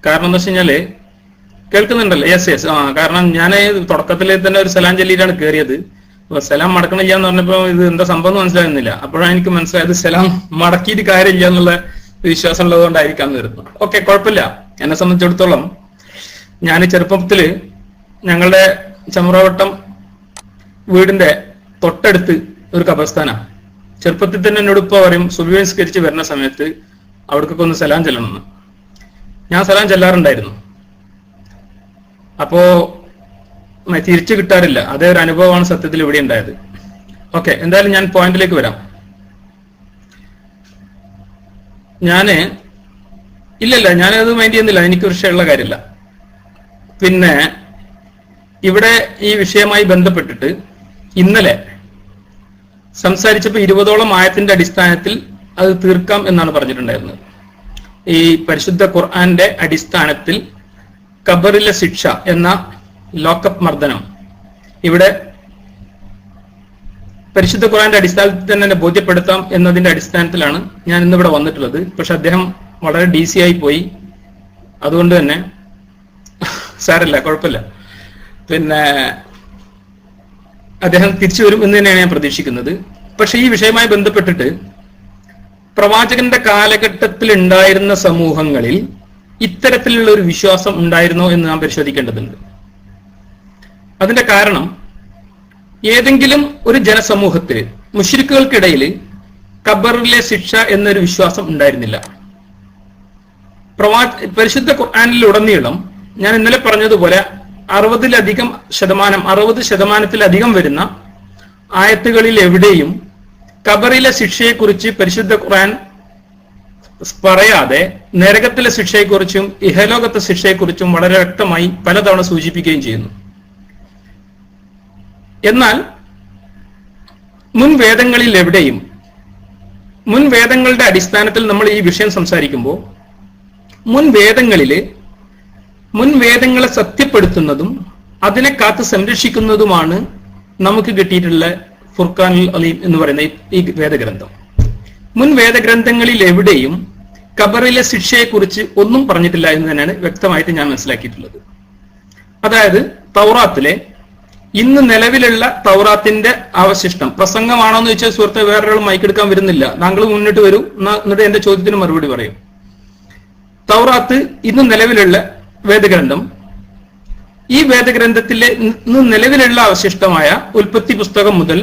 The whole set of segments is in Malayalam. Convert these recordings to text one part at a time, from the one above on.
കാരണം എന്താ വെച്ച് കഴിഞ്ഞാല് കേൾക്കുന്നുണ്ടല്ലോ? Yes yes. കാരണം ഞാൻ തുടക്കത്തിൽ തന്നെ ഒരു സലാം ചൊല്ലിയിട്ടാണ് കയറിയത്. അപ്പൊ സലാം മടക്കണില്ല എന്ന് പറഞ്ഞപ്പോ ഇത് എന്താ സംഭവം എന്ന് മനസ്സിലാകുന്നില്ല. അപ്പോഴാണ് എനിക്ക് മനസ്സിലായത് സലാം മടക്കിയിട്ട് കാര്യമില്ല എന്നുള്ള വിശ്വാസം ഉള്ളത് കൊണ്ടായിരിക്കാം വരുന്നു. ഓക്കെ, കുഴപ്പമില്ല. എന്നെ സംബന്ധിച്ചിടത്തോളം ഞാൻ ചെറുപ്പത്തില് ഞങ്ങളുടെ ചമ്രവട്ടം വീടിന്റെ തൊട്ടടുത്ത് ഒരു ഖബർസ്ഥാനാണ്. ചെറുപ്പത്തിൽ തന്നെ എന്നോട് ഇപ്പൊ പറയും സുബഹി നിസ്കരിച്ച് വരുന്ന സമയത്ത് അവിടേക്കൊക്കെ ഒന്ന് സലാം ചെല്ലണമെന്ന്. ഞാൻ സലാം ചെല്ലാറുണ്ടായിരുന്നു. അപ്പോ തിരിച്ചു കിട്ടാറില്ല. അതേ ഒരു അനുഭവമാണ് സത്യത്തിൽ ഇവിടെ ഉണ്ടായത്. ഓക്കെ, എന്തായാലും ഞാൻ പോയിന്റിലേക്ക് വരാം. ഇല്ലല്ല, ഞാനത് മൈൻഡ് ചെയ്യുന്നില്ല. എനിക്ക് വിഷയമുള്ള കാര്യമില്ല. പിന്നെ ഇവിടെ ഈ വിഷയവുമായി ബന്ധപ്പെട്ടിട്ട് ഇന്നലെ സംസാരിച്ചപ്പോൾ 20ഓളം ആയത്തിന്റെ അടിസ്ഥാനത്തിൽ അത് തീർക്കാം എന്നാണ് പറഞ്ഞിട്ടുണ്ടായിരുന്നത്. ഈ പരിശുദ്ധ ഖുർആന്റെ അടിസ്ഥാനത്തിൽ ഖബറിലെ ശിക്ഷ എന്ന ലോക്കപ്പ് മർദ്ദനം ഇവിടെ പരിശുദ്ധ ഖുർആന്റെ അടിസ്ഥാനത്തിൽ തന്നെ ബോധ്യപ്പെടുത്താം എന്നതിന്റെ അടിസ്ഥാനത്തിലാണ് ഞാൻ ഇന്നിവിടെ വന്നിട്ടുള്ളത്. പക്ഷെ അദ്ദേഹം വളരെ DC ആയി പോയി. അതുകൊണ്ട് തന്നെ സാരല്ല, കുഴപ്പമില്ല. പിന്നെ അദ്ദേഹം തിരിച്ചു വരും എന്ന് തന്നെയാണ് ഞാൻ പ്രതീക്ഷിക്കുന്നത്. പക്ഷെ ഈ വിഷയവുമായി ബന്ധപ്പെട്ടിട്ട് പ്രവാചകന്റെ കാലഘട്ടത്തിൽ ഉണ്ടായിരുന്ന സമൂഹങ്ങളിൽ ഇത്തരത്തിലുള്ള ഒരു വിശ്വാസം ഉണ്ടായിരുന്നോ എന്ന് നാം പരിശോധിക്കേണ്ടതുണ്ട്. അതിന്റെ കാരണം, ഏതെങ്കിലും ഒരു ജനസമൂഹത്തിൽ മുശ്രിക്കുകൾക്കിടയിൽ ഖബറിലെ ശിക്ഷ എന്നൊരു വിശ്വാസം ഉണ്ടായിരുന്നില്ല. പരിശുദ്ധ ഖുർആനിലുടനീളം ഞാൻ ഇന്നലെ പറഞ്ഞതുപോലെ 60% വരുന്ന ആയത്തുകളിൽ എവിടെയും ഖബറിലെ ശിക്ഷയെക്കുറിച്ച് പരിശുദ്ധ ഖുർആൻ പറയാതെ നരകത്തിലെ ശിക്ഷയെക്കുറിച്ചും ഇഹലോകത്തെ ശിക്ഷയെക്കുറിച്ചും വളരെ വ്യക്തമായി പലതവണ സൂചിപ്പിക്കുകയും ചെയ്യുന്നു. എന്നാൽ മുൻ വേദങ്ങളുടെ അടിസ്ഥാനത്തിൽ നമ്മൾ ഈ വിഷയം സംസാരിക്കുമ്പോൾ മുൻ വേദങ്ങളെ സത്യപ്പെടുത്തുന്നതും അതിനെ കാത്ത് സംരക്ഷിക്കുന്നതുമാണ് നമുക്ക് കിട്ടിയിട്ടുള്ള ഫുർഖാനുൽ അലീം എന്ന് പറയുന്ന ഈ വേദഗ്രന്ഥം. മുൻ വേദഗ്രന്ഥങ്ങളിൽ എവിടെയും ഖബറിലെ ശിക്ഷയെക്കുറിച്ച് ഒന്നും പറഞ്ഞിട്ടില്ല എന്ന് തന്നെയാണ് വ്യക്തമായിട്ട് ഞാൻ മനസ്സിലാക്കിയിട്ടുള്ളത്. അതായത് തൗറാത്തിലെ ഇന്ന് നിലവിലുള്ള തൗറാത്തിന്റെ അവശിഷ്ടം പ്രസംഗമാണോ എന്ന് ചോദിച്ചാൽ സുഹൃത്തെ വേറൊരാൾ മൈക്കെടുക്കാൻ വരുന്നില്ല. താങ്കൾ മുന്നിട്ട് വരൂ, എന്നിട്ട് എന്റെ ചോദ്യത്തിന് മറുപടി പറയും. തൗറാത്ത് ഇന്ന് നിലവിലുള്ള വേദഗ്രന്ഥം, ഈ വേദഗ്രന്ഥത്തിലെ ഇന്ന് നിലവിലുള്ള അവശിഷ്ടമായ ഉൽപ്പത്തി പുസ്തകം മുതൽ,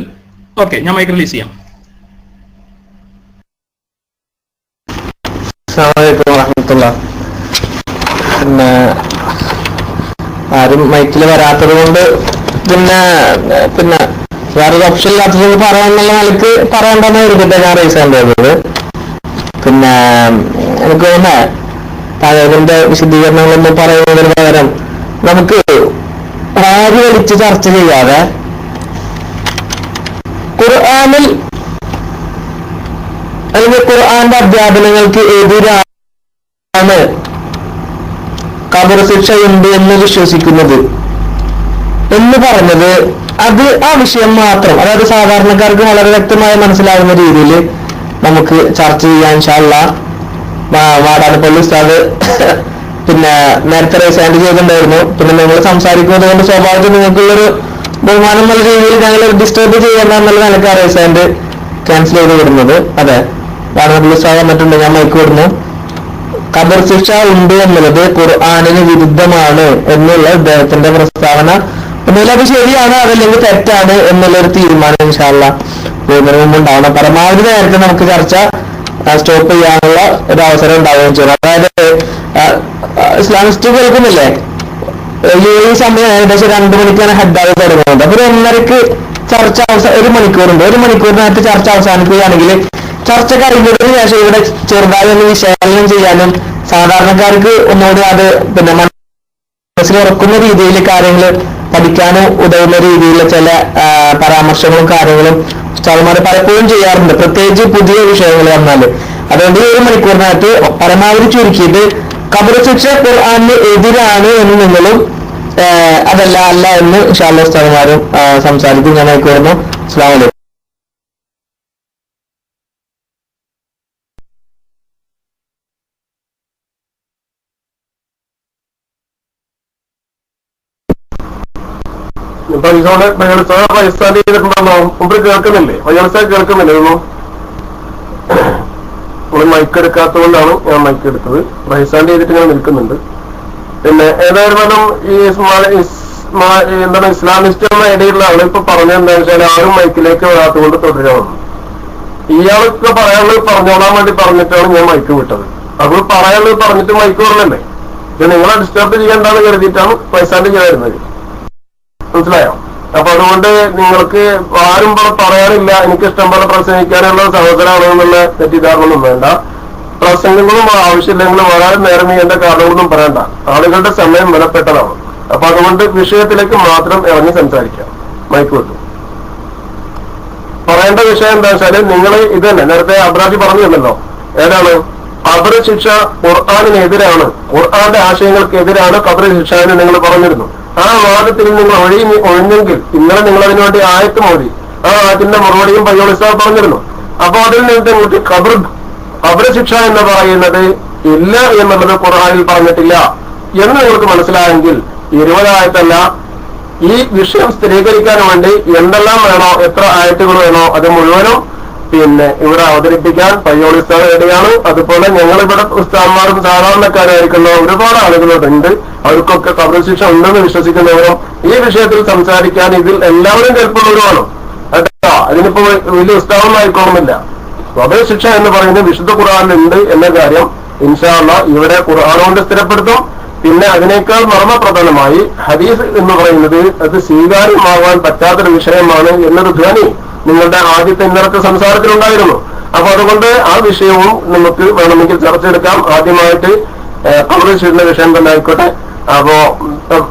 ഓക്കെ ഞാൻ മൈക്ക് റിലീസ് ചെയ്യാം. പിന്നെ ആരും മൈക്കിൽ വരാത്തത് കൊണ്ട് പിന്നെ വേറൊരു ഓപ്ഷൻ ഇല്ലാത്തത് പറയാനുള്ള നിലക്ക് പറയണ്ടെന്ന് ഒരുക്കിട്ട് ഞാൻ റേസ് ചെയ്യേണ്ടത്. പിന്നെ എനിക്ക് തോന്നുന്നേ പഴയതിന്റെ വിശദീകരണങ്ങളൊന്നും പറയുന്നതിന് പകരം നമുക്ക് ആര് വലിച്ച് ചർച്ച ചെയ്യാതെ ഖുർആനിൽ അല്ലെങ്കിൽ ഖുർആന്റെ അധ്യാപനങ്ങൾക്ക് എതിരാണ് ഖബർ ശിക്ഷയുണ്ട് എന്ന് വിശ്വസിക്കുന്നത് എന്ന് പറഞ്ഞത്, അത് ആ വിഷയം മാത്രം, അതായത് സാധാരണക്കാർക്ക് വളരെ വ്യക്തമായി മനസ്സിലാവുന്ന രീതിയിൽ നമുക്ക് ചർച്ച ചെയ്യാൻ ഇൻഷാ അല്ലാഹ് വാടാനപ്പള്ളി ഉസ്താദ് പിന്നെ നേരത്തെ റേസാൻഡ് ചെയ്തിട്ടുണ്ടായിരുന്നു. പിന്നെ നിങ്ങൾ സംസാരിക്കുന്നത് കൊണ്ട് സ്വാഭാവികം നിങ്ങൾക്കുള്ളൊരു ബഹുമാനം എന്നുള്ള രീതിയിൽ ഞങ്ങൾ ഡിസ്റ്റർബ് ചെയ്യേണ്ട എന്നുള്ള നിലക്ക് റേസാൻഡ് ക്യാൻസൽ ചെയ്ത് വിടുന്നത്. അതെ, വാടാനപ്പള്ളി ഉസ്താദ് വന്നിട്ടുണ്ട്, ഞാൻ മൈക്ക് വിടുന്നു. ഖബർ ശിക്ഷ ഉണ്ട് എന്നുള്ളത് ഖുർആനിന് വിരുദ്ധമാണ് എന്നുള്ള അദ്ദേഹത്തിന്റെ പ്രസ്താവന ഒന്നുമില്ല. അത് ശരിയാണ്, അതല്ലെങ്കിൽ തെറ്റാണ് എന്നുള്ളൊരു തീരുമാനം ഇൻഷാ അല്ലാഹ് പോകുന്നതിന് മുമ്പ് ഉണ്ടാവണം. പരമാവധി നേരത്തെ നമുക്ക് ചർച്ച സ്റ്റോപ്പ് ചെയ്യാനുള്ള ഒരു അവസരം ഉണ്ടാവുകയും ചെയ്യണം. അതായത് ഇസ്ലാമിസ്റ്റ് കേൾക്കുന്നില്ലേ, ഈ സമയം ഏകദേശം 2 മണിക്കാണ് ഹെഡായി തുടങ്ങുന്നത്. അപ്പൊ 1:30 ചർച്ച 1 മണിക്കൂറുണ്ട്. 1 മണിക്കൂറിനകത്ത് ചർച്ച അവസാനിക്കുകയാണെങ്കിൽ ചർച്ച കഴിഞ്ഞതിന് ശേഷം ഇവിടെ ചെറുതായി ഒന്ന് വിശകലനം ചെയ്യാനും സാധാരണക്കാർക്ക് ഒന്നുകൂടി അത് പിന്നെ മനസ്സിൽ ഉറക്കുന്ന രീതിയിൽ കാര്യങ്ങൾ പഠിക്കാനും ഉതകുന്ന രീതിയിലുള്ള ചില പരാമർശങ്ങളും കാര്യങ്ങളും ഉസ്താദുമാർ പലപ്പോഴും ചെയ്യാറുണ്ട്, പ്രത്യേകിച്ച് പുതിയ വിഷയങ്ങൾ വന്നാല്. അതുകൊണ്ട് 1 മണിക്കൂറിനകത്ത് പരമാവധി ചുരുക്കിയിട്ട് ഖബർ ശിക്ഷ ഖുർആനിന് എതിരാണ് എന്ന് നിങ്ങളും അതല്ല എന്ന് ഇൻഷാ അല്ലാഹ് ഉസ്താദുമാരും സംസാരിക്കും. ഞാൻ ആയിക്കോളുന്നു. അസ്സലാമു അലൈക്കും. പൈസ പൈസ ചെയ്തിട്ടുണ്ടോ? മുമ്പ് കേൾക്കുന്നില്ലേ? പൈസ കേൾക്കുന്നില്ലേ? ഒന്നും നമ്മൾ മൈക്ക് എടുക്കാത്തതുകൊണ്ടാണ് ഞാൻ മൈക്ക് എടുത്തത്. പൈസാന്റെ ചെയ്തിട്ട് ഞാൻ നിൽക്കുന്നുണ്ട്. പിന്നെ ഏതായാലും ഈ എന്താണ് ഇസ്ലാമിസ്റ്റുകളുടെ ഇടയിലുള്ള ആളിപ്പോ പറഞ്ഞത് എന്താ വെച്ചാൽ ആരും മൈക്കിലേക്ക് വരാത്തുകൊണ്ട് തുടരണം. ഇയാൾക്ക് പറയാനുള്ളത് പറഞ്ഞോളാൻ വേണ്ടി പറഞ്ഞിട്ടാണ് ഞാൻ മൈക്ക് വിട്ടത്. അത് പറയാനുള്ളത് പറഞ്ഞിട്ട് മൈക്ക് പറഞ്ഞല്ലേ? ഇത് നിങ്ങളെ ഡിസ്റ്റർബ് ചെയ്യേണ്ടെന്ന് കരുതിയിട്ടാണ് പൈസാന്റെ ചെയ്തിരുന്നത്. മനസ്സിലായോ? അപ്പൊ അതുകൊണ്ട് നിങ്ങൾക്ക് ആരും പറയാനില്ല എനിക്ക് ഇഷ്ടം പോലെ പ്രസംഗിക്കാനുള്ള സഹോദരമാണ് എന്നുള്ള തെറ്റിദ്ധാരണൊന്നും വേണ്ട. പ്രസംഗങ്ങളും ആവശ്യമില്ലെങ്കിൽ വളരെ നേരം എന്റെ കാരണങ്ങളൊന്നും പറയണ്ട. ആളുകളുടെ സമയം വിലപ്പെട്ടതാണ്. അപ്പൊ അതുകൊണ്ട് വിഷയത്തിലേക്ക് മാത്രം ഇറങ്ങി സംസാരിക്കാം. മൈക്ക് വിട്ടു. പറയേണ്ട വിഷയം എന്താ വെച്ചാല് നിങ്ങൾ ഇത് തന്നെ നേരത്തെ അബ്രാജി പറഞ്ഞില്ലല്ലോ, ഏതാണ് ഖബർ ശിക്ഷ ഖുർആാനിനെതിരാണ്, ഖുർആന്റെ ആശയങ്ങൾക്കെതിരാണ് ഖബർ ശിക്ഷ എന്ന് നിങ്ങൾ പറഞ്ഞിരുന്നു. ആ വാദത്തിൽ നിങ്ങൾ ഒഴിഞ്ഞെങ്കിൽ ഇന്നലെ നിങ്ങൾ അതിനു വേണ്ടി ആയത്ത് മോദി ആ ആയത്തിന്റെ മറുപടിയും പയ്യോളിസാർ പറഞ്ഞിരുന്നു. അപ്പൊ അതിൽ നിന്ന് ഖബർ ശിക്ഷ എന്ന് പറയുന്നത് ഇല്ല എന്നുള്ളത് ഖുർആനിൽ പറഞ്ഞിട്ടില്ല എന്ന് നിങ്ങൾക്ക് മനസ്സിലായെങ്കിൽ 20 ആയത്തല്ല, ഈ വിഷയം സ്ഥിരീകരിക്കാൻ വേണ്ടി എന്തെല്ലാം വേണോ, എത്ര ആയത്തുകൾ വേണോ അത് മുഴുവനും പിന്നെ ഇവിടെ അവതരിപ്പിക്കാൻ പയ്യോളിസ്താൻ റെഡിയാണ്. അതുപോലെ ഞങ്ങളിവിടെ ഉസ്താന്മാരും സാധാരണക്കാരായിരിക്കുന്ന ഒരുപാട് ആളുകളുണ്ട്. അവർക്കൊക്കെ ഖബർ ശിക്ഷ ഉണ്ടെന്ന് വിശ്വസിക്കുന്നവരും ഈ വിഷയത്തിൽ സംസാരിക്കാൻ ഇതിൽ എല്ലാവരും കേൾപ്പുള്ളവരുമാണ് കേട്ടോ. അതിനിപ്പോ വലിയ ഉസ്താവൊന്നും ആയിക്കോളുന്നില്ല. ഖബർ ശിക്ഷ എന്ന് പറയുന്നത് വിശുദ്ധ ഖുർആനിലുണ്ട് എന്ന കാര്യം ഇൻഷാ അല്ലാഹ് ഇവിടെ ഖുർആൻ കൊണ്ട് സ്ഥിരപ്പെടുത്തും. പിന്നെ അതിനേക്കാൾ മർമ്മപ്രധാനമായി ഹദീസ് എന്ന് പറയുന്നത് അത് സ്വീകാര്യമാവാൻ പറ്റാത്തൊരു വിഷയമാണ് എന്നൊരു ധ്വനി നിങ്ങളുടെ ആദ്യത്തെ ഇന്നലത്തെ സംസാരത്തിലുണ്ടായിരുന്നു. അപ്പൊ അതുകൊണ്ട് ആ വിഷയവും നമുക്ക് വേണമെങ്കിൽ ചർച്ച എടുക്കാം. ആദ്യമായിട്ട് ഖബർ ശിക്ഷയുടെ വിഷയം തന്നെ ആയിക്കോട്ടെ. അപ്പോ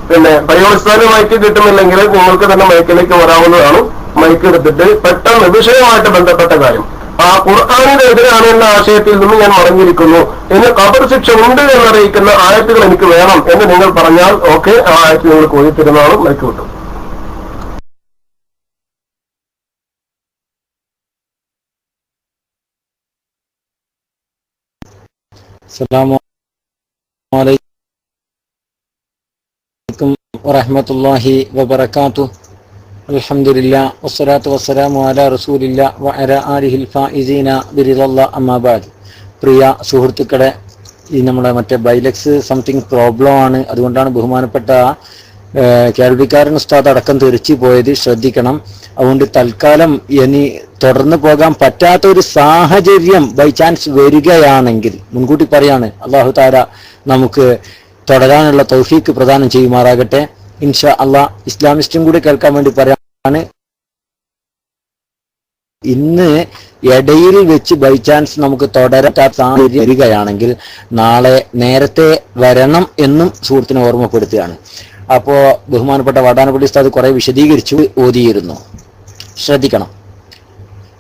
പിന്നെ പയ്യോളിസ്ഥാന് മൈക്ക് കിട്ടുന്നില്ലെങ്കിൽ നിങ്ങൾക്ക് തന്നെ മൈക്കിലേക്ക് വരാവുന്നതാണ്. മൈക്ക് എടുത്തിട്ട് പെട്ടെന്ന് വിഷയവുമായിട്ട് ബന്ധപ്പെട്ട കാര്യം ആ ഖുർആനിന്റെ എതിരാണ് എന്ന ആശയത്തിൽ നിന്ന് ഞാൻ മടങ്ങിയിരിക്കുന്നു. ഇനി ഖബർ ശിക്ഷ ഉണ്ട് എന്നറിയിക്കുന്ന ആയത്തുകൾ എനിക്ക് വേണം എന്ന് നിങ്ങൾ പറഞ്ഞാൽ ഓക്കെ, ആ ആയത്ത് നിങ്ങൾ കോഴിത്തിരുന്നാളും മൈക്ക് കിട്ടും. അസ്സലാമു അലൈക്കും വറഹ്മത്തുള്ളാഹി വബറകാതുഹു. അൽഹംദുലില്ലാ വസ്സലാത്തു വസ്സലാമു അലാ റസൂലില്ലാ വഅലാ ആലിഹിൽ ഫായിസീന ബിറിദല്ലാഹ് അമ്മാ ബഅദ്. പ്രിയ സുഹൃത്തുക്കളെ, ഈ നമ്മുടെ മറ്റേ ബൈലക്സ് സംതിങ് പ്രോബ്ലം ആണ്. അതുകൊണ്ടാണ് ബഹുമാനപ്പെട്ട കേൾവിക്കാരൻ ഉസ്താദ് അടക്കം തെറിച്ചു പോയത്. ശ്രദ്ധിക്കണം. അതുകൊണ്ട് തൽക്കാലം ഇനി തുടർന്ന് പോകാൻ പറ്റാത്ത ഒരു സാഹചര്യം ബൈ ചാൻസ് വരികയാണെങ്കിൽ മുൻകൂട്ടി പറയാണ്, അല്ലാഹു തആല നമുക്ക് തുടരാനുള്ള തൗഫീക്ക് പ്രദാനം ചെയ്യുമാറാകട്ടെ. ഇൻഷാ അള്ളാഹ്. ഇസ്ലാമിസ്റ്റും കൂടി കേൾക്കാൻ വേണ്ടി പറയാണ്, ഇന്ന് ഇടയിൽ വെച്ച് ബൈ ചാൻസ് നമുക്ക് തുടരാൻ സാഹചര്യം വരികയാണെങ്കിൽ നാളെ നേരത്തെ വരണം എന്നും സുഹൃത്തിനെ ഓർമ്മപ്പെടുത്തുകയാണ്. അപ്പോ ബഹുമാനപ്പെട്ട വാടാനപ്പള്ളി ഉസ്താദ് കുറെ വിശദീകരിച്ചു ഓതിയിരുന്നു. ശ്രദ്ധിക്കണം.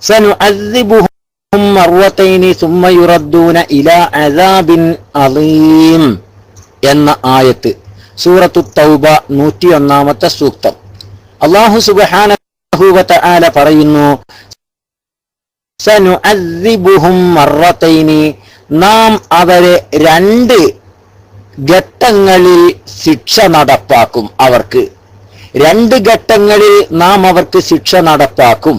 സനുഅദ്ദിബുഹും മർവതൈനി സുമ്മ യുറദ്ദൂന ഇലാ അദാബിൻ അളീം എന്ന ആയത്ത് സൂറത്തു തൗബ 101-ാമത്തെ സൂക്തം. അല്ലാഹു സുബ്ഹാനഹു വ തആല പറയുന്നു, സനുഅദ്ദിബുഹും മർവതൈനി, നാം അവരെ 2 ഘട്ടങ്ങളിൽ ശിക്ഷ നടപ്പാക്കും. അവർക്ക് 2 ഘട്ടങ്ങളിൽ നാം അവർക്ക് ശിക്ഷ നടപ്പാക്കും.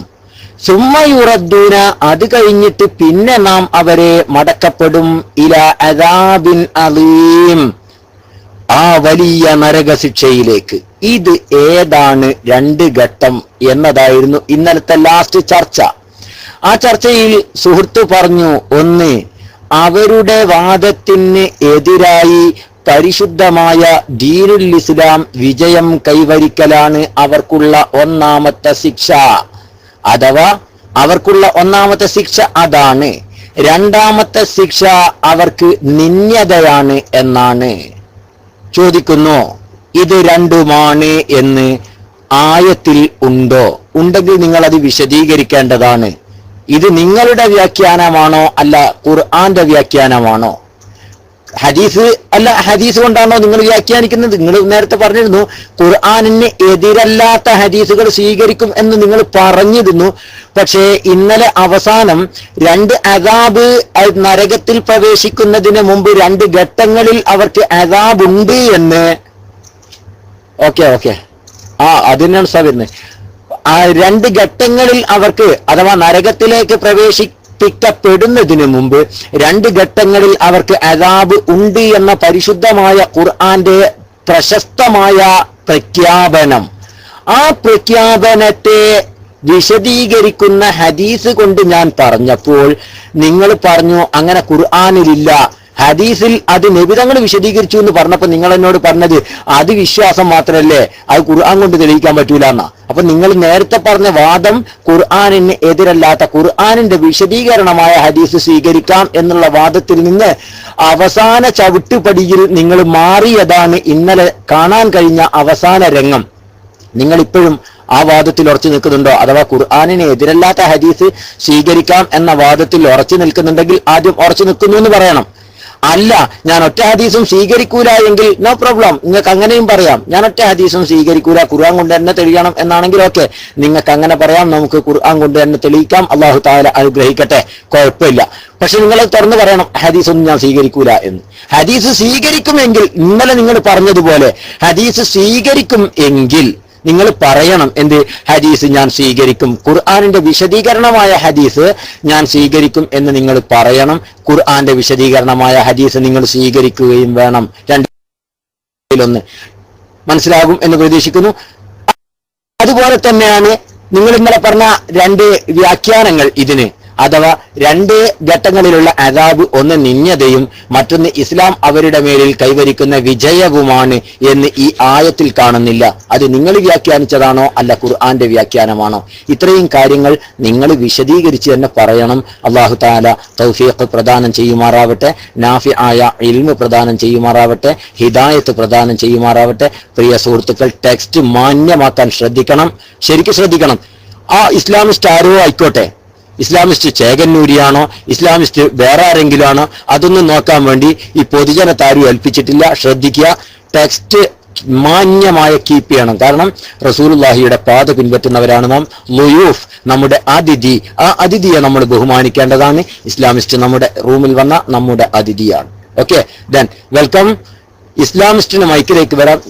സുമ്മ യുറദ്ദൂന, അത് കഴിഞ്ഞിട്ട് പിന്നെ നാം അവരെ മടക്കപ്പെടും ഇലാ അദാബിൻ അളീം, ആ വലിയ നരകശിക്ഷയിലേക്ക്. ഇത് ഏതാണ് 2 ഘട്ടം എന്നതായിരുന്നു ഇന്നലത്തെ ലാസ്റ്റ് ചർച്ച. ആ ചർച്ചയിൽ സുഹൃത്ത് പറഞ്ഞു, ഒന്ന്, അവരുടെ വാദത്തിന് എതിരായി പരിശുദ്ധമായ ദീനുൽ ഇസ്ലാം വിജയം കൈവരിക്കലാണ് അവർക്കുള്ള 1-ാമത്തെ ശിക്ഷ. അഥവാ അവർക്കുള്ള 1-ാമത്തെ ശിക്ഷ അതാണ്. 2-ാമത്തെ ശിക്ഷ അവർക്ക് നിന്ദ്യതയാണ് എന്നാണ്. ചോദിക്കുന്നു, ഇത് രണ്ടുമാണ് എന്ന് ആയത്തിൽ ഉണ്ടോ? ഉണ്ടെങ്കിൽ നിങ്ങൾ അത് വിശദീകരിക്കേണ്ടതാണ്. ഇത് നിങ്ങളുടെ വ്യാഖ്യാനമാണോ അല്ല ഖുർആന്റെ വ്യാഖ്യാനമാണോ? ഹദീസ് അല്ല, ഹദീസ് കൊണ്ടാണോ നിങ്ങൾ വ്യാഖ്യാനിക്കുന്നത്? നിങ്ങൾ നേരത്തെ പറഞ്ഞിരുന്നു ഖുർആനിന് എതിരല്ലാത്ത ഹദീസുകൾ സ്വീകരിക്കും എന്ന് നിങ്ങൾ പറഞ്ഞിരുന്നു. പക്ഷേ ഇന്നലെ അവസാനം 2 അദാബ്, നരകത്തിൽ പ്രവേശിക്കുന്നതിന് മുമ്പ് 2 ഘട്ടങ്ങളിൽ അവർക്ക് അദാബ് ഉണ്ട് എന്ന്. ഓക്കെ അതിനാണ് സാ വരുന്നത്. ആ 2 ഘട്ടങ്ങളിൽ അവർക്ക് അഥവാ നരകത്തിലേക്ക് പ്രവേശിപ്പിക്കപ്പെടുന്നതിന് മുമ്പ് 2 ഘട്ടങ്ങളിൽ അവർക്ക് അദാബ് ഉണ്ട് എന്ന പരിശുദ്ധമായ ഖുർആന്റെ പ്രശസ്തമായ പ്രഖ്യാപനം, ആ പ്രഖ്യാപനത്തെ വിശദീകരിക്കുന്ന ഹദീസ് കൊണ്ട് ഞാൻ പറഞ്ഞപ്പോൾ നിങ്ങൾ പറഞ്ഞു അങ്ങനെ ഖുർആനിലില്ല, ഹദീസിൽ അത് നബിതങ്ങൾ വിശദീകരിച്ചു എന്ന് പറഞ്ഞപ്പോൾ നിങ്ങൾ എന്നോട് പറഞ്ഞത് അത് വിശ്വാസം മാത്രമല്ലേ, അത് ഖുർആൻ കൊണ്ട് തെളിയിക്കാൻ പറ്റൂല എന്നാ. അപ്പൊ നിങ്ങൾ നേരത്തെ പറഞ്ഞ വാദം ഖുർആനിന് എതിരല്ലാത്ത ഖുർആനിന്റെ വിശദീകരണമായ ഹദീസ് സ്വീകരിക്കാം എന്നുള്ള വാദത്തിൽ നിന്ന് അവസാന ചവിട്ടുപടിയിൽ നിങ്ങൾ മാറിയതാണ് ഇന്നലെ കാണാൻ കഴിഞ്ഞ അവസാന രംഗം. നിങ്ങൾ ഇപ്പോഴും ആ വാദത്തിൽ ഉറച്ചു നിൽക്കുന്നുണ്ടോ? അഥവാ ഖുർആനിന് എതിരല്ലാത്ത ഹദീസ് സ്വീകരിക്കാം എന്ന വാദത്തിൽ ഉറച്ചു നിൽക്കുന്നുണ്ടെങ്കിൽ ആദ്യം ഉറച്ചു നിൽക്കുന്നു എന്ന് പറയണം. അല്ല, ഞാൻ ഒറ്റ ഹദീസും സ്വീകരിക്കൂല എങ്കിൽ നോ പ്രോബ്ലം, നിങ്ങൾക്ക് അങ്ങനെയും പറയാം. ഞാൻ ഒറ്റ ഹദീസും സ്വീകരിക്കൂല, ഖുർആൻ കൊണ്ട് തന്നെ തെളിയണം എന്നാണെങ്കിൽ ഓക്കെ, നിങ്ങൾക്ക് അങ്ങനെ പറയാം, നമുക്ക് ഖുർആൻ കൊണ്ട് തന്നെ തെളിയിക്കാം, അള്ളാഹു തആല അനുഗ്രഹിക്കട്ടെ, കുഴപ്പമില്ല. പക്ഷെ നിങ്ങൾ തുറന്നു പറയണം ഹദീസ് ഒന്നും ഞാൻ സ്വീകരിക്കൂല എന്ന്. ഹദീസ് സ്വീകരിക്കുമെങ്കിൽ ഇന്നലെ നിങ്ങൾ പറഞ്ഞതുപോലെ ഹദീസ് സ്വീകരിക്കും എങ്കിൽ നിങ്ങൾ പറയണം എന്ത്? ഹദീസ് ഞാൻ സ്വീകരിക്കും, ഖുർആനിന്റെ വിശദീകരണമായ ഹദീസ് ഞാൻ സ്വീകരിക്കും എന്ന് നിങ്ങൾ പറയണം. ഖുർആന്റെ വിശദീകരണമായ ഹദീസ് നിങ്ങൾ സ്വീകരിക്കുകയും വേണം. 2-ൽ-1 മനസ്സിലാകും എന്ന് പ്രതീക്ഷിക്കുന്നു. അതുപോലെ തന്നെയാണ് നിങ്ങൾ ഇന്നലെ പറഞ്ഞ 2 വ്യാഖ്യാനങ്ങൾ ഇതിന്, അഥവാ 2 ഘട്ടങ്ങളിലുള്ള അദാബ്, ഒന്ന് നിന്യതയും മറ്റൊന്ന് ഇസ്ലാം അവരുടെ മേലിൽ കൈവരിക്കുന്ന വിജയവുമാണ് എന്ന് ഈ ആയത്തിൽ കാണുന്നില്ല. അത് നിങ്ങൾ വ്യാഖ്യാനിച്ചതാണോ അല്ല ഖുർആന്റെ വ്യാഖ്യാനമാണോ? ഇത്രയും കാര്യങ്ങൾ നിങ്ങൾ വിശദീകരിച്ച് തന്നെ പറയണം. അല്ലാഹു തആല തൗഫീഖ് പ്രദാനം ചെയ്യുമാറാവട്ടെ, നാഫിആയ ഇൽമ് പ്രദാനം ചെയ്യുമാറാവട്ടെ, ഹിദായത്ത് പ്രദാനം ചെയ്യുമാറാവട്ടെ. പ്രിയ സുഹൃത്തുക്കൾ, ടെക്സ്റ്റ് മാന്യമാക്കാൻ ശ്രദ്ധിക്കണം, ശരിക്കും ശ്രദ്ധിക്കണം. ആ ഇസ്ലാമിസ്റ്റ് ആരോ ആയിക്കോട്ടെ, ഇസ്ലാമിസ്റ്റ് ചേകന്നൂരിയാണോ, ഇസ്ലാമിസ്റ്റ് വേറെ ആരെങ്കിലും ആണോ, അതൊന്നും നോക്കാൻ വേണ്ടി ഈ പൊതുജനത്താരും ഏൽപ്പിച്ചിട്ടില്ല. ശ്രദ്ധിക്കുക, ടെക്സ്റ്റ് മാന്യമായ കീപ്പ് ചെയ്യണം. കാരണം റസൂലുള്ളാഹിയുടെ പാത പിൻപറ്റുന്നവരാണ് നാം. ളുയൂഫ്, നമ്മുടെ അതിഥി, ആ അതിഥിയെ നമ്മൾ ബഹുമാനിക്കേണ്ടതാണ്. ഇസ്ലാമിസ്റ്റ് നമ്മുടെ റൂമിൽ വന്ന നമ്മുടെ അതിഥിയാണ്. Okay, then welcome. ഇസ്ലാമിസ്റ്റിന് മൈക്കിലേക്ക് വരാം.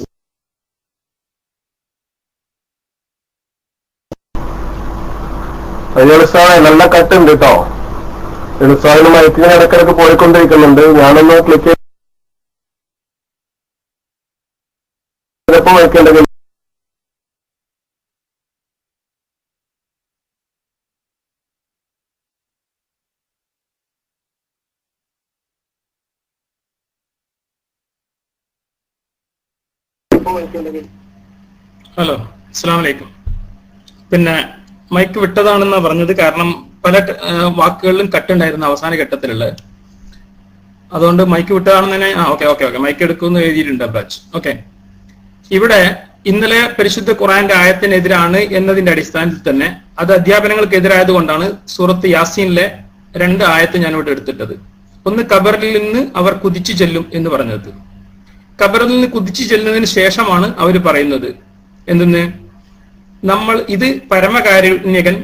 സാറേ നല്ല കട്ടുണ്ട് കേട്ടോ. സാറിന് മൈക്കിന് ഇടക്കിടക്ക് പോയിക്കൊണ്ടിരിക്കുന്നുണ്ട്. ഞാനൊന്ന് ക്ലിക്ക് ചെയ്തപ്പോ മൈക്കുണ്ടെങ്കിൽ ഹലോ, അസ്സലാമു അലൈക്കും. പിന്നെ മൈക്ക് വിട്ടതാണെന്നാ പറഞ്ഞത്. കാരണം പല വാക്കുകളിലും കട്ടുണ്ടായിരുന്നു അവസാന ഘട്ടത്തിലുള്ള, അതുകൊണ്ട് മൈക്ക് വിട്ടതാണെന്ന് തന്നെ. ഓക്കെ മൈക്ക് എടുക്കുമെന്ന് എഴുതിയിട്ടുണ്ട് അബ്രാജ്. ഓക്കെ, ഇവിടെ ഇന്നലെ പരിശുദ്ധ ഖുർആന്റെ ആയത്തിനെതിരാണ് എന്നതിന്റെ അടിസ്ഥാനത്തിൽ തന്നെ അത് അധ്യാപനങ്ങൾക്കെതിരായത് കൊണ്ടാണ് സൂറത്ത് യാസീനിലെ 2 ആയത്ത് ഞാനിവിടെ എടുത്തിട്ടത്. ഒന്ന്, ഖബറിൽ നിന്ന് അവർ കുതിച്ചു ചെല്ലും എന്ന് പറഞ്ഞത്. ഖബറിൽ നിന്ന് കുതിച്ചു ചെല്ലുന്നതിന് ശേഷമാണ് അവർ പറയുന്നത് എന്തെന്ന്, നമ്മൾ ഇത് പരമകാരുണ്യകൻ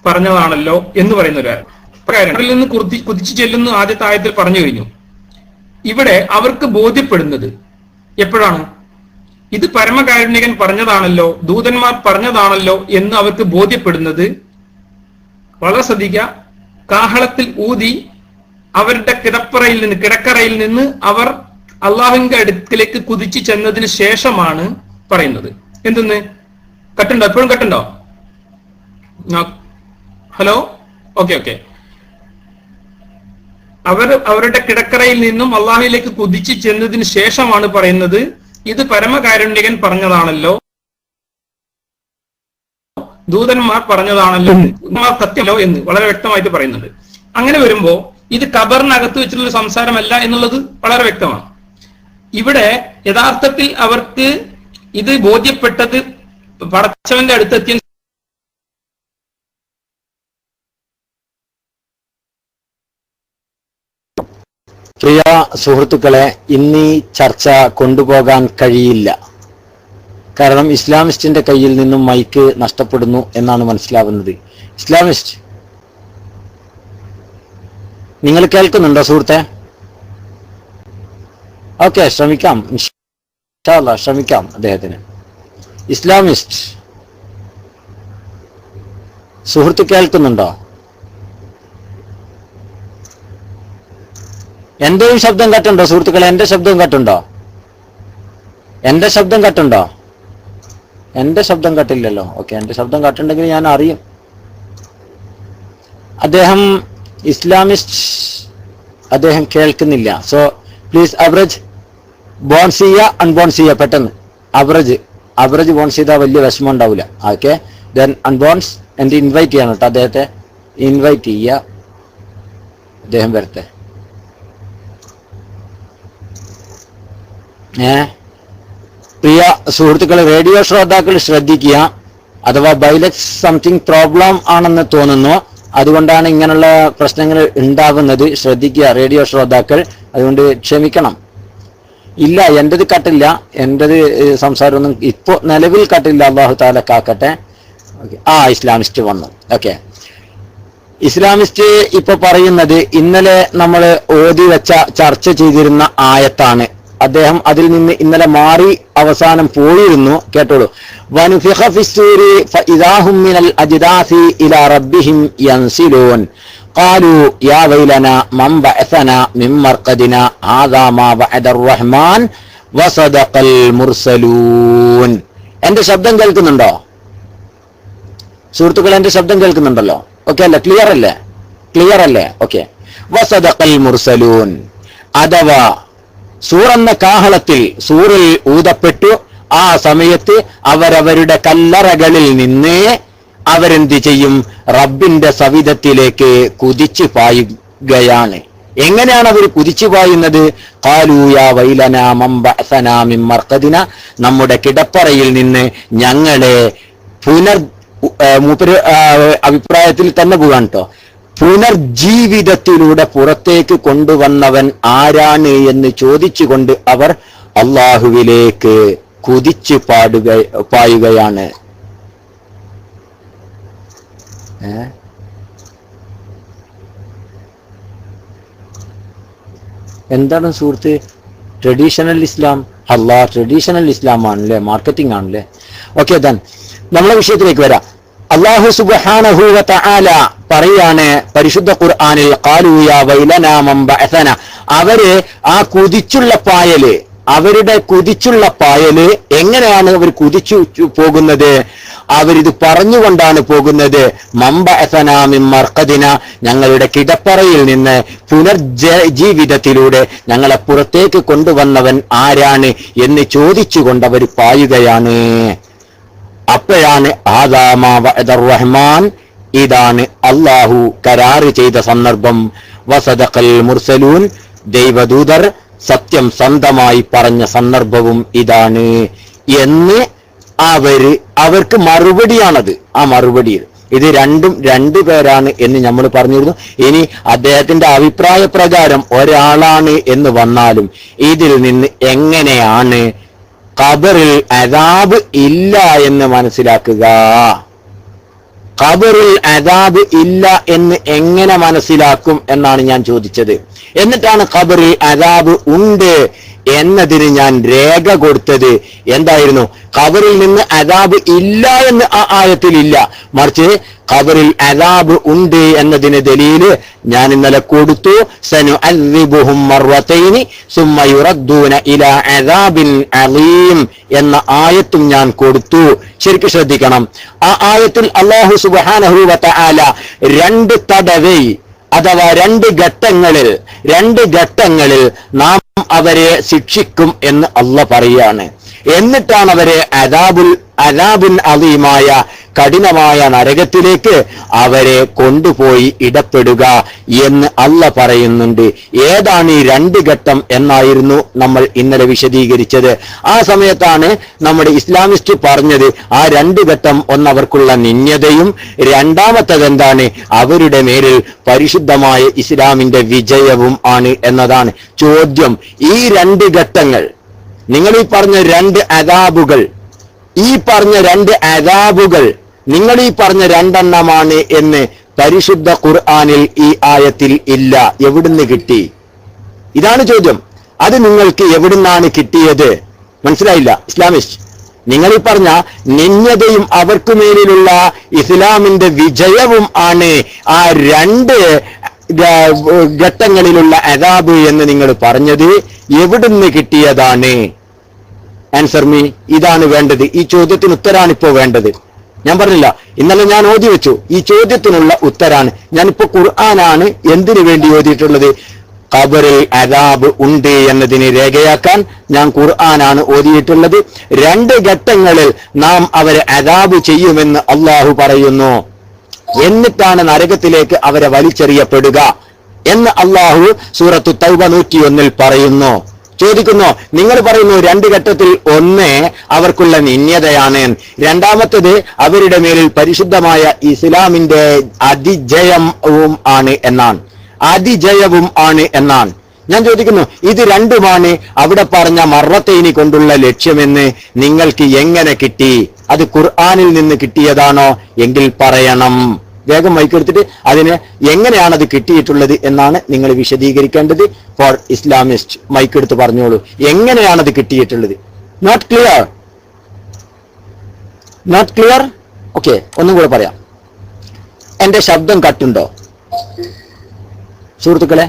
പറഞ്ഞതാണല്ലോ എന്ന് പറയുന്ന ഒരു കാര്യം. ഖബറിൽ നിന്ന് കുതിച്ചു ചെല്ലുന്നു ആദ്യത്തെ ആയത്തിൽ പറഞ്ഞു കഴിഞ്ഞു. ഇവിടെ അവർക്ക് ബോധ്യപ്പെടുന്നത് എപ്പോഴാണ്? ഇത് പരമകാരുണ്യകൻ പറഞ്ഞതാണല്ലോ, ദൂതന്മാർ പറഞ്ഞതാണല്ലോ എന്ന് അവർക്ക് ബോധ്യപ്പെടുന്നത്, വളരെ ശ്രദ്ധിക്കുക, കാഹളത്തിൽ ഊതി അവരുടെ കിടക്കറയിൽ നിന്ന് അവർ അള്ളാഹുവിന്റെ അടുക്കിലേക്ക് കുതിച്ചു ചെന്നതിന് ശേഷമാണ് പറയുന്നത്. എന്തെന്ന്? കട്ടുണ്ടോ? എപ്പോഴും കട്ടുണ്ടോ? Hello, okay. അവരുടെ കിടക്കറയിൽ നിന്നും അള്ളാഹുവിലേക്ക് കുതിച്ചു ചെന്നതിന് ശേഷമാണ് പറയുന്നത് ഇത് പരമകാരുണ്യകൻ പറഞ്ഞതാണല്ലോ, ദൂതന്മാർ പറഞ്ഞതാണല്ലോ, സത്യമല്ലോ എന്ന് വളരെ വ്യക്തമായിട്ട് പറയുന്നുണ്ട്. അങ്ങനെ വരുമ്പോ ഇത് ഖബറിനകത്ത് വെച്ചിട്ടുള്ള സംസാരമല്ല എന്നുള്ളത് വളരെ വ്യക്തമാണ്. ഇവിടെ യഥാർത്ഥത്തിൽ അവർക്ക് ഇത് ബോധ്യപ്പെട്ടത് പടച്ചവന്റെ അടുത്തെത്തിയ പ്രിയ സുഹൃത്തുക്കളെ, ഇന്നീ ചർച്ച കൊണ്ടുപോകാൻ കഴിയില്ല. കാരണം ഇസ്ലാമിസ്റ്റിന്റെ കയ്യിൽ നിന്നും മൈക്ക് നഷ്ടപ്പെടുന്നു എന്നാണ് മനസ്സിലാവുന്നത്. ഇസ്ലാമിസ്റ്റ്, നിങ്ങൾ കേൾക്കുന്നുണ്ടോ സുഹൃത്തെ? ഓക്കെ, ശ്രമിക്കാം, ഇൻഷാ അല്ലാഹ് ശ്രമിക്കാം അദ്ദേഹത്തിന്. ഇസ്ലാമിസ്റ്റ് സുഹൃത്ത് കേൾക്കുന്നുണ്ടോ? എന്റെയും ശബ്ദം കട്ടുണ്ടോ സുഹൃത്തുക്കളെ? എന്റെ ശബ്ദവും കട്ടുണ്ടോ? എന്റെ ശബ്ദം കട്ടുണ്ടോ? എന്റെ ശബ്ദം കട്ടില്ലല്ലോ. ഓക്കെ, എന്റെ ശബ്ദം കട്ടുണ്ടെങ്കിൽ ഞാൻ അറിയും. അദ്ദേഹം ഇസ്ലാമിസ്റ്റ്, അദ്ദേഹം കേൾക്കുന്നില്ല. സോ പ്ലീസ് അവറേജ് ബോൺ ചെയ്യുക, അൺബോൺ ചെയ്യുക പെട്ടെന്ന്. അവറേജ് ബോൺ ചെയ്താൽ വലിയ വിഷമം ഉണ്ടാവില്ല. ഓക്കെ, ദെൻ അൺബോൺസ് എന്റെ ഇൻവൈറ്റ് ചെയ്യണം കേട്ടോ. അദ്ദേഹത്തെ ഇൻവൈറ്റ് ചെയ്യുക, അദ്ദേഹം വരട്ടെ. പ്രിയ സുഹൃത്തുക്കളെ, റേഡിയോ ശ്രോതാക്കൾ ശ്രദ്ധിക്കുക. അഥവാ ബൈലക്സ് സംതിങ് പ്രോബ്ലം ആണെന്ന് തോന്നുന്നു, അതുകൊണ്ടാണ് ഇങ്ങനെയുള്ള പ്രശ്നങ്ങൾ ഉണ്ടാകുന്നത്. ശ്രദ്ധിക്കുക റേഡിയോ ശ്രോതാക്കൾ, അതുകൊണ്ട് ക്ഷമിക്കണം. ഇല്ല, എന്റേത് കട്ടില്ല, എന്റേത് സംസാരമൊന്നും ഇപ്പോ നിലവിൽ കട്ടില്ല. അള്ളാഹു താല കാക്കട്ടെ. ഇസ്ലാമിസ്റ്റ് വന്നു. ഓക്കെ, ഇസ്ലാമിസ്റ്റ് ഇപ്പൊ പറയുന്നത് ഇന്നലെ നമ്മൾ ഓതി വെച്ച ചർച്ച ചെയ്തിരുന്ന ആയത്താണ്. അദ്ദേഹം അതിൽ നിന്ന് ഇന്നലെ മാറി അവസാനം പോയിരുന്നു. കേട്ടോളൂ. വനുഫിഖ ഫിസ്സൂരി ഫഇദാഹും മിനൽ അജ്ദാസി ഇലാ റബ്ബിഹിം യൻസിലൂൻ ഖാലൂ യാ വൈലനാ മൻ ബഅസനാ മിൻ മർഖദിനാ ഹാദാ മാ വഅദർ റഹ്മാൻ വസദഖൽ മുർസലൂൻ. എന്റെ ശബ്ദം കേൾക്കുന്നുണ്ടോ സുഹൃത്തുക്കളെ? എന്റെ ശബ്ദം കേൾക്കുന്നുണ്ടല്ലോ? ഓക്കെ അല്ലേ? ക്ലിയർ അല്ലേ? ഓക്കെ. വസദഖൽ മുർസലൂൻ, അഥവാ സൂർ എന്ന കാഹളത്തിൽ സൂറിൽ ഊതപ്പെട്ടു. ആ സമയത്ത് അവരവരുടെ കല്ലറകളിൽ നിന്ന് അവരെന്ത് ചെയ്യും? റബ്ബിന്റെ സവിധത്തിലേക്ക് കുതിച്ചു പായുകയാണ്. എങ്ങനെയാണ് അവർ കുതിച്ചു പായുന്നത്? ഖാലൂ യാ വൈലനാ മൻ ബഅസനാ മിൻ മർഖദിന, നമ്മുടെ കിടപ്പറയിൽ നിന്ന് ഞങ്ങളെ അഭിപ്രായത്തിൽ തന്നെ പോകാൻ കേട്ടോ, പുനർജീവിതത്തിലൂടെ പുറത്തേക്ക് കൊണ്ടുവന്നവൻ ആരാണ് എന്ന് ചോദിച്ചുകൊണ്ട് അവർ അള്ളാഹുവിലേക്ക് കുതിച്ചു പായുകയാണ്. എന്താണ് സുഹൃത്ത് ട്രഡീഷണൽ ഇസ്ലാം? ട്രഡീഷണൽ ഇസ്ലാം ആണല്ലേ, മാർക്കറ്റിംഗ് ആണല്ലേ. ഓക്കെ, ദെൻ നമ്മളെ വിഷയത്തിലേക്ക് വരാം. അല്ലാഹു സുബ്ഹാനഹു വ തആല പറയാണ് പരിശുദ്ധ ഖുർആനിൽ, ഖാലൂ യാ വൈലനാ മൻ ബഅസന. അവര് ആ കുതിച്ചുള്ള പായല്, അവരുടെ കുതിച്ചുള്ള പായല് എങ്ങനെയാണ് അവർ കുതിച്ചു പോകുന്നത്? അവരിത് പറഞ്ഞുകൊണ്ടാണ് പോകുന്നത്. മൻ ബഅസനാ മിൻ മർഖദിന, ഞങ്ങളുടെ കിടപ്പറയിൽ നിന്ന് പുനർജീവിതത്തിലൂടെ ഞങ്ങളെ പുറത്തേക്ക് കൊണ്ടുവന്നവൻ ആരാണ് എന്ന് ചോദിച്ചുകൊണ്ട് അവർ പായുകയാണ്. അപ്പോഴാണ് ഹാദാ മാ വഅദർ റഹ്മാൻ, ഇതാണ് അല്ലാഹു കരാറ് ചെയ്ത സന്ദർഭം. വസദഖൽ മുർസലൂൻ, ദൈവദൂതർ സത്യം സ്വന്തമായി പറഞ്ഞ സന്ദർഭവും ഇതാണ് എന്ന് അവർക്ക് മറുപടിയാണത്. ആ മറുപടി ഇത് രണ്ടു പേരാണ് എന്ന് നമ്മൾ പറഞ്ഞിരുന്നു. ഇനി അദ്ദേഹത്തിന്റെ അഭിപ്രായ പ്രകാരം ഒരാളാണ് എന്ന് വന്നാലും ഇതിൽ നിന്ന് എങ്ങനെയാണ് ഖബറിൽ അദാബ് ഇല്ല എന്ന് മനസ്സിലാക്കുക? ഖബറിൽ അദാബ് ഇല്ല എന്ന് എങ്ങനെ മനസ്സിലാക്കും എന്നാണ് ഞാൻ ചോദിച്ചത്. എന്നിട്ടാണ് ഖബറിൽ അദാബ് ഉണ്ട് എന്നതിന് ഞാൻ രേഖ കൊടുത്തത്. എന്തായിരുന്നു? ഖബറിൽ നിന്ന് അദാബ് ഇല്ല എന്ന് ആ ആയത്തിൽ ഇല്ല, മറിച്ച് ഖബറിൽ അദാബ് ഉണ്ട് എന്നതിന് ദലീല് ഞാൻ ഇന്നലെ കൊടുത്തു. സനുഅദ്ദിബുഹും മർവതൈനി സുമ്മ യുറദ്ദൂന ഇലാ അദാബിൻ അളീം എന്ന ആയത്തും ഞാൻ കൊടുത്തു. ശരിക്കും ശ്രദ്ധിക്കണം. ആ ആയത്തിൽ അല്ലാഹു സുബ്ഹാനഹു വ തആല രണ്ട് തടവേ, അഥവാ രണ്ട് ഘട്ടങ്ങളിൽ നാം അവരെ ശിക്ഷിക്കും എന്ന് അല്ലാഹ് പറയാണ്. എന്നിട്ടാണ് അവരെ അദാബുൻ അളീമായ കഠിനമായ നരകത്തിലേക്ക് അവരെ കൊണ്ടുപോയി ഇടപെടുക എന്ന് അല്ലാഹ് പറയുന്നുണ്ട്. ഏതാണ് ഈ രണ്ട് ഘട്ടം എന്നായിരുന്നു നമ്മൾ ഇന്നലെ വിശദീകരിച്ചത്. ആ സമയത്താണ് നമ്മുടെ ഇസ്ലാമിസ്റ്റ് പറഞ്ഞത് ആ രണ്ട് ഘട്ടം ഒന്നവർക്കുള്ള നിന്യതയും രണ്ടാമത്തത് എന്താണ്, അവരുടെ മേലിൽ പരിശുദ്ധമായ ഇസ്ലാമിന്റെ വിജയവും ആണ് എന്നതാണ് ചോദ്യം. ഈ രണ്ട് ഘട്ടങ്ങൾ, നിങ്ങൾ ഈ പറഞ്ഞ രണ്ട് അദാബുകൾ, നിങ്ങൾ ഈ പറഞ്ഞ രണ്ടെണ്ണമാണ് എന്ന് പരിശുദ്ധ ഖുർആനിൽ ഈ ആയത്തിൽ ഇല്ല. എവിടുന്ന് കിട്ടി? ഇതാണ് ചോദ്യം. അത് നിങ്ങൾക്ക് എവിടുന്നാണ് കിട്ടിയത്? മനസ്സിലായില്ല ഇസ്ലാമിസ്റ്റ്. നിങ്ങൾ ഈ പറഞ്ഞ നിന്യതയും അവർക്കു മേലിലുള്ള ഇസ്ലാമിന്റെ വിജയവും ആണ് ആ രണ്ട് ഘട്ടങ്ങളിലുള്ള അദാബ് എന്ന് നിങ്ങൾ പറഞ്ഞത് എവിടുന്ന് കിട്ടിയതാണ്? Answer me. ഇതാണ് വേണ്ടത്. ഈ ചോദ്യത്തിന് ഉത്തരാണ് ഇപ്പോ വേണ്ടത്. ഞാൻ പറഞ്ഞില്ല, ഇന്നലെ ഞാൻ ഓതി വെച്ചു. ഈ ചോദ്യത്തിനുള്ള ഉത്തരാണ്. ഞാനിപ്പോ ഖുർആനാണ് എന്തിനു വേണ്ടി ഓതിയിട്ടുള്ളത്? ഖബറിൽ അദാബ് ഉണ്ട് എന്നതിനെ രേഖയാക്കാൻ ഞാൻ ഖുർആനാണ് ഓതിയിട്ടുള്ളത്. രണ്ട് ഘട്ടങ്ങളിൽ നാം അവരെ അദാബ് ചെയ്യുമെന്ന് അള്ളാഹു പറയുന്നു. എന്നിട്ടാണ് നരകത്തിലേക്ക് അവരെ വലിച്ചെറിയപ്പെടുക എന്ന് അള്ളാഹു സൂറത്തു തൗബ 101 പറയുന്നു. ചോദിക്കുന്നു, നിങ്ങൾ പറയുന്നു രണ്ട് ഘട്ടത്തിൽ ഒന്ന് അവർക്കുള്ള നിന്യതയാണ്, രണ്ടാമത്തത് അവരുടെ മേലിൽ പരിശുദ്ധമായ ഇസ്ലാമിന്റെ അതിജയവും ആണ് എന്നാണ്. അതിജയവും ആണ് എന്നാണ്. ഞാൻ ചോദിക്കുന്നു, ഇത് രണ്ടുമാണ് അവിടെ പറഞ്ഞ മറത്തൈനി കൊണ്ടുള്ള ലക്ഷ്യമെന്ന് നിങ്ങൾക്ക് എങ്ങനെ കിട്ടി? അത് ഖുർആനിൽ നിന്ന് കിട്ടിയതാണോ? എങ്കിൽ പറയണം. വേഗം മൈക്കെടുത്തിട്ട് അതിന് എങ്ങനെയാണ് അത് കിട്ടിയിട്ടുള്ളത് എന്നാണ് നിങ്ങൾ വിശദീകരിക്കേണ്ടത്. ഫോർ ഇസ്ലാമിസ്റ്റ് മൈക്കെടുത്ത് പറഞ്ഞോളൂ, എങ്ങനെയാണത് കിട്ടിയിട്ടുള്ളത്? Not clear? Not clear? Okay, ഒന്നും കൂടെ പറയാം. എന്റെ ശബ്ദം കട്ടുണ്ടോ സുഹൃത്തുക്കളെ?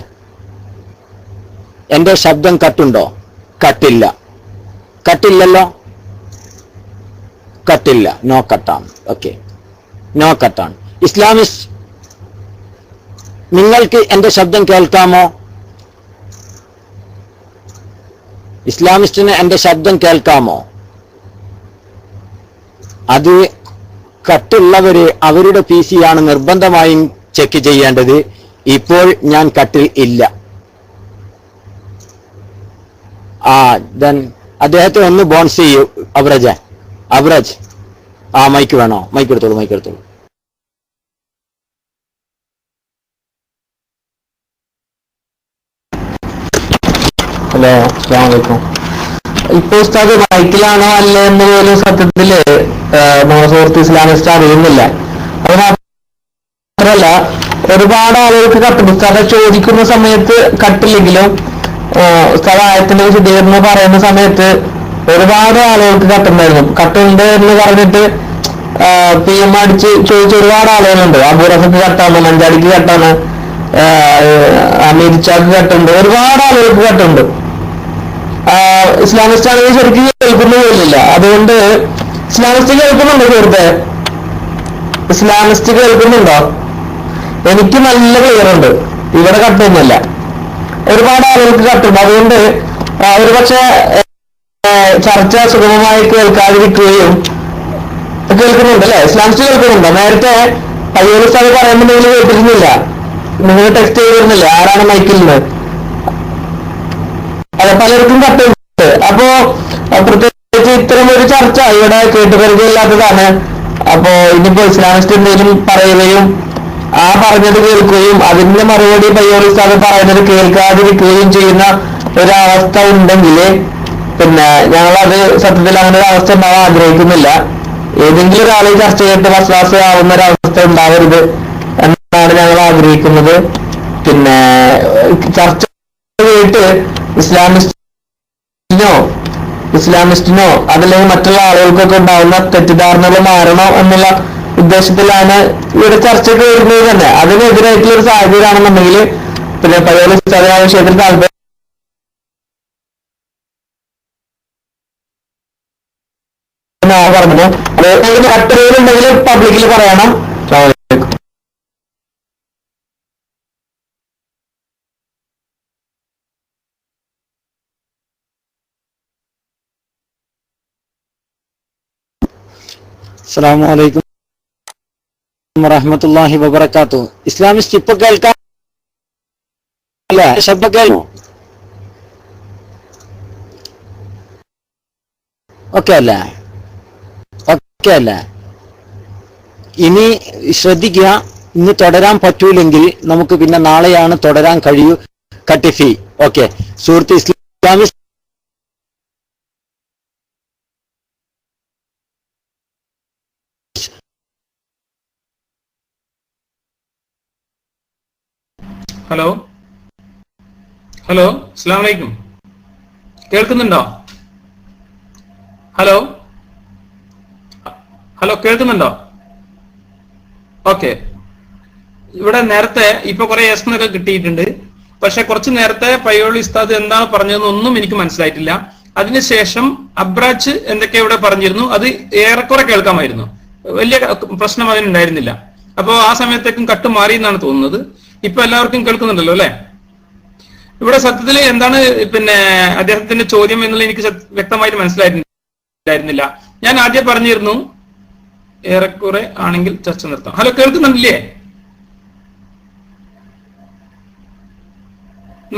എന്റെ ശബ്ദം കട്ടുണ്ടോ? കട്ടില്ല. കട്ടില്ലല്ലോ? കട്ടില്ല. നോ കട്ടാണ്. ഓക്കെ, നോ കട്ടാണ്. ഇസ്ലാമിസ്റ്റ്, നിങ്ങൾക്ക് എന്റെ ശബ്ദം കേൾക്കാമോ? ഇസ്ലാമിസ്റ്റിന് എന്റെ ശബ്ദം കേൾക്കാമോ? അത് കട്ടുള്ളവര് അവരുടെ PC ആണ് നിർബന്ധമായും ചെക്ക് ചെയ്യേണ്ടത്. ഇപ്പോൾ ഞാൻ കട്ടിൽ ഇല്ല. ദെൻ അദ്ദേഹത്തെ ഒന്ന് ബോൺസ് ചെയ്യൂ. അബ്രജ് മൈക്ക് വേണോ? മൈക്ക് എടുത്തോളൂ, മൈക്ക് എടുത്തോളൂ. ഹലോ, അസ്സലാമു അലൈക്കും. ഇപ്പൊ ഉസ്താദ് മൈക്കിലാണോ അല്ലേ എന്ന് പോലും സത്യത്തില് നമ്മുടെ സുഹൃത്ത് ഇസ്ലാമിസ്റ്റ് അറിയുന്നില്ല. അത് മാത്രല്ല, ഒരുപാട് ആളുകൾക്ക് കട്ട് ഉസ്താദെ ചോദിക്കുന്ന സമയത്ത് കട്ടില്ലെങ്കിലും ഉസ്താദ് ആയത്തിന്റെ വിശദീകരണം പറയുന്ന സമയത്ത് ഒരുപാട് ആളുകൾക്ക് കട്ടുണ്ടായിരുന്നു. കട്ടുണ്ട് എന്ന് പറഞ്ഞിട്ട് PM അടിച്ച് ചോദിച്ച ഒരുപാട് ആളുകളുണ്ട്. അബൂറഫക്ക് കട്ടാണ്, മഞ്ചാടിക്ക് കട്ടാണ്, അമീർച്ചാക്ക് കട്ടുണ്ട്, ഒരുപാട് ആളുകൾക്ക് കട്ടുണ്ട്. ഇസ്ലാമിസ്റ്റ് ആണെങ്കിൽ ശരിക്കും കേൾക്കുന്ന പോലില്ല. അതുകൊണ്ട് ഇസ്ലാമിസ്റ്റ് കേൾക്കുന്നുണ്ടോ സുഹൃത്തെ? ഇസ്ലാമിസ്റ്റ് കേൾക്കുന്നുണ്ടോ? എനിക്ക് നല്ല ക്ലിയർ ഉണ്ട്. ഇവിടെ കട്ടൊന്നുമല്ല. ഒരുപാട് ആളുകൾക്ക് കട്ടുണ്ട്. അതുകൊണ്ട് ഒരുപക്ഷെ ചർച്ച സുഗമമായി കേൾക്കാതിരിക്കുകയും കേൾക്കുന്നുണ്ട് അല്ലെ? ഇസ്ലാമിസ്റ്റ് കേൾക്കുന്നുണ്ടോ? നേരത്തെ പയ്യോളി ഉസ്താദ് പറയുമ്പോൾ നിങ്ങൾ കേട്ടിരുന്നില്ല, നിങ്ങൾ ടെക്സ്റ്റ് ചെയ്തിരുന്നില്ല ആരാണ് മൈക്കിൽ നിന്ന്. അതെ, പലർക്കും കട്ടുണ്ട്. അപ്പോ പ്രത്യേകിച്ച് ഇത്തരം ഒരു ചർച്ച ഇവിടെ കേട്ടുപരിചയമില്ലാത്തതാണ്. അപ്പോ ഇനിയിപ്പോ ഇസ്ലാമിസ്റ്റ് എന്തെങ്കിലും പറയുകയും ആ പറഞ്ഞത് കേൾക്കുകയും അതിന്റെ മറുപടി പയ്യോളി ഉസ്താദ് പറയുന്നത് കേൾക്കാതിരിക്കുകയും ചെയ്യുന്ന ഒരവസ്ഥ ഉണ്ടെങ്കിൽ പിന്നെ ഞങ്ങളത് സത്യത്തിൽ അങ്ങനെ ഒരു അവസ്ഥ ഉണ്ടാവാൻ ആഗ്രഹിക്കുന്നില്ല. ഏതെങ്കിലും ഒരാളെ ചർച്ച ചെയ്തിട്ട് വസ്വാസമാവുന്ന ഒരവസ്ഥ ഉണ്ടാവരുത് എന്നാണ് ഞങ്ങൾ ആഗ്രഹിക്കുന്നത്. പിന്നെ ചർച്ച കേട്ട് ഇസ്ലാമിസ്റ്റിനോ അതല്ലെങ്കിൽ മറ്റുള്ള ആളുകൾക്കൊക്കെ ഉണ്ടാവുന്ന തെറ്റിദ്ധാരണകൾ മാറണോ എന്നുള്ള ഉദ്ദേശത്തിലാണ് ഇവിടെ ചർച്ചയ്ക്ക് വരുന്നത് തന്നെ. അതിനെതിരായിട്ടുള്ള ഒരു സാഹചര്യമാണെന്നുണ്ടെങ്കിൽ പിന്നെ പയ്യോളി ഉസ്താദ് ആ വിഷയത്തിൽ താല്പര്യം പറഞ്ഞു. അത് കട്ടുണ്ടെങ്കിൽ പബ്ലിക്കിൽ പറയണം. അസ്സലാമു അലൈക്കും വറഹ്മത്തുള്ളാഹി വബറകാതുഹു. ഇസ്ലാമിസ്റ്റ് ഇപ്പൊ കേൾക്കാം അല്ലേ? ശബ്ദം കേൾക്കുമോ? ഓക്കെ അല്ലേ? ഓക്കെ അല്ലേ? ഇനി ശ്രദ്ധിക്കുക, ഇന്ന് തുടരാൻ പറ്റൂലെങ്കിൽ നമുക്ക് പിന്നെ നാളെയാണ് തുടരാൻ കഴിയൂ. കട്ടിഫി ഓക്കെ. സുഹൃത്ത് ഇസ്ലാമിസ്റ്റ് ഹലോ ഹലോ, അസ്സലാമു അലൈക്കും. കേൾക്കുന്നുണ്ടോ? ഹലോ ഹലോ, കേൾക്കുന്നുണ്ടോ? ഓക്കെ. ഇവിടെ നേരത്തെ ഇപ്പൊ കുറെ എസ് എന്നൊക്കെ കിട്ടിയിട്ടുണ്ട്. പക്ഷെ കുറച്ച് നേരത്തെ പയ്യോളി ഉസ്താദ് എന്താണ് പറഞ്ഞതെന്നൊന്നും എനിക്ക് മനസ്സിലായിട്ടില്ല. അതിനുശേഷം അബ്രാച്ച് എന്തൊക്കെ ഇവിടെ പറഞ്ഞിരുന്നു, അത് ഏറെക്കുറെ കേൾക്കാമായിരുന്നു. വലിയ പ്രശ്നം അതിനുണ്ടായിരുന്നില്ല. അപ്പോ ആ സമയത്തേക്കും കട്ട് മാറി എന്നാണ് തോന്നുന്നത്. ഇപ്പൊ എല്ലാവർക്കും കേൾക്കുന്നുണ്ടല്ലോ അല്ലെ? ഇവിടെ സത്യത്തിൽ എന്താണ് പിന്നെ അദ്ദേഹത്തിന്റെ ചോദ്യം എന്നുള്ളത് എനിക്ക് വ്യക്തമായിട്ട് മനസ്സിലായിരുന്നില്ല. ഞാൻ ആദ്യം പറഞ്ഞിരുന്നു ഏറെക്കുറെ ആണെങ്കിൽ ചർച്ച നിർത്താം. ഹലോ, കേൾക്കുന്നുണ്ടില്ലേ?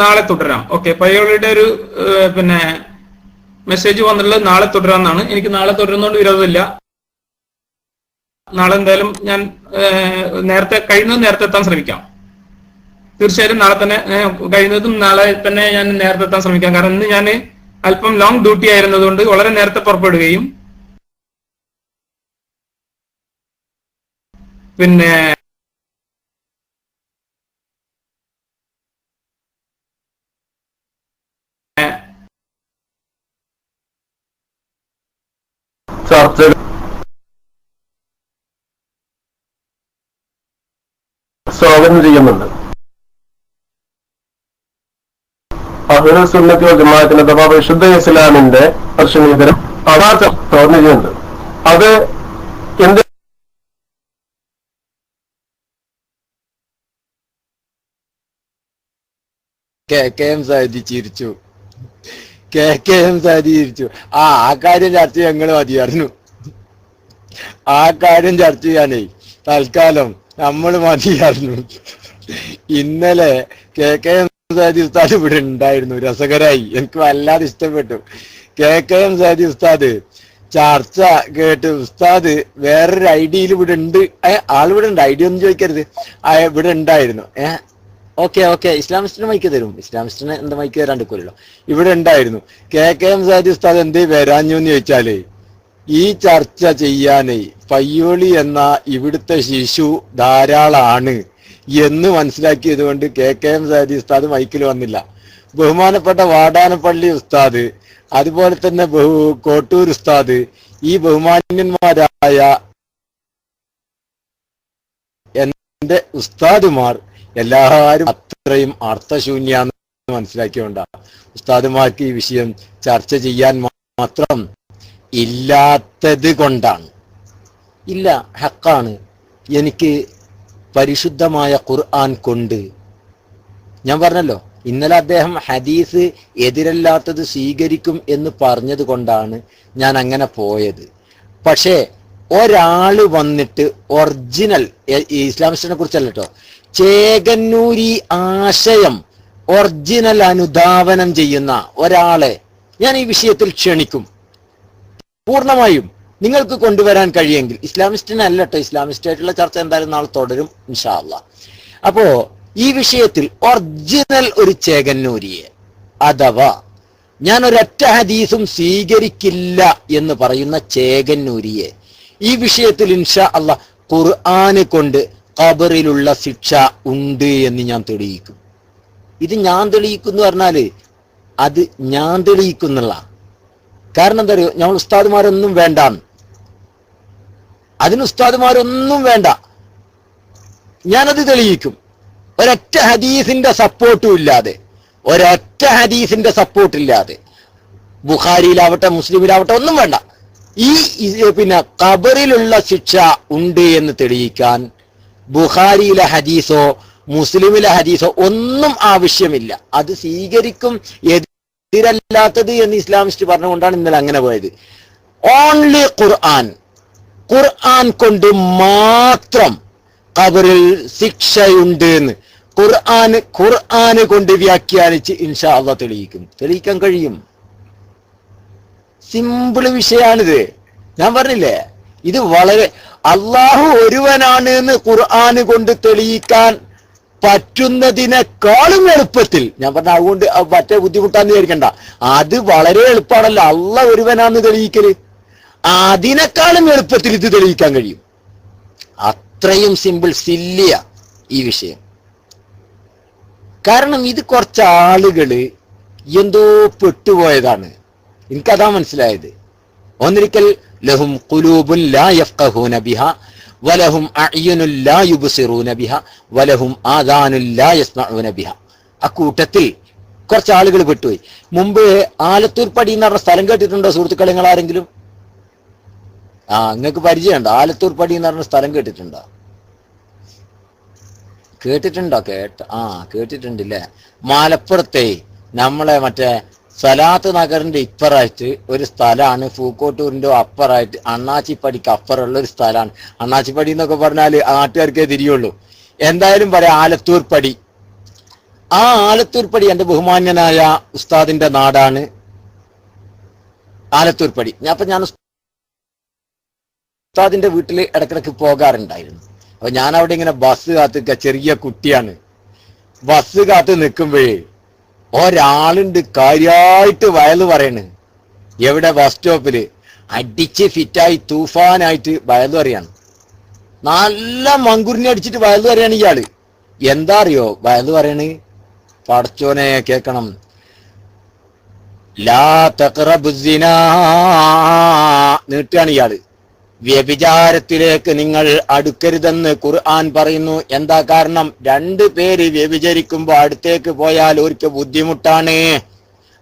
നാളെ തുടരാം. ഓക്കെ, പയ്യോളിയുടെ ഒരു പിന്നെ മെസ്സേജ് വന്നിട്ടുള്ളത് നാളെ തുടരാമെന്നാണ്. എനിക്ക് നാളെ തുടരുന്നതുകൊണ്ട് വിരോധമില്ല. നാളെ എന്തായാലും ഞാൻ കഴിയുന്നതും നേരത്തെ എത്താൻ ശ്രമിക്കാം. തീർച്ചയായും നാളെ തന്നെ കഴിയുന്നതും നാളെ തന്നെ ഞാൻ നേരത്തെ എത്താൻ ശ്രമിക്കാം. കാരണം ഇന്ന് ഞാൻ അല്പം ലോങ് ഡ്യൂട്ടി ആയിരുന്നതുകൊണ്ട് വളരെ നേരത്തെ പുറപ്പെടുകയും പിന്നെ ചർച്ച സ്വാഗതം ചെയ്യുന്നുണ്ട്. അഹ്ലുൽ സുന്നത്തി വൽ ജമാഅത്തിന്റെ അഥവാ വിശുദ്ധ ഇസ്ലാമിന്റെ ദർശനീതരം സ്വാഗതം ചെയ്യുന്നുണ്ട്. അത് എന്ത് KKM സാദി ചിരിച്ചു. KKM സാദി ചിരിച്ചു. ആ കാര്യം ചർച്ച ഞങ്ങൾ മതിയായിരുന്നു. ആ കാര്യം ചർച്ച ചെയ്യാനേ തൽക്കാലം നമ്മൾ മതിയായിരുന്നു. ഇന്നലെ KKM സാദി ഉസ്താദ് ഇവിടെ ഉണ്ടായിരുന്നു. രസകരായി, എനിക്ക് വല്ലാതെ ഇഷ്ടപ്പെട്ടു. KKM സാദി ഉസ്താദ് ചർച്ച കേട്ട് ഉസ്താദ് വേറൊരു ഐഡിയയിൽ ഇവിടെ ഉണ്ട്. ആളിവിടെ ഉണ്ട്, ഐഡിയ ഒന്നും ചോദിക്കരുത്. ഇവിടെ ഉണ്ടായിരുന്നു. ഓക്കെ ഇസ്ലാമിസ്റ്റിന് മൈക്ക് തരും. ഇസ്ലാമിസ്റ്റിന് എന്താ മൈക്ക് തരാണ്ടിരിക്കുമല്ലോ. ഇവിടെ ഉണ്ടായിരുന്നു. KKM സാദി ഉസ്താദ് എന്തേ വരാഞ്ഞു എന്ന് ചോദിച്ചാല് ഈ ചർച്ച ചെയ്യാനേ പയ്യോളി എന്ന ഇവിടുത്തെ ശിശു ധാരാളാണ് എന്ന് മനസ്സിലാക്കിയത് കൊണ്ട് KKM സാദി ഉസ്താദ് മൈക്കിൽ വന്നില്ല. ബഹുമാനപ്പെട്ട വാടാനപ്പള്ളി ഉസ്താദ്, അതുപോലെ തന്നെ കോട്ടൂർ ഉസ്താദ്, ഈ ബഹുമാന്യന്മാരായ എന്റെ ഉസ്താദുമാർ എല്ലാവരും അത്രയും അർത്ഥശൂന്യാന്ന് മനസ്സിലാക്കിയോണ്ടാണ്. ഉസ്താദുമാർക്ക് ഈ വിഷയം ചർച്ച ചെയ്യാൻ മാത്രം ഇല്ലാത്തത് കൊണ്ടാണ്. ഇല്ല, ഹക്കാണ്. എനിക്ക് പരിശുദ്ധമായ ഖുർആൻ കൊണ്ട് ഞാൻ പറഞ്ഞല്ലോ, ഇന്നലെ അദ്ദേഹം ഹദീസ് എതിരല്ലാത്തത് സ്വീകരിക്കും എന്ന് പറഞ്ഞത് കൊണ്ടാണ് ഞാൻ അങ്ങനെ പോയത്. പക്ഷേ ഒരാള് വന്നിട്ട് ഒറിജിനൽ ഇസ്ലാമിസ്റ്റിനെ കുറിച്ചല്ല കേട്ടോ, ചേകന്നൂരി ആശയം ഒറിജിനൽ അനുധാവനം ചെയ്യുന്ന ഒരാളെ ഞാൻ ഈ വിഷയത്തിൽ ക്ഷണിക്കും. പൂർണ്ണമായും നിങ്ങൾക്ക് കൊണ്ടുവരാൻ കഴിയുമെങ്കിൽ. ഇസ്ലാമിസ്റ്റിനല്ല കേട്ടോ, ഇസ്ലാമിസ്റ്റ് ആയിട്ടുള്ള ചർച്ച എന്തായാലും നാളെ തുടരും ഇൻഷാ അല്ലാഹ്. അപ്പോ ഈ വിഷയത്തിൽ ഒറിജിനൽ ഒരു ചേകന്നൂരിയെ, അഥവാ ഞാൻ ഒരൊറ്റ ഹദീസും സ്വീകരിക്കില്ല എന്ന് പറയുന്ന ചേകന്നൂരിയെ ഈ വിഷയത്തിൽ ഇൻഷാ അല്ലാഹ് ഖുർആന് കൊണ്ട് ഖബറിലുള്ള ശിക്ഷ ഉണ്ട് എന്ന് ഞാൻ തെളിയിക്കും. ഇത് ഞാൻ തെളിയിക്കുന്നു പറഞ്ഞാല് അത് ഞാൻ തെളിയിക്കുന്നുള്ള കാരണം എന്താ അറിയോ, ഞങ്ങൾ ഉസ്താദുമാരൊന്നും വേണ്ട, അതിന് ഉസ്താദുമാരൊന്നും വേണ്ട, ഞാനത് തെളിയിക്കും. ഒരൊറ്റ ഹദീസിന്റെ സപ്പോർട്ടും ഇല്ലാതെ, ഒരൊറ്റ ഹദീസിന്റെ സപ്പോർട്ടില്ലാതെ, ബുഖാരിയിലാവട്ടെ മുസ്ലിമിലാവട്ടെ ഒന്നും വേണ്ട, ഈ പിന്നെ ഖബറിലുള്ള ശിക്ഷ ഉണ്ട് എന്ന് തെളിയിക്കാൻ ബുഖാരിയിലെ ഹദീസോ മുസ്ലിമിലെ ഹദീസോ ഒന്നും ആവശ്യമില്ല. അത് സ്വീകരിക്കും എതിരല്ലാത്തത് എന്ന് ഇസ്ലാമിസ്റ്റ് പറഞ്ഞുകൊണ്ടാണ് ഇന്നലെ അങ്ങനെ പോയത്. ഓൺലി ഖുർആൻ കൊണ്ട് മാത്രം ഖബറിൽ ശിക്ഷയുണ്ട് എന്ന് ഖുർആന് കൊണ്ട് വ്യാഖ്യാനിച്ച് ഇൻഷാ അല്ലാഹ് തെളിയിക്കാൻ കഴിയും. സിമ്പിൾ വിഷയാണിത്. ഞാൻ പറഞ്ഞില്ലേ, ഇത് വളരെ അള്ളാഹു ഒരുവനാണ് എന്ന് ഖുർആന് കൊണ്ട് തെളിയിക്കാൻ പറ്റുന്നതിനേക്കാളും എളുപ്പത്തിൽ, ഞാൻ പറഞ്ഞ അതുകൊണ്ട് മറ്റേ ബുദ്ധിമുട്ടാന്ന് വിചാരിക്കണ്ട, അത് വളരെ എളുപ്പമാണല്ലോ. അള്ളാഹ് ഒരുവനാന്ന് തെളിയിക്കല്, അതിനേക്കാളും എളുപ്പത്തിൽ ഇത് തെളിയിക്കാൻ കഴിയും. അത്രയും സിമ്പിൾ സില്ലിയ ഈ വിഷയം. കാരണം ഇത് കുറച്ച് ആളുകള് എന്തോ പെട്ടുപോയതാണ്. എനിക്കതാ മനസ്സിലായത്. ഒന്നിരിക്കൽ ലഹും ഖുലൂബുൻ ലാ യഫ്ഖഹൂന ബിഹാ വലഹും അഅ്യുനുൻ ലാ യുബ്സിറൂന ബിഹാ വലഹും ആദാനുൻ ലാ യസ്മഊന ബിഹാ. അക്കൂട്ടത്തിൽ കുറച്ച് ആളുകൾ പെട്ടുപോയി. മുമ്പ് ആലത്തൂർ പടി എന്ന് പറഞ്ഞ സ്ഥലം കേട്ടിട്ടുണ്ടോ സുഹൃത്തുക്കളെ? നിങ്ങൾ ആരെങ്കിലും നിങ്ങൾക്ക് പരിചയമുണ്ടോ? ആലത്തൂർ പടി എന്ന് പറഞ്ഞ സ്ഥലം കേട്ടിട്ടുണ്ടോ? കേട്ടിട്ടുണ്ടല്ലേ? മലപ്പുറത്തെ നമ്മളെ മറ്റേ സലാത്ത് നഗറിന്റെ ഇപ്പറായിട്ട് ഒരു സ്ഥലമാണ്, പൂക്കോട്ടൂരിന്റെ അപ്പറായിട്ട് അണ്ണാച്ചിപ്പടിക്ക് അപ്പുറമുള്ള ഒരു സ്ഥലമാണ്. അണ്ണാച്ചിപ്പടി എന്നൊക്കെ പറഞ്ഞാൽ നാട്ടുകാർക്കേ തിരിയുള്ളൂ. എന്തായാലും പറയാം ആലത്തൂർ പടി. ആ ആലത്തൂർ പടി എന്റെ ബഹുമാന്യനായ ഉസ്താദിന്റെ നാടാണ് ആലത്തൂർ പടി. ഞാൻ ഉസ്താദിന്റെ വീട്ടിൽ ഇടക്കിടക്ക് പോകാറുണ്ടായിരുന്നു. അപ്പൊ ഞാൻ അവിടെ ഇങ്ങനെ ബസ് കാത്ത് നിൽക്കുക, ചെറിയ കുട്ടിയാണ്. ബസ് കാത്ത് നിൽക്കുമ്പോഴേ ഒരാളുണ്ട് കാര്യമായിട്ട് വയല് പറയണ്. എവിടെ? ബസ് സ്റ്റോപ്പില് അടിച്ച് ഫിറ്റായി തൂഫാനായിട്ട് വയല് പറയാണ്. നല്ല മങ്കുറിനെ അടിച്ചിട്ട് വയല് പറയാണ് ഇയാള്. എന്താ അറിയോ വയല് പറയണ്? പടച്ചോനെ കേക്കണം. ലാ തഖറബുസ്സിനാ നീട്ടാണ് ഇയാള്. വ്യഭിചാരത്തിലേക്ക് നിങ്ങൾ അടുക്കരുതെന്ന് ഖുർആൻ പറയുന്നു. എന്താ കാരണം? 2 പേര് വ്യഭിചരിക്കുമ്പോ അടുത്തേക്ക് പോയാൽ അവർക്ക് ബുദ്ധിമുട്ടാണ്.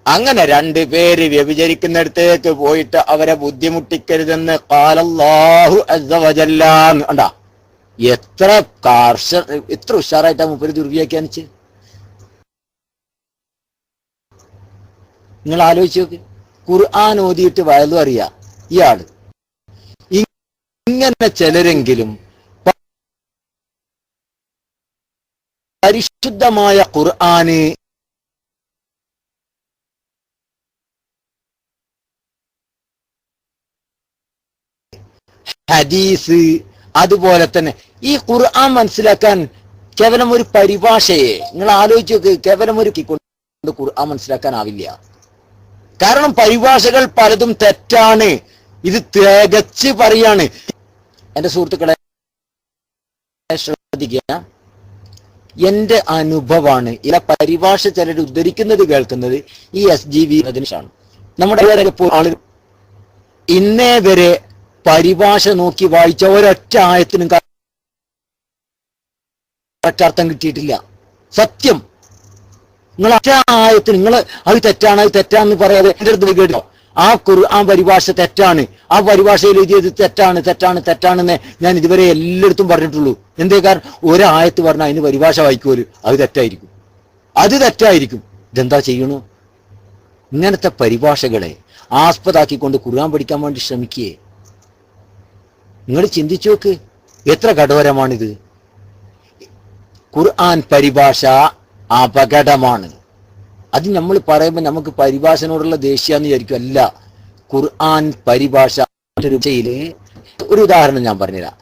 അങ്ങനെ 2 പേര് വ്യഭിചരിക്കുന്നിടത്തേക്ക് പോയിട്ട് അവരെ ബുദ്ധിമുട്ടിക്കരുതെന്ന് ഖാലല്ലാഹു അസ്സ വജല്ല. കണ്ടാ എത്ര ഉഷാറായിട്ടാ മൂപ്പര് ദുർവ്യാഖ്യാനിച്ച്. നിങ്ങൾ ആലോചിച്ച് നോക്ക്. ഖുർആൻ ഓതിയിട്ട് വയലും അറിയാ ഇയാള്. ഇങ്ങനെ ചിലരെങ്കിലും പരിശുദ്ധമായ ഖുർആന് ഹദീസ് അതുപോലെ തന്നെ ഈ ഖുർആൻ മനസ്സിലാക്കാൻ കേവലം ഒരു പരിഭാഷയെ നിങ്ങൾ ആലോചിച്ച് നോക്ക്. കേവലം ഒരു കൊണ്ട് ഖുർആൻ മനസ്സിലാക്കാനാവില്ല. കാരണം പരിഭാഷകൾ പലതും തെറ്റാണ്. ഇത് തികച്ച് പറയാണ്. എന്റെ സുഹൃത്തുക്കളെ ശ്രദ്ധിക്കുക, എന്റെ അനുഭവമാണ്. ഇല്ല പരിഭാഷ ചിലർ ഉദ്ധരിക്കുന്നത് കേൾക്കുന്നത് ഈ SGV അതിനാണ്. നമ്മുടെ ആളുകൾ ഇന്നേ വരെ പരിഭാഷ നോക്കി വായിച്ച ഒരൊറ്റ ആയത്തിനും കറക്റ്റ് അർത്ഥം കിട്ടിയിട്ടില്ല. സത്യം. നിങ്ങൾ ഒറ്റ ആയത്തിന് നിങ്ങൾ അത് തെറ്റാണെന്ന് പറയാതെ എന്റെ അടുത്ത് കേട്ടോ ആ ഖുർആൻ പരിഭാഷ തെറ്റാണ്, ആ പരിഭാഷയിൽ എഴുതിയത് തെറ്റാണെന്ന് ഞാൻ ഇതുവരെ എല്ലായിടത്തും പറഞ്ഞിട്ടുള്ളൂ. എന്തേ? കാരണം ഒരായത്ത് പറഞ്ഞാൽ അതിന് പരിഭാഷ വായിക്കുമല്ലോ, അത് തെറ്റായിരിക്കും. ഇതെന്താ ചെയ്യണു? ഇങ്ങനത്തെ പരിഭാഷകളെ ആസ്പദാക്കിക്കൊണ്ട് ഖുർആൻ പഠിക്കാൻ വേണ്ടി ശ്രമിക്കേ. നിങ്ങൾ ചിന്തിച്ചു നോക്ക്, എത്ര കഠോരമാണിത്. ഖുർആൻ പരിഭാഷ അപകടമാണ്. അത് നമ്മൾ പറയുമ്പോൾ നമുക്ക് പരിഭാഷനോടുള്ള ദേഷ്യാന്ന് വിചാരിക്കും. അല്ല, ഖുർആൻ പരിഭാഷ രൂപയില് ഒരു ഉദാഹരണം ഞാൻ പറഞ്ഞുതരാം.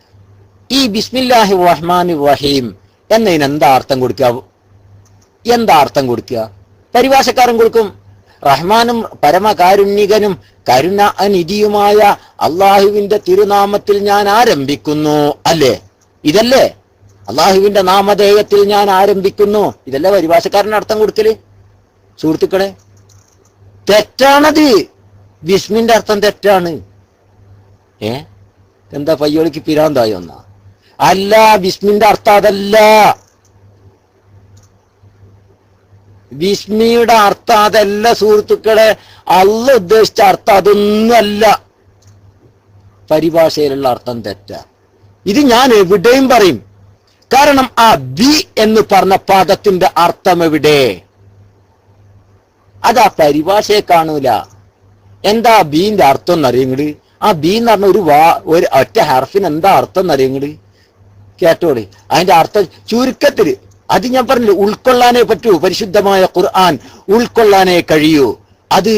ഈ ബിസ്മില്ലാഹി റഹ്മാനി റഹീം എന്നതിന് എന്താ അർത്ഥം കൊടുക്കുക? പരിഭാഷക്കാരൻ കൊടുക്കും. റഹ്മാനും പരമകാരുണ്യകനും കരുണാനിധിയുമായ അള്ളാഹുവിന്റെ തിരുനാമത്തിൽ ഞാൻ ആരംഭിക്കുന്നു. അല്ലേ? ഇതല്ലേ അള്ളാഹുവിന്റെ നാമധേയത്തിൽ ഞാൻ ആരംഭിക്കുന്നു. ഇതല്ലേ പരിഭാഷക്കാരന് അർത്ഥം കൊടുക്കല്? സുഹൃത്തുക്കളെ, തെറ്റാണത്. ബിസ്മിന്റെ അർത്ഥം തെറ്റാണ്. എന്താ പയ്യോളിക്ക് പിരാന്തായോ എന്നാ? അല്ല, ബിസ്മിന്റെ അർത്ഥം അതല്ല. ബിസ്മിയുടെ അർത്ഥം അതല്ല സുഹൃത്തുക്കളെ. അള്ളാഹ് ഉദ്ദേശിച്ച അർത്ഥം അതൊന്നുമല്ല. പരിഭാഷയിലുള്ള അർത്ഥം തെറ്റാ. ഇത് ഞാൻ എവിടെയും പറയും. കാരണം ആ ബി എന്ന് പറഞ്ഞ പദത്തിന്റെ അർത്ഥം എവിടെ? അതാ പരിഭാഷയെ കാണൂല. എന്താ ബീന്റെ അർത്ഥം എന്നറിയങ്ങള്? ആ ബി എന്ന് പറഞ്ഞ ഒരു ഒറ്റ ഹർഫിന് എന്താ അർത്ഥം എന്നറിയങ്ങള്? കേട്ടോളി. അതിന്റെ അർത്ഥം ചുരുക്കത്തില് അത് ഞാൻ പറഞ്ഞില്ല, ഉൾക്കൊള്ളാനേ പറ്റൂ. പരിശുദ്ധമായ ഖുർആൻ ഉൾക്കൊള്ളാനേ കഴിയൂ. അത്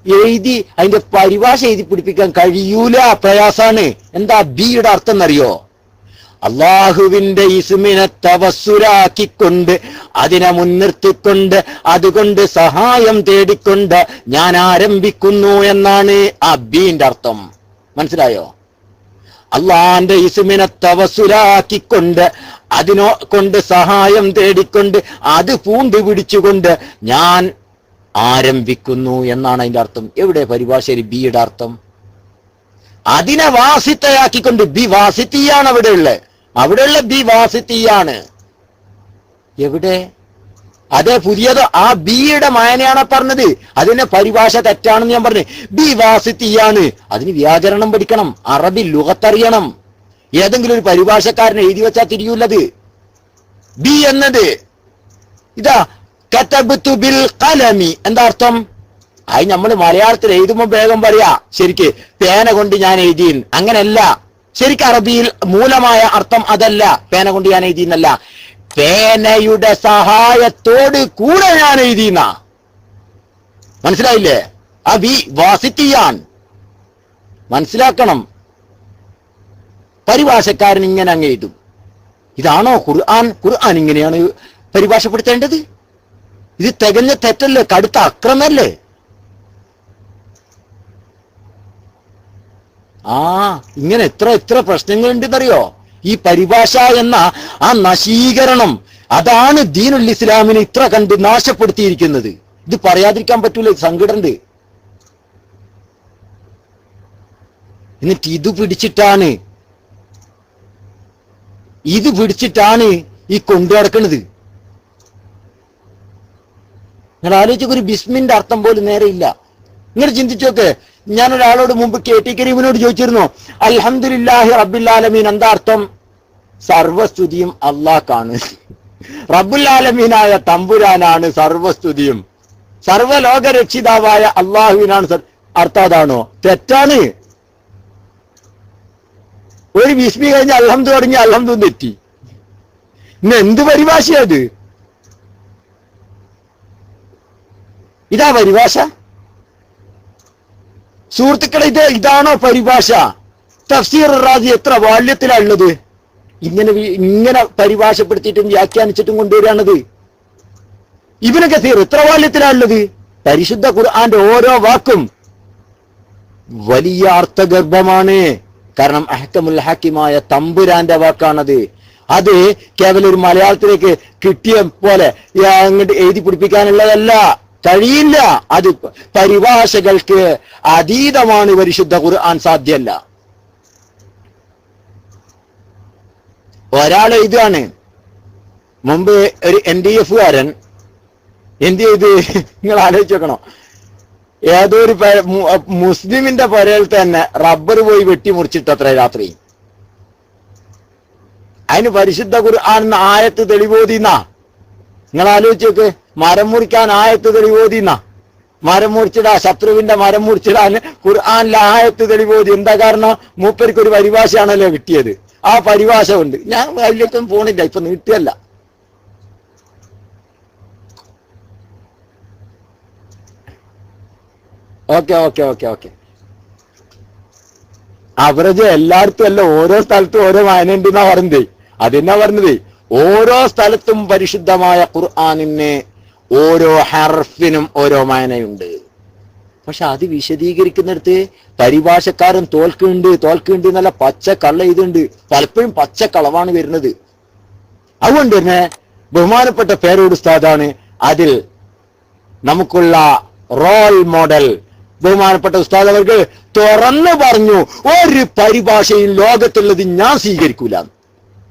എഴുതി അതിന്റെ പരിഭാഷ എഴുതി പിടിപ്പിക്കാൻ കഴിയൂല, പ്രയാസാണ്. എന്താ ബിയുടെ അർത്ഥം എന്നറിയോ? അള്ളാഹുവിന്റെ ഇസ്മിനെ തവസ്സുലാക്കിക്കൊണ്ട് അതിനെ മുൻനിർത്തിക്കൊണ്ട് അതുകൊണ്ട് സഹായം തേടിക്കൊണ്ട് ഞാൻ ആരംഭിക്കുന്നു എന്നാണ് ആ ബീന്റെ അർത്ഥം. മനസ്സിലായോ? അള്ളാന്റെ ഇസ്മിനെ തവസ്സുലാക്കിക്കൊണ്ട് അതിനോ കൊണ്ട് സഹായം തേടിക്കൊണ്ട് അത് പൂണ്ടുപിടിച്ചുകൊണ്ട് ഞാൻ ആരംഭിക്കുന്നു എന്നാണ് അതിന്റെ അർത്ഥം. എവിടെ പരിഭാഷയിൽ ബിയുടെ അർത്ഥം? അതിനെ വാസിത്തയാക്കിക്കൊണ്ട് ബി വാസിത്തിയാണ് അവിടെയുള്ള ബി വാസിത്തിയാണ്. എവിടെ? അതേ പുതിയത് ആ ബിയുടെ മായനയാണ് പറഞ്ഞത്. അതിന്റെ പരിഭാഷ തെറ്റാണെന്ന് ഞാൻ പറഞ്ഞു. ബി വാസിത്തിയാണ്. അതിന് വ്യാകരണം പഠിക്കണം, അറബി ലുഗത്തറിയണം. ഏതെങ്കിലും ഒരു പരിഭാഷക്കാരനെ എഴുതി വെച്ചാൽ തിരിയൂല്ലത്. ബി എന്നത് ഇതാ കതബ്തു ബിൽ ഖലമി എന്താ അർത്ഥം? അത് നമ്മൾ മലയാളത്തിൽ എഴുതുമ്പോൾ വേഗം പറയാ ശരിക്ക് പേന കൊണ്ട് ഞാൻ എഴുതി. അങ്ങനെയല്ല. ശരിക്കും അറബിയിൽ മൂലമായ അർത്ഥം അതല്ല. പേന കൊണ്ട് ഞാൻ എഴുതിയെന്നല്ല, പേനയുടെ സഹായത്തോട് കൂടെ ഞാൻ എഴുതിയെന്ന. മനസ്സിലായില്ലേ? ആ ബി വാസിത്തിയാൻ. മനസ്സിലാക്കണം. പരിഭാഷക്കാരൻ ഇങ്ങനെ അങ്ങ് എഴുതും. ഇതാണോ ഖുർആൻ? ഖുർആൻ ഇങ്ങനെയാണ് പരിഭാഷപ്പെടുത്തേണ്ടത്? ഇത് തികഞ്ഞ തെറ്റല്ലേ, കടുത്ത അക്രമല്ലേ? ഇങ്ങനെ എത്ര പ്രശ്നങ്ങളുണ്ടെന്നറിയോ? ഈ പരിഭാഷ എന്ന ആ നശീകരണം, അതാണ് ദീനുൽ ഇസ്ലാമിനെ ഇത്ര കണ്ട് നാശപ്പെടുത്തിയിരിക്കുന്നത്. ഇത് പറയാതിരിക്കാൻ പറ്റൂല, സങ്കടമുണ്ട്. എന്നിട്ട് ഇത് പിടിച്ചിട്ടാണ് ഈ കൊണ്ടു നടക്കുന്നത്. നിങ്ങൾ ആലോചിച്ചൊക്കെ ഒരു ബിസ്മിന്റെ അർത്ഥം പോലും നേരെ ഇല്ല. നിങ്ങൾ ചിന്തിച്ചോക്കെ. ഞാനൊരാളോട് മുമ്പ് KT കരീമിനോട് ചോദിച്ചിരുന്നു, അൽഹംദുലില്ലാഹി റബ്ബിൽ ആലമീൻ എന്താ അർത്ഥം? സർവസ്തുതിയും അള്ളാഹ്ക്കാണ്. റബ്ബുൽ ആലമീനായ തമ്പുരാനാണ് സർവസ്തുതിയും. സർവലോക രക്ഷിതാവായ അള്ളാഹുവിനാണ് അർത്ഥം. അതാണോ? തെറ്റാണ്. ഒരു ബിസ്മി കഴിഞ്ഞ് അൽഹംദു തുടങ്ങി അൽഹംദു തെറ്റി. ഇന്ന് എന്ത് പരിഭാഷയത്? ഇതാ പരിഭാഷ? സുഹൃത്തുക്കളെ, ഇതാണോ പരിഭാഷ? തഫ്സീർ റാസി എത്ര വാല്യത്തിലാണുള്ളത്? ഇങ്ങനെ പരിഭാഷപ്പെടുത്തിയിട്ടും വ്യാഖ്യാനിച്ചിട്ടും കൊണ്ടുവരികയാണത്. ഇബ്നു കസീർ എത്ര വാല്യത്തിലാണുള്ളത്? പരിശുദ്ധ ഖുർആന്റെ ഓരോ വാക്കും വലിയ അർത്ഥഗർഭമാണ്. കാരണം അഹ്കമുൽ ഹക്കീമായ തമ്പുരാന്റെ വാക്കാണത്. അത് കേവലം ഒരു മലയാളത്തിലേക്ക് കിട്ടിയ പോലെ അങ്ങോട്ട് എഴുതി പിടിപ്പിക്കാനുള്ളതല്ല, കഴിയില്ല. അത് പരിഭാഷകൾക്ക് അതീതമാണ്. പരിശുദ്ധ ഖുർആൻ സാധ്യമല്ല. ഒരാൾ എഴുതുകയാണ്, മുമ്പ് ഒരു NDF കാരൻ എന്ത് ചെയ്ത് നിങ്ങൾ ആലോചിച്ച് നോക്കണോ? ഏതോ ഒരു മുസ്ലിമിന്റെ പുരയിൽ തന്നെ റബ്ബർ പോയി വെട്ടിമുറിച്ചിട്ടത്ര രാത്രി. അതിന് പരിശുദ്ധ ഖുർആൻ ആയത്ത് തെളിവോതിന്നാ. നിങ്ങൾ ആലോചിച്ച് നോക്ക്. മരം മുറിക്കാൻ ആയത്ത് തെളിവോതിന്നാ. മരം മുറിച്ചിടാ, ശത്രുവിന്റെ മരം മുറിച്ചിടാൻ ഖുർആനിലെ ആയത്ത് തെളിവോതി. എന്താ കാരണം? മൂപ്പർക്ക് ഒരു പരിഭാഷയാണല്ലോ കിട്ടിയത്. ആ പരിഭാഷ കൊണ്ട് ഞാൻ അതിലേക്കൊന്നും പോണില്ല, ഇപ്പൊ നീട്ടിയല്ല. ഓക്കെ. അവറേജ് എല്ലായിടത്തും അല്ല, ഓരോ സ്ഥലത്തും ഓരോ വായന ഉണ്ടെന്നാ പറഞ്ഞത്. അതെന്നാ പറഞ്ഞത്? ഓരോ സ്ഥലത്തും പരിശുദ്ധമായ ഖുർആനിന് ഓരോ ഹർഫിനും ഓരോ വായനയുണ്ട്. പക്ഷെ അത് വിശദീകരിക്കുന്നിടത്ത് പരിഭാഷക്കാരൻ തോൽക്കുന്നുണ്ട് എന്നല്ല, പച്ചക്കള്ള ഇതുണ്ട്. പലപ്പോഴും പച്ചക്കളവാണ് വരുന്നത്. അതുകൊണ്ട് തന്നെ ബഹുമാനപ്പെട്ട പേരോട് ഉസ്താദാണ് അതിൽ നമുക്കുള്ള റോൾ മോഡൽ. ബഹുമാനപ്പെട്ട ഉസ്താദ് അവർക്ക് തുറന്നു പറഞ്ഞു, ഒരു പരിഭാഷയും ലോകത്തുള്ളത് ഞാൻ സ്വീകരിക്കൂല.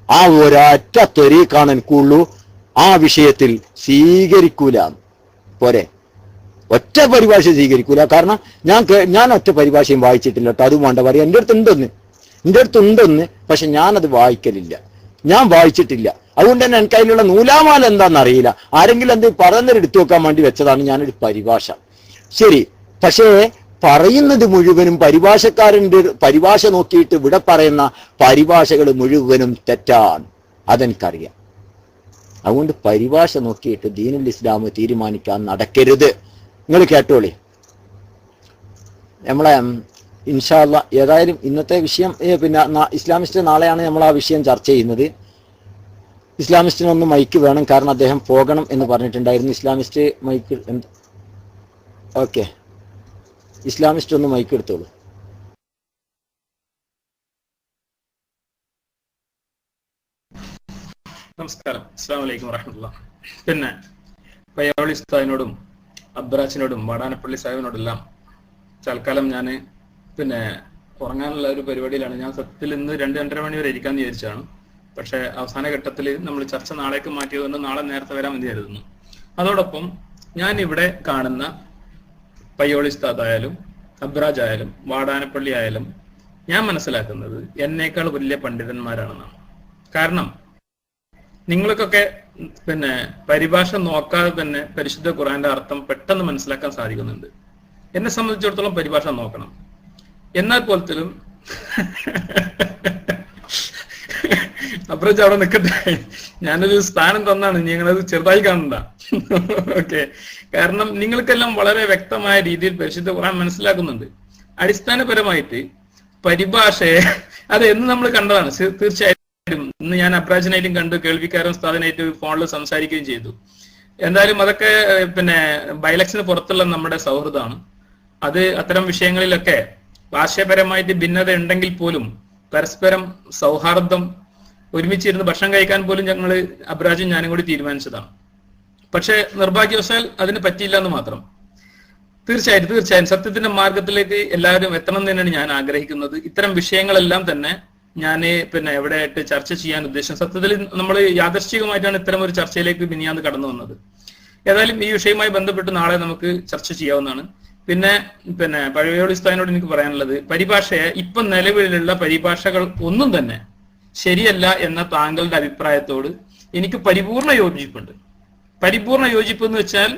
ആ ഒരൊറ്റ ത്വരീഖാണ് എനിക്കുള്ളൂ, ആ വിഷയത്തിൽ സ്വീകരിക്കൂല. പോരെ, ഒറ്റ പരിഭാഷ സ്വീകരിക്കൂല. കാരണം ഞാൻ ഒറ്റ പരിഭാഷയും വായിച്ചിട്ടില്ല കേട്ടോ. അതും വേണ്ട പറയാം. എൻ്റെ അടുത്തുണ്ടെന്ന് പക്ഷെ ഞാനത് വായിക്കലില്ല, ഞാൻ വായിച്ചിട്ടില്ല. അതുകൊണ്ട് തന്നെ എനിക്ക് അതിലുള്ള നൂലാമാല എന്താണെന്ന് അറിയില്ല. ആരെങ്കിലും എന്തെങ്കിലും പറയുന്നത് എടുത്തു വെക്കാൻ വേണ്ടി വെച്ചതാണ് ഞാനൊരു പരിഭാഷ. ശരി, പക്ഷേ പറയുന്നത് മുഴുവനും പരിഭാഷക്കാരൻ്റെ പരിഭാഷ നോക്കിയിട്ട് ഇവിടെ പറയുന്ന പരിഭാഷകൾ മുഴുവനും തെറ്റാണ്. അതെനിക്കറിയാം. അതുകൊണ്ട് പരിഭാഷ നോക്കിയിട്ട് ദീനുൽ ഇസ്ലാം തീരുമാനിക്കാൻ നടക്കരുത്. നിങ്ങൾ കേട്ടോളി. നമ്മളെ ഇൻഷാ അല്ലാഹ് ഏതായാലും ഇന്നത്തെ വിഷയം പിന്നെ ഇസ്ലാമിസ്റ്റ് നാളെയാണ് നമ്മൾ ആ വിഷയം ചർച്ച ചെയ്യുന്നത്. ഇസ്ലാമിസ്റ്റിനൊന്ന് മൈക്ക് വേണം, കാരണം അദ്ദേഹം പോകണം എന്ന് പറഞ്ഞിട്ടുണ്ടായിരുന്നു. ഇസ്ലാമിസ്റ്റ് മൈക്ക് ഓക്കെ, ഇസ്ലാമിസ്റ്റ് ഒന്ന് മൈക്ക് എടുത്തോളൂ. നമസ്കാരം, അസ്സലാമു അലൈക്കും വറഹ്മത്തുള്ളാഹി. പിന്നെ പയ്യാവളി ഉസ്താദിനോടും അബ്രാച്ചിനോടും വാടാനപ്പള്ളി സാഹിബിനോടെല്ലാം തൽക്കാലം ഞാൻ പിന്നെ ഉറങ്ങാനുള്ള ഒരു പരിപാടിയിലാണ്. ഞാൻ സത്യത്തിൽ ഇന്ന് 2-2:30 മണി വരെ ഇരിക്കാന്ന് വിചാരിച്ചാണ്. പക്ഷെ അവസാന ഘട്ടത്തിൽ നമ്മൾ ചർച്ച നാളേക്ക് മാറ്റിയതുകൊണ്ട് നാളെ നേരത്തെ വരാമെന്ന് കരുതുന്നു. അതോടൊപ്പം ഞാൻ ഇവിടെ കാണുന്ന പയ്യോളി ഉസ്താദ് ആയാലും അബ്രാജ് ആയാലും വാടാനപ്പള്ളി ആയാലും ഞാൻ മനസ്സിലാക്കുന്നത് എന്നേക്കാൾ വലിയ പണ്ഡിതന്മാരാണെന്നാണ്. കാരണം നിങ്ങൾക്കൊക്കെ പരിഭാഷ നോക്കാതെ തന്നെ പരിശുദ്ധ ഖുർആന്റെ അർത്ഥം പെട്ടെന്ന് മനസ്സിലാക്കാൻ സാധിക്കുന്നുണ്ട്. എന്നെ സംബന്ധിച്ചിടത്തോളം പരിഭാഷ നോക്കണം. എന്നാൽ പോലത്തിലും അബ്രാജ് അവിടെ നിൽക്കട്ടെ, ഞാനൊരു സ്ഥാനം തന്നാണ്, നിങ്ങളത് ചെറുതായി കാണണ്ട. ഓക്കെ, കാരണം നിങ്ങൾക്കെല്ലാം വളരെ വ്യക്തമായ രീതിയിൽ പരിശുദ്ധ ഖുർആൻ മനസ്സിലാക്കുന്നുണ്ട്. അടിസ്ഥാനപരമായിട്ട് പരിഭാഷയെ അത് എന്ന് നമ്മൾ കണ്ടതാണ്. തീർച്ചയായിട്ടും ഇന്ന് ഞാൻ അബ്രാജിനായിട്ടും കണ്ടു, കേൾവിക്കാരും ഉസ്താദിനായിട്ട് ഫോണിൽ സംസാരിക്കുകയും ചെയ്തു. എന്തായാലും അതൊക്കെ ബൈലക്സിന് പുറത്തുള്ള നമ്മുടെ സൗഹൃദമാണ്. അത് അത്തരം വിഷയങ്ങളിലൊക്കെ ആശയപരമായിട്ട് ഭിന്നത ഉണ്ടെങ്കിൽ പോലും പരസ്പരം സൗഹാർദ്ദം, ഒരുമിച്ചിരുന്ന് ഭക്ഷണം കഴിക്കാൻ പോലും ഞങ്ങൾ അബ്രാജും ഞാനും കൂടി തീരുമാനിച്ചതാണ്. പക്ഷെ നിർഭാഗ്യവശാൽ അതിന് പറ്റിയില്ല എന്ന് മാത്രം. തീർച്ചയായും സത്യത്തിന്റെ മാർഗത്തിലേക്ക് എല്ലാവരും എത്തണം എന്ന് തന്നെയാണ് ഞാൻ ആഗ്രഹിക്കുന്നത്. ഇത്തരം വിഷയങ്ങളെല്ലാം തന്നെ ഞാൻ എവിടെയായിട്ട് ചർച്ച ചെയ്യാൻ ഉദ്ദേശിച്ചത്. സത്യത്തിൽ നമ്മൾ യാദൃശ്ചികമായിട്ടാണ് ഇത്തരം ഒരു ചർച്ചയിലേക്ക് മിനിയാന്ന് കടന്നു വന്നത്. ഏതായാലും ഈ വിഷയവുമായി ബന്ധപ്പെട്ട് നാളെ നമുക്ക് ചർച്ച ചെയ്യാവുന്നതാണ്. പിന്നെ പഴയോളി ഉസ്താദിനോട് എനിക്ക് പറയാനുള്ളത്, പരിഭാഷയെ ഇപ്പം നിലവിലുള്ള പരിഭാഷകൾ ഒന്നും തന്നെ ശരിയല്ല എന്ന താങ്കളുടെ അഭിപ്രായത്തോട് എനിക്ക് പരിപൂർണ യോജിപ്പുണ്ട്. പരിപൂർണ യോജിപ്പ് എന്ന് വെച്ചാൽ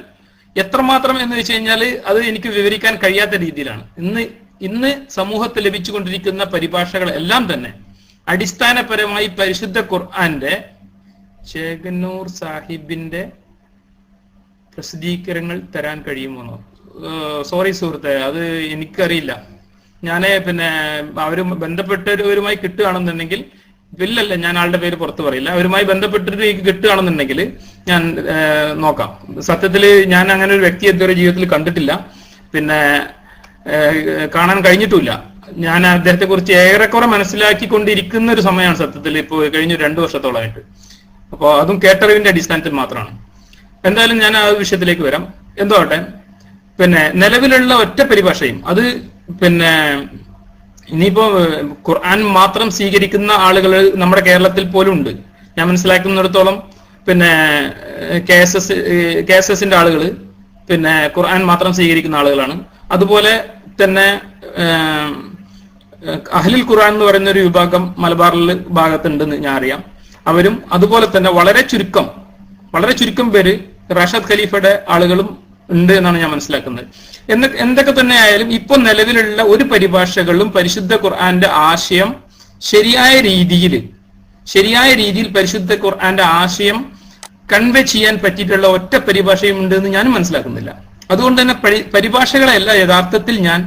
എത്രമാത്രം എന്ന് വെച്ച് കഴിഞ്ഞാൽ അത് എനിക്ക് വിവരിക്കാൻ കഴിയാത്ത രീതിയിലാണ്. ഇന്ന് സമൂഹത്തിൽ ലഭിച്ചുകൊണ്ടിരിക്കുന്ന പരിഭാഷകൾ എല്ലാം തന്നെ അടിസ്ഥാനപരമായി പരിശുദ്ധ ഖുർആന്റെ ചേകന്നൂർ സാഹിബിന്റെ പ്രസിദ്ധീകരണങ്ങൾ തരാൻ കഴിയുമോ? സോറി സുഹൃത്തെ, അത് എനിക്കറിയില്ല. ഞാന് അവര് ബന്ധപ്പെട്ടവരുമായി കിട്ടുകയാണെന്നുണ്ടെങ്കിൽ, ഇല്ലല്ല ഞാൻ ആളുടെ പേര് പുറത്ത് പറയില്ല, അവരുമായി ബന്ധപ്പെട്ടിട്ട് എനിക്ക് കിട്ടുകയാണെന്നുണ്ടെങ്കിൽ ഞാൻ നോക്കാം. സത്യത്തിൽ ഞാൻ അങ്ങനെ ഒരു വ്യക്തിയെ ഇതുവരെ ജീവിതത്തിൽ കണ്ടിട്ടില്ല, കാണാൻ കഴിഞ്ഞിട്ടില്ല. ഞാൻ അദ്ദേഹത്തെ കുറിച്ച് ഏറെക്കുറെ മനസ്സിലാക്കിക്കൊണ്ടിരിക്കുന്ന ഒരു സമയമാണ് സത്യത്തിൽ ഇപ്പോൾ കഴിഞ്ഞ 2 വർഷത്തോളമായിട്ട്. അപ്പോൾ അതും കേട്ടറിവിന്റെ അടിസ്ഥാനത്തിൽ മാത്രമാണ്. എന്തായാലും ഞാൻ ആ വിഷയത്തിലേക്ക് വരാം. എന്തോട്ടെ, നിലവിലുള്ള ഒറ്റ പരിഭാഷയും അത് ഇനിയിപ്പോ ഖുർആൻ മാത്രം സ്വീകരിക്കുന്ന ആളുകൾ നമ്മുടെ കേരളത്തിൽ പോലും ഉണ്ട്. ഞാൻ മനസ്സിലാക്കുന്നിടത്തോളം KSSന്റെ ആളുകൾ ഖുർആൻ മാത്രം സ്വീകരിക്കുന്ന ആളുകളാണ്. അതുപോലെ തന്നെ അഹ്ലുൽ ഖുർആൻ എന്ന് പറയുന്ന ഒരു വിഭാഗം മലബാറിൽ ഭാഗത്തുണ്ടെന്ന് ഞാൻ അറിയാം. അവരും അതുപോലെ തന്നെ വളരെ ചുരുക്കം പേര് റാഷദ് ഖലീഫയുടെ ആളുകളും ഉണ്ട് എന്നാണ് ഞാൻ മനസ്സിലാക്കുന്നത്. എന്തൊക്കെ തന്നെ ആയാലും ഇപ്പൊ നിലവിലുള്ള ഒരു പരിഭാഷകളിലും പരിശുദ്ധ ഖുർആന്റെ ആശയം ശരിയായ രീതിയിൽ പരിശുദ്ധ ഖുർആന്റെ ആശയം കൺവേ ചെയ്യാൻ പറ്റിയിട്ടുള്ള ഒറ്റ പരിഭാഷയും ഉണ്ട് എന്ന് ഞാനും മനസ്സിലാക്കുന്നില്ല. അതുകൊണ്ട് തന്നെ പരിഭാഷകളെയല്ല യഥാർത്ഥത്തിൽ ഞാൻ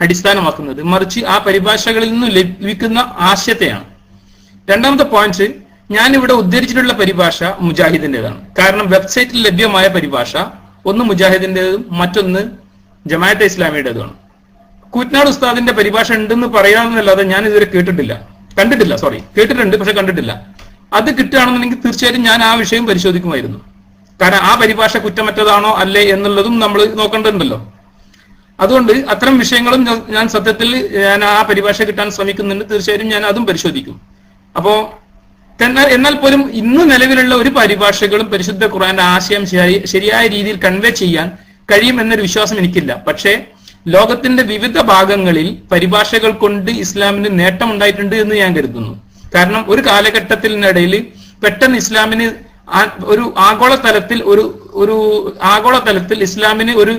അടിസ്ഥാനമാക്കുന്നത്, മറിച്ച് ആ പരിഭാഷകളിൽ നിന്ന് ലഭിക്കുന്ന ആശയത്തെയാണ്. രണ്ടാമത്തെ പോയിന്റ്, ഞാൻ ഇവിടെ ഉദ്ധരിച്ചിട്ടുള്ള പരിഭാഷ മുജാഹിദിന്റേതാണ്. കാരണം വെബ്സൈറ്റിൽ ലഭ്യമായ പരിഭാഷ ഒന്ന് മുജാഹിദിന്റേതും മറ്റൊന്ന് ജമാഅത്തെ ഇസ്ലാമിയുടേതുമാണ്. കൂറ്റനാട് ഉസ്താദിന്റെ പരിഭാഷ ഉണ്ടെന്ന് പറയാമെന്നല്ലാതെ ഞാൻ ഇതുവരെ കേട്ടിട്ടുണ്ട്, പക്ഷെ കണ്ടിട്ടില്ല. അത് കിട്ടുകയാണെന്നുണ്ടെങ്കിൽ തീർച്ചയായിട്ടും ഞാൻ ആ വിഷയം പരിശോധിക്കുമായിരുന്നു. കാരണം ആ പരിഭാഷ കുറ്റമറ്റതാണോ അല്ലേ എന്നുള്ളതും നമ്മൾ നോക്കേണ്ടതുണ്ടല്ലോ. അതുകൊണ്ട് അത്തരം വിഷയങ്ങളും ഞാൻ സത്യത്തിൽ ആ പരിഭാഷ കിട്ടാൻ ശ്രമിക്കുന്നുണ്ട്. തീർച്ചയായും ഞാൻ അതും പരിശോധിക്കും. അപ്പോ എന്നാൽ പോലും ഇന്ന് നിലവിലുള്ള ഒരു പരിഭാഷകളും പരിശുദ്ധ ഖുർആന്റെ ആശയം ശരിയായ രീതിയിൽ കൺവേ ചെയ്യാൻ കഴിയും എന്നൊരു വിശ്വാസം എനിക്കില്ല. പക്ഷേ ലോകത്തിന്റെ വിവിധ ഭാഗങ്ങളിൽ പരിഭാഷകൾ കൊണ്ട് ഇസ്ലാമിന് നേട്ടം ഉണ്ടായിട്ടുണ്ട് എന്ന് ഞാൻ കരുതുന്നു. കാരണം ഒരു കാലഘട്ടത്തിനിടയിൽ പെട്ടെന്ന് ഇസ്ലാമിന് ഒരു ആഗോളതലത്തിൽ ഇസ്ലാമിന് ഒരു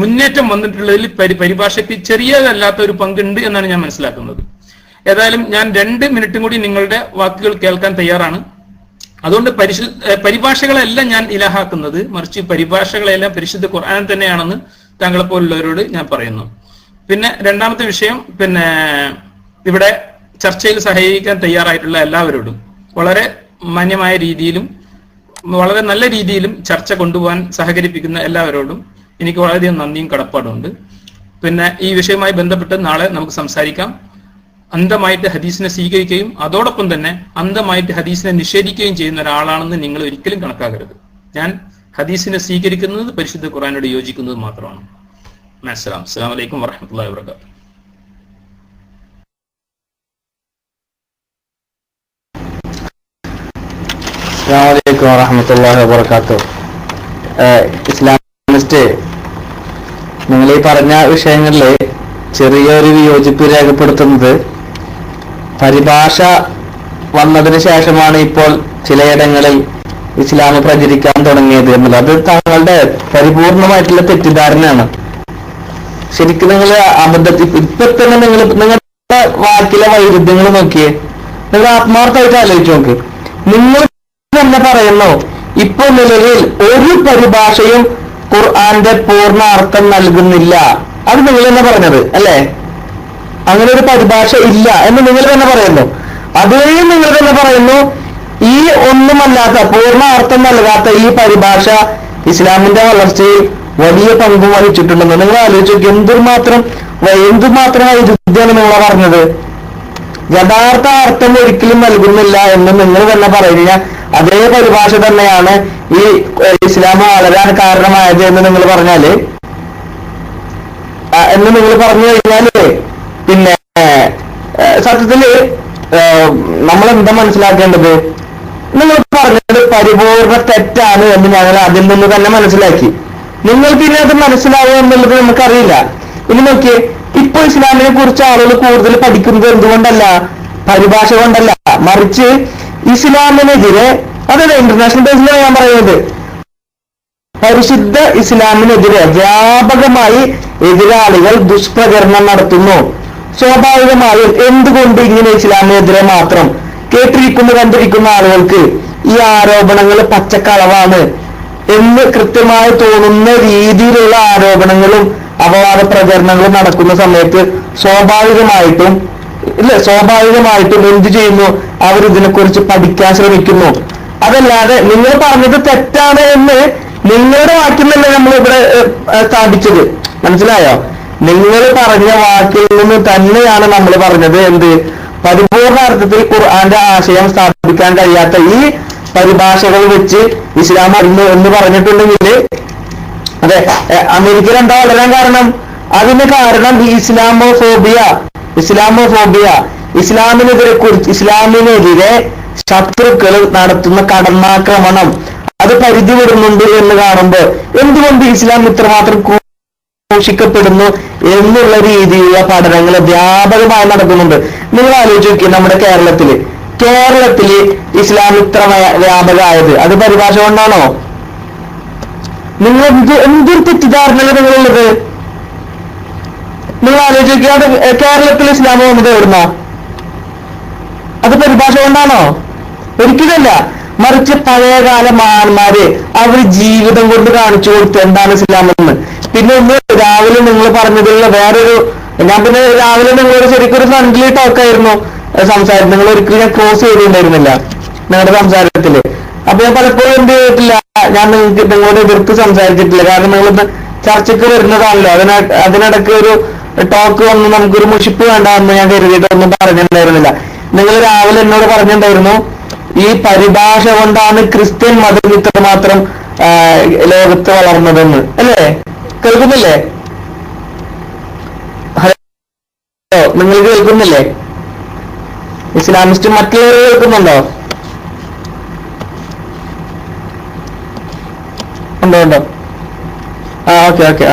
മുന്നേറ്റം വന്നിട്ടുള്ളതിൽ പരിഭാഷയ്ക്ക് ചെറിയതല്ലാത്ത ഒരു പങ്കുണ്ട് എന്നാണ് ഞാൻ മനസ്സിലാക്കുന്നത്. ഏതായാലും ഞാൻ 2 മിനിറ്റും കൂടി നിങ്ങളുടെ വാക്കുകൾ കേൾക്കാൻ തയ്യാറാണ്. അതുകൊണ്ട് പരിഭാഷകളെല്ലാം ഞാൻ ഇലാഹാക്കുന്നത്, മറിച്ച് പരിഭാഷകളെല്ലാം പരിശുദ്ധ ഖുർആൻ തന്നെയാണെന്ന് താങ്കളെ പോലുള്ളവരോട് ഞാൻ പറയുന്നു. പിന്നെ രണ്ടാമത്തെ വിഷയം, ഇവിടെ ചർച്ചയിൽ സഹകരിക്കാൻ തയ്യാറായിട്ടുള്ള എല്ലാവരോടും വളരെ മാന്യമായ രീതിയിലും വളരെ നല്ല രീതിയിലും ചർച്ച കൊണ്ടുപോകാൻ സഹകരിപ്പിക്കുന്ന എല്ലാവരോടും എനിക്ക് വളരെയധികം നന്ദിയും കടപ്പാടുമുണ്ട്. പിന്നെ ഈ വിഷയവുമായി ബന്ധപ്പെട്ട് നാളെ നമുക്ക് സംസാരിക്കാം. അന്ധമായിട്ട് ഹദീസിനെ സ്വീകരിക്കുകയും അതോടൊപ്പം തന്നെ അന്ധമായിട്ട് ഹദീസിനെ നിഷേധിക്കുകയും ചെയ്യുന്ന ഒരാളാണെന്ന് നിങ്ങൾ ഒരിക്കലും കണക്കാക്കരുത്. ഞാൻ ഹദീസിനെ സ്വീകരിക്കുന്നത് പരിശുദ്ധ ഖുർആനോട് യോജിക്കുന്നത് മാത്രമാണ്. അസ്സലാമു അലൈക്കും വറഹ്മത്തുള്ളാഹി വബറകാതുഹു. അസ്സലാമു അലൈക്കും വറഹ്മത്തുള്ളാഹി വബറകാതുഹു. ഇസ്ലാമിസ്റ്റ്, നിങ്ങൾ ഈ പറഞ്ഞ വിഷയങ്ങളിൽ ചെറിയൊരു വിയോജിപ്പ് രേഖപ്പെടുത്തുന്നത് പരിഭാഷ വന്നതിന് ശേഷമാണ് ഇപ്പോൾ ചിലയിടങ്ങളിൽ ഇസ്ലാം പ്രചരിക്കാൻ തുടങ്ങിയത് എന്നുള്ളത്. അത് താങ്കളുടെ പരിപൂർണമായിട്ടുള്ള തെറ്റിദ്ധാരണയാണ്. ശരിക്കും നിങ്ങൾ അബദ്ധത്തിൽ ഇപ്പൊ തന്നെ നിങ്ങളുടെ വാക്കിലെ വൈരുദ്ധ്യങ്ങൾ നോക്കിയേ, നിങ്ങൾ ആത്മാർത്ഥമായിട്ട് ആലോചിച്ച് നോക്ക്. നിങ്ങൾ തന്നെ പറയുന്നു ഇപ്പൊ നിലവിൽ ഒരു പരിഭാഷയും ഖുർആന്റെ പൂർണ്ണ അർത്ഥം നൽകുന്നില്ല. അത് നിങ്ങൾ തന്നെ പറഞ്ഞത് അല്ലേ? അങ്ങനെ ഒരു പരിഭാഷ ഇല്ല എന്ന് നിങ്ങൾ തന്നെ പറയുന്നു. അതുവരെയും നിങ്ങൾ തന്നെ പറയുന്നു ഈ ഒന്നുമല്ലാത്ത പൂർണ്ണ അർത്ഥം നൽകാത്ത ഈ പരിഭാഷ ഇസ്ലാമിന്റെ വളർച്ചയിൽ വലിയ പങ്കും വഹിച്ചിട്ടുണ്ടെന്ന് നിങ്ങൾ ആലോചിച്ചു. എന്തുമാത്രം വൈരുദ്ധ്യമാണ് നിങ്ങളെ പറഞ്ഞത്. യഥാർത്ഥ അർത്ഥം ഒരിക്കലും നൽകുന്നില്ല എന്ന് നിങ്ങൾ തന്നെ പറയുക. അതേ പരിഭാഷ തന്നെയാണ് ഈ ഇസ്ലാം വളരാൻ കാരണമായത് എന്ന് നിങ്ങൾ പറഞ്ഞാല് പറഞ്ഞു കഴിഞ്ഞാല് പിന്നെ സത്യത്തില് നമ്മൾ എന്താ മനസ്സിലാക്കേണ്ടത്? നിങ്ങൾ പറഞ്ഞത് പരിപൂർണ തെറ്റാണ് എന്ന് ഞങ്ങൾ അതിൽ നിന്ന് തന്നെ മനസ്സിലാക്കി. നിങ്ങൾക്ക് ഇനി അത് മനസ്സിലാവുക എന്നുള്ളത് നമുക്കറിയില്ല. ഇനി നോക്കിയേ, ഇപ്പൊ ഇസ്ലാമിനെ കുറിച്ച് ആളുകൾ കൂടുതൽ പഠിക്കുന്നത് എന്തുകൊണ്ടല്ല, പരിഭാഷ കൊണ്ടല്ല, മറിച്ച് ഇസ്ലാമിനെതിരെ, അതായത് ഇന്റർനാഷണൽ ബേസിലാണ് ഞാൻ പറയുന്നത്, പരിശുദ്ധ ഇസ്ലാമിനെതിരെ വ്യാപകമായി എതിരാളികൾ ദുഷ്പ്രചരണം നടത്തുന്നു. സ്വാഭാവികമായും എന്തുകൊണ്ട് ഇങ്ങനെ ഇസ്ലാമിനെതിരെ മാത്രം കണ്ടിരിക്കുന്ന ആളുകൾക്ക് ഈ ആരോപണങ്ങൾ പച്ചക്കളവാണ് എന്ന് കൃത്യമായി തോന്നുന്ന രീതിയിലുള്ള ആരോപണങ്ങളും അപവാദ പ്രചരണങ്ങളും നടക്കുന്ന സമയത്ത് സ്വാഭാവികമായിട്ടും എന്ത് ചെയ്യുന്നു? അവർ ഇതിനെക്കുറിച്ച് പഠിക്കാൻ ശ്രമിക്കുന്നു. അതല്ലാതെ നിങ്ങൾ പറഞ്ഞത് തെറ്റാണ് എന്ന് നിങ്ങളുടെ വാക്കിൽ നിന്നല്ലേ നമ്മൾ ഇവിടെ സ്ഥാപിച്ചത്. മനസ്സിലായോ? നിങ്ങൾ പറഞ്ഞ വാക്കിൽ നിന്ന് തന്നെയാണ് നമ്മൾ പറഞ്ഞത് എന്ത്? പരിപൂർണ അർത്ഥത്തിൽ ഖുർആന്റെ ആശയം സ്ഥാപിക്കാൻ കഴിയാത്ത ഈ പരിഭാഷകൾ വെച്ച് ഇസ്ലാം അറിഞ്ഞു എന്ന് പറഞ്ഞിട്ടുണ്ടെങ്കിൽ, അതെ, അമേരിക്കയിൽ എന്താ വളരാൻ കാരണം? അതിന് കാരണം ഈ ഇസ്ലാമോഫോബിയ, ഇസ്ലാമിനെതിരെ ശത്രുക്കൾ നടത്തുന്ന കടന്നാക്രമണം അത് പരിധി വിടുന്നുണ്ട് എന്ന് കാണുമ്പോൾ എന്തുകൊണ്ട് ഇസ്ലാം ഇത്രമാത്രം ഘോഷിക്കപ്പെടുന്നു എന്നുള്ള രീതിയിലുള്ള പഠനങ്ങൾ വ്യാപകമായി നടക്കുന്നുണ്ട്. നിങ്ങൾ ആലോചിച്ച് നോക്കി, നമ്മുടെ കേരളത്തില് ഇസ്ലാം ഇത്ര വ്യാപകമായത് അത് പരിഭാഷ കൊണ്ടാണോ? നിങ്ങൾ എന്തൊരു തെറ്റിദ്ധാരണകൾ നിങ്ങളുള്ളത്? നിങ്ങൾ ആലോചിച്ച് നോക്കിയാൽ കേരളത്തിൽ ഇസ്ലാം വന്നത് എവിടുന്ന? അത് പരിഭാഷ കൊണ്ടാണോ? ഒരിക്കലല്ല. മറിച്ച് പഴയകാല മഹാന്മാര് അവർ ജീവിതം കൊണ്ട് കാണിച്ചു കൊടുത്തു എന്താണ് ഇസ്ലാം എന്ന്. പിന്നെ ഒന്ന് രാവിലെ നിങ്ങൾ പറഞ്ഞതിലുള്ള വേറൊരു, ഞാൻ പിന്നെ രാവിലെ നിങ്ങളോട് ശരിക്കൊരു ഫ്രണ്ട്ലി ടോക്കായിരുന്നു സംസാരം. നിങ്ങൾ ഒരിക്കലും ഞാൻ ക്രോസ് ചെയ്തിട്ടുണ്ടായിരുന്നില്ല നിങ്ങളുടെ സംസാരത്തില്. അപ്പൊ ഞാൻ പലപ്പോഴും എന്ത് ചെയ്തിട്ടില്ല, ഞാൻ നിങ്ങളോട് എതിർത്ത് സംസാരിച്ചിട്ടില്ല. കാരണം നിങ്ങളിന്ന് ചർച്ചയ്ക്ക് വരുന്നതാണല്ലോ, അതിനിടയ്ക്ക് ഒരു ടോക്ക് വന്ന് നമുക്കൊരു മുഷിപ്പ് വേണ്ടെന്ന് ഞാൻ കരുതിയിട്ടൊന്നും പറഞ്ഞിട്ടുണ്ടായിരുന്നില്ല. നിങ്ങൾ രാവിലെ എന്നോട് പറഞ്ഞിട്ടുണ്ടായിരുന്നു ഈ പരിഭാഷ കൊണ്ടാണ് ക്രിസ്ത്യൻ മതം ഇത്രമാത്രം ലോകത്ത് വളർന്നതെന്ന്. അല്ലേ? കേൾക്കുന്നില്ലേ? ഹലോ, നിങ്ങൾ കേൾക്കുന്നില്ലേ? ഇസ്ലാമിസ്റ്റ് മറ്റുള്ളവർ കേൾക്കുന്നുണ്ടോ? ഉണ്ടോ? ഓക്കെ.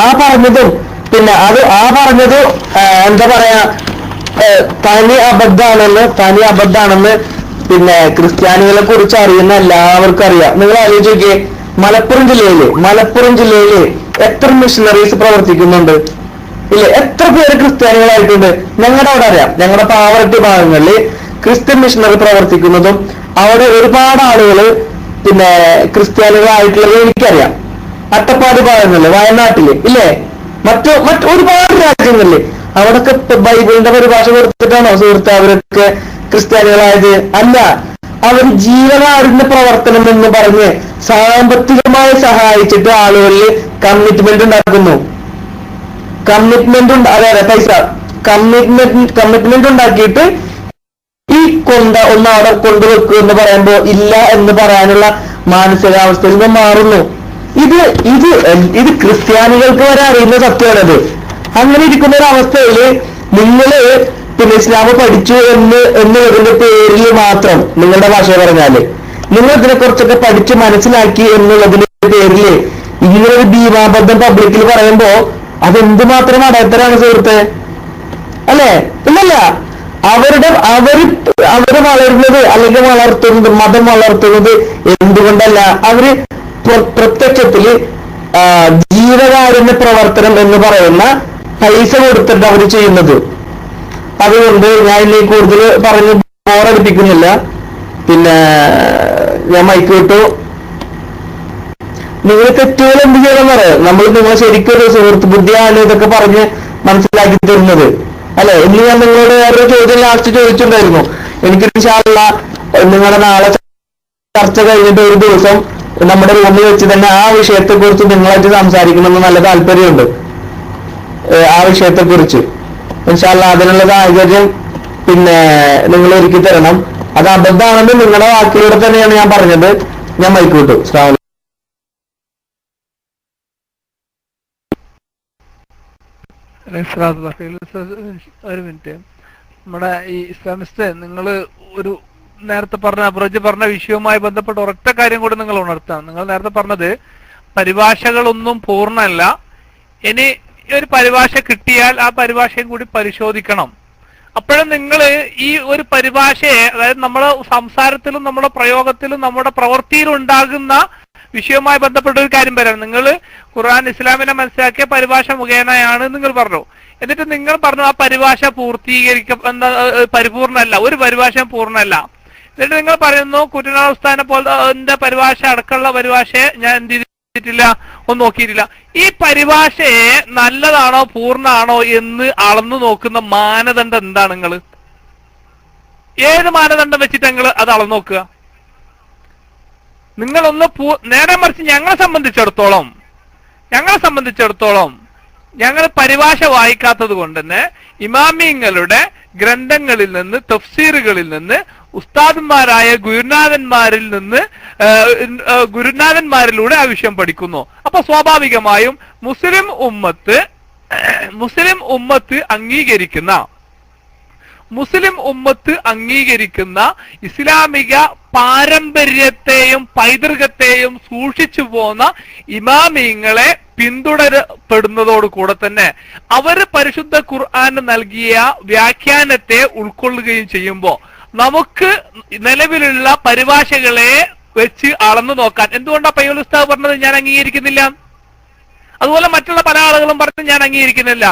ആ പറഞ്ഞതും പിന്നെ പറഞ്ഞത് എന്താ പറയാ, തനി അബദ്ധാണെന്ന് പിന്നെ ക്രിസ്ത്യാനികളെ കുറിച്ച് അറിയുന്ന എല്ലാവർക്കും അറിയാം. നിങ്ങൾ ആലോചിച്ച് നോക്കിയേ, മലപ്പുറം ജില്ലയില് എത്ര മിഷണറീസ് പ്രവർത്തിക്കുന്നുണ്ട് ഇല്ലേ? എത്ര പേര് ക്രിസ്ത്യാനികളായിട്ടുണ്ട്? ഞങ്ങളുടെ അവിടെ അറിയാം, ഞങ്ങളുടെ പാവറട്ടി ഭാഗങ്ങളിൽ ക്രിസ്ത്യൻ മിഷണറി പ്രവർത്തിക്കുന്നതും അവിടെ ഒരുപാട് ആളുകൾ പിന്നെ ക്രിസ്ത്യാനികളായിട്ടുള്ളത് എനിക്കറിയാം. അട്ടപ്പാടി ഭാഗങ്ങളില്, വയനാട്ടില് ഇല്ലേ, മറ്റു ഒരുപാട് രാജ്യങ്ങളില് അവിടൊക്കെ ബൈബിളിന്റെ പരിഭാഷ കൊടുത്തിട്ടാണോ സുഹൃത്ത് അവരൊക്കെ ക്രിസ്ത്യാനികളായത്? അല്ല, അവർ ജീവനാടിന്റെ പ്രവർത്തനം എന്ന് പറഞ്ഞ് സാമ്പത്തികമായി സഹായിച്ചിട്ട് ആളുകളിൽ കമ്മിറ്റ്മെന്റ് ഉണ്ടാക്കുന്നു. പൈസ കമ്മിറ്റ്മെന്റ് ഉണ്ടാക്കിയിട്ട് ഈ ഒന്ന് അവിടെ കൊണ്ടുവെക്കൂ എന്ന് പറയുമ്പോ ഇല്ല എന്ന് പറയാനുള്ള മാനസികാവസ്ഥയിൽ നിന്ന് മാറുന്നു. ഇത് ക്രിസ്ത്യാനികൾക്ക് വരെ അറിയുന്ന സത്യമാണത്. അങ്ങനെ ഇരിക്കുന്ന ഒരു അവസ്ഥയില് നിങ്ങള് പിന്നെ ഇസ്ലാം പഠിച്ചു എന്നുള്ളതിന്റെ പേരിൽ മാത്രം, നിങ്ങളുടെ ഭാഷ പറഞ്ഞാല് നിങ്ങൾ ഇതിനെ കുറിച്ചൊക്കെ പഠിച്ച് മനസ്സിലാക്കി എന്നുള്ളതിന്റെ പേരില് ഇങ്ങനൊരു ഭീമാബദ്ധം പബ്ലിക്കിൽ പറയുമ്പോ അതെന്തുമാത്രം അടയത്തരാണ് സുഹൃത്തെ, അല്ലെ? ഇല്ലല്ല, അവര് വളരുന്നത് അല്ലെങ്കിൽ വളർത്തുന്നത്, മതം വളർത്തുന്നത് എന്തുകൊണ്ടല്ല? അവര് പ്രത്യക്ഷത്തില് ജീവകാരുണ്യ പ്രവർത്തനം എന്ന് പറയുന്ന പൈസ കൊടുത്തിട്ട് അവർ ചെയ്യുന്നത്. അതുകൊണ്ട് ഞാൻ ഇനി കൂടുതൽ പറഞ്ഞ് ബോറടിപ്പിക്കുന്നില്ല. പിന്നെ ഞാൻ മൈക്ക് വിട്ടു. നിങ്ങൾ തെറ്റുകൾ എന്ത് ചെയ്യണമെന്ന് പറയാം. നമ്മൾ നിങ്ങളെ ശരിക്കൊരു സുഹൃത്ത് ബുദ്ധിയാണ് ഇതൊക്കെ പറഞ്ഞ് മനസ്സിലാക്കി തരുന്നത്, അല്ലെ? ഇന്ന് ഞാൻ നിങ്ങളോട് വേറൊരു ചോദ്യം ലാസ്റ്റ് ചോദിച്ചിട്ടുണ്ടായിരുന്നു. എനിക്ക് ഇൻഷാ അല്ലാഹ് നിങ്ങളുടെ നാളെ ചർച്ച കഴിഞ്ഞിട്ട് ഒരു ദിവസം നമ്മുടെ റൂമിൽ വെച്ച് തന്നെ ആ വിഷയത്തെ കുറിച്ച് നിങ്ങളായിട്ട് സംസാരിക്കണമെന്ന് നല്ല താല്പര്യമുണ്ട്. ആ വിഷയത്തെ കുറിച്ച് ഇൻഷാ അല്ലാഹ് അതിനുള്ള സാഹചര്യം പിന്നെ നിങ്ങൾ ഒരുക്കി തരണം. അത് അബദ്ധമാണെന്ന് നിങ്ങളുടെ വാക്കിലൂടെ തന്നെയാണ് ഞാൻ പറഞ്ഞത്. ഞാൻ മൈക്ക് വിട്ടു. അസ്സലാമു ഒരു മിനിറ്റ്. നമ്മുടെ ഈ ഇസ്ലാമിസ്റ്റ് നിങ്ങൾ ഒരു നേരത്തെ പറഞ്ഞ അബ്രോജ് പറഞ്ഞ വിഷയവുമായി ബന്ധപ്പെട്ട ഒരൊറ്റ കാര്യം കൂടി നിങ്ങൾ ഉണർത്താം. നിങ്ങൾ നേരത്തെ പറഞ്ഞത് പരിഭാഷകളൊന്നും പൂർണ്ണമല്ല, ഇനി ഒരു പരിഭാഷ കിട്ടിയാൽ ആ പരിഭാഷയും കൂടി പരിശോധിക്കണം. അപ്പോഴും നിങ്ങൾ ഈ ഒരു പരിഭാഷയെ, അതായത് നമ്മുടെ സംസാരത്തിലും നമ്മുടെ പ്രയോഗത്തിലും നമ്മുടെ പ്രവൃത്തിയിലും ഉണ്ടാകുന്ന വിഷയവുമായി ബന്ധപ്പെട്ട ഒരു കാര്യം പറയാം. നിങ്ങൾ ഖുർആൻ ഇസ്ലാമിനെ മനസ്സിലാക്കിയ പരിഭാഷ മുഖേനയാണ് നിങ്ങൾ പറഞ്ഞു. എന്നിട്ട് നിങ്ങൾ പറഞ്ഞു ആ പരിഭാഷ പരിപൂർണമല്ല, ഒരു പരിഭാഷ പൂർണ്ണമല്ല. എന്നിട്ട് നിങ്ങൾ പറയുന്നു കുറ്റനാട് ഉസ്താദിനെ പോലെ പരിഭാഷ അടക്കമുള്ള പരിഭാഷയെ ഞാൻ എന്ത് ചെയ്തിട്ടില്ല, ഒന്നും നോക്കിയിട്ടില്ല. ഈ പരിഭാഷയെ നല്ലതാണോ പൂർണ്ണമാണോ എന്ന് അളന്നു നോക്കുന്ന മാനദണ്ഡം എന്താണ്? നിങ്ങൾ ഏത് മാനദണ്ഡം വെച്ചിട്ട് നിങ്ങൾ അത് അളന്നു നോക്കുക? നിങ്ങളൊന്ന് നേരെ മറിച്ച് ഞങ്ങളെ സംബന്ധിച്ചിടത്തോളം ഞങ്ങൾ പരിഭാഷ വായിക്കാത്തത് കൊണ്ട് തന്നെ ഇമാമിങ്ങളുടെ ഗ്രന്ഥങ്ങളിൽ നിന്ന്, തഫ്സീറുകളിൽ നിന്ന്, ഉസ്താദന്മാരായ ഗുരുനാഥന്മാരിലൂടെ ആ വിഷയം പഠിക്കുന്നു. അപ്പൊ സ്വാഭാവികമായും മുസ്ലിം ഉമ്മത്ത് അംഗീകരിക്കുന്ന ഇസ്ലാമിക പാരമ്പര്യത്തെയും പൈതൃകത്തെയും സൂക്ഷിച്ചു പോന്ന ഇമാമിങ്ങളെ പിന്തുടരപ്പെടുന്നതോടുകൂടെ തന്നെ അവര് പരിശുദ്ധ ഖുർആൻ നൽകിയ വ്യാഖ്യാനത്തെ ഉൾക്കൊള്ളുകയും ചെയ്യുമ്പോൾ നമുക്ക് നിലവിലുള്ള പരിഭാഷകളെ വെച്ച് അളന്നു നോക്കാൻ. എന്തുകൊണ്ടാണ് പയ്യോൽ ഉസ്താദ് പറഞ്ഞത് ഞാൻ അംഗീകരിക്കുന്നില്ല? അതുപോലെ മറ്റുള്ള പല ആളുകളും പറഞ്ഞത് ഞാൻ അംഗീകരിക്കുന്നില്ല.